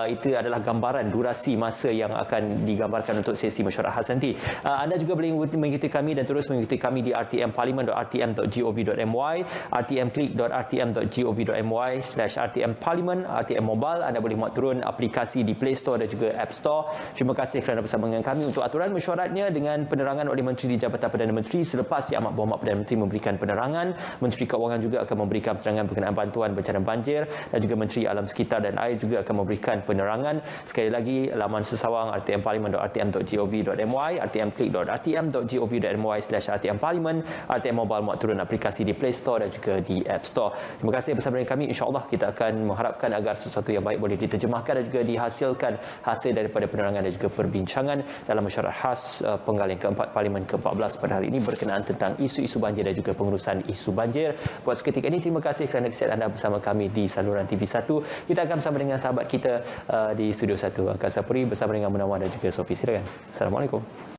Itu adalah gambaran durasi masa yang akan digambarkan untuk sesi mesyuarat khas nanti. Anda juga boleh mengikuti kami dan terus mengikuti kami di rtmparlimen.rtm.gov.my, rtmclick.rtm.gov.my/rtmparlimen, RTM Mobile. Anda boleh muat turun aplikasi di Play Store dan juga App Store. Terima kasih kerana bersama dengan kami untuk aturan mesyuaratnya dengan penerangan oleh Menteri di Jabatan Perdana Menteri. Selepas Yang Amat Berhormat Perdana Menteri memberikan penerangan, Menteri Keuangan juga akan memberikan penerangan berkenaan bantuan bencana banjir, dan juga Menteri Alam Sekitar dan Air juga akan memberikan penerangan. Sekali lagi, laman sesawang rtmparlimen.rtm.gov.my, rtmclick.rtm.gov.my/rtmparlimen, RTM Mobile muat turun aplikasi di Play Store dan juga di App Store. Terima kasih bersama dengan kami. InsyaAllah kita akan mengharapkan agar sesuatu yang baik boleh diterjemahkan dan juga dihasilkan hasil daripada penerangan dan juga perbincangan dalam mesyuarat khas penggal yang keempat Parlimen ke-14 pada hari ini berkenaan tentang isu-isu banjir dan juga pengurusan isu banjir. Buat seketika ini, terima kasih kerana kesediaan anda bersama kami di saluran TV1. Kita akan bersama dengan sahabat kita di Studio 1, Angkasa Puri, bersama dengan Munawar dan juga Sofi. Silakan. Assalamualaikum.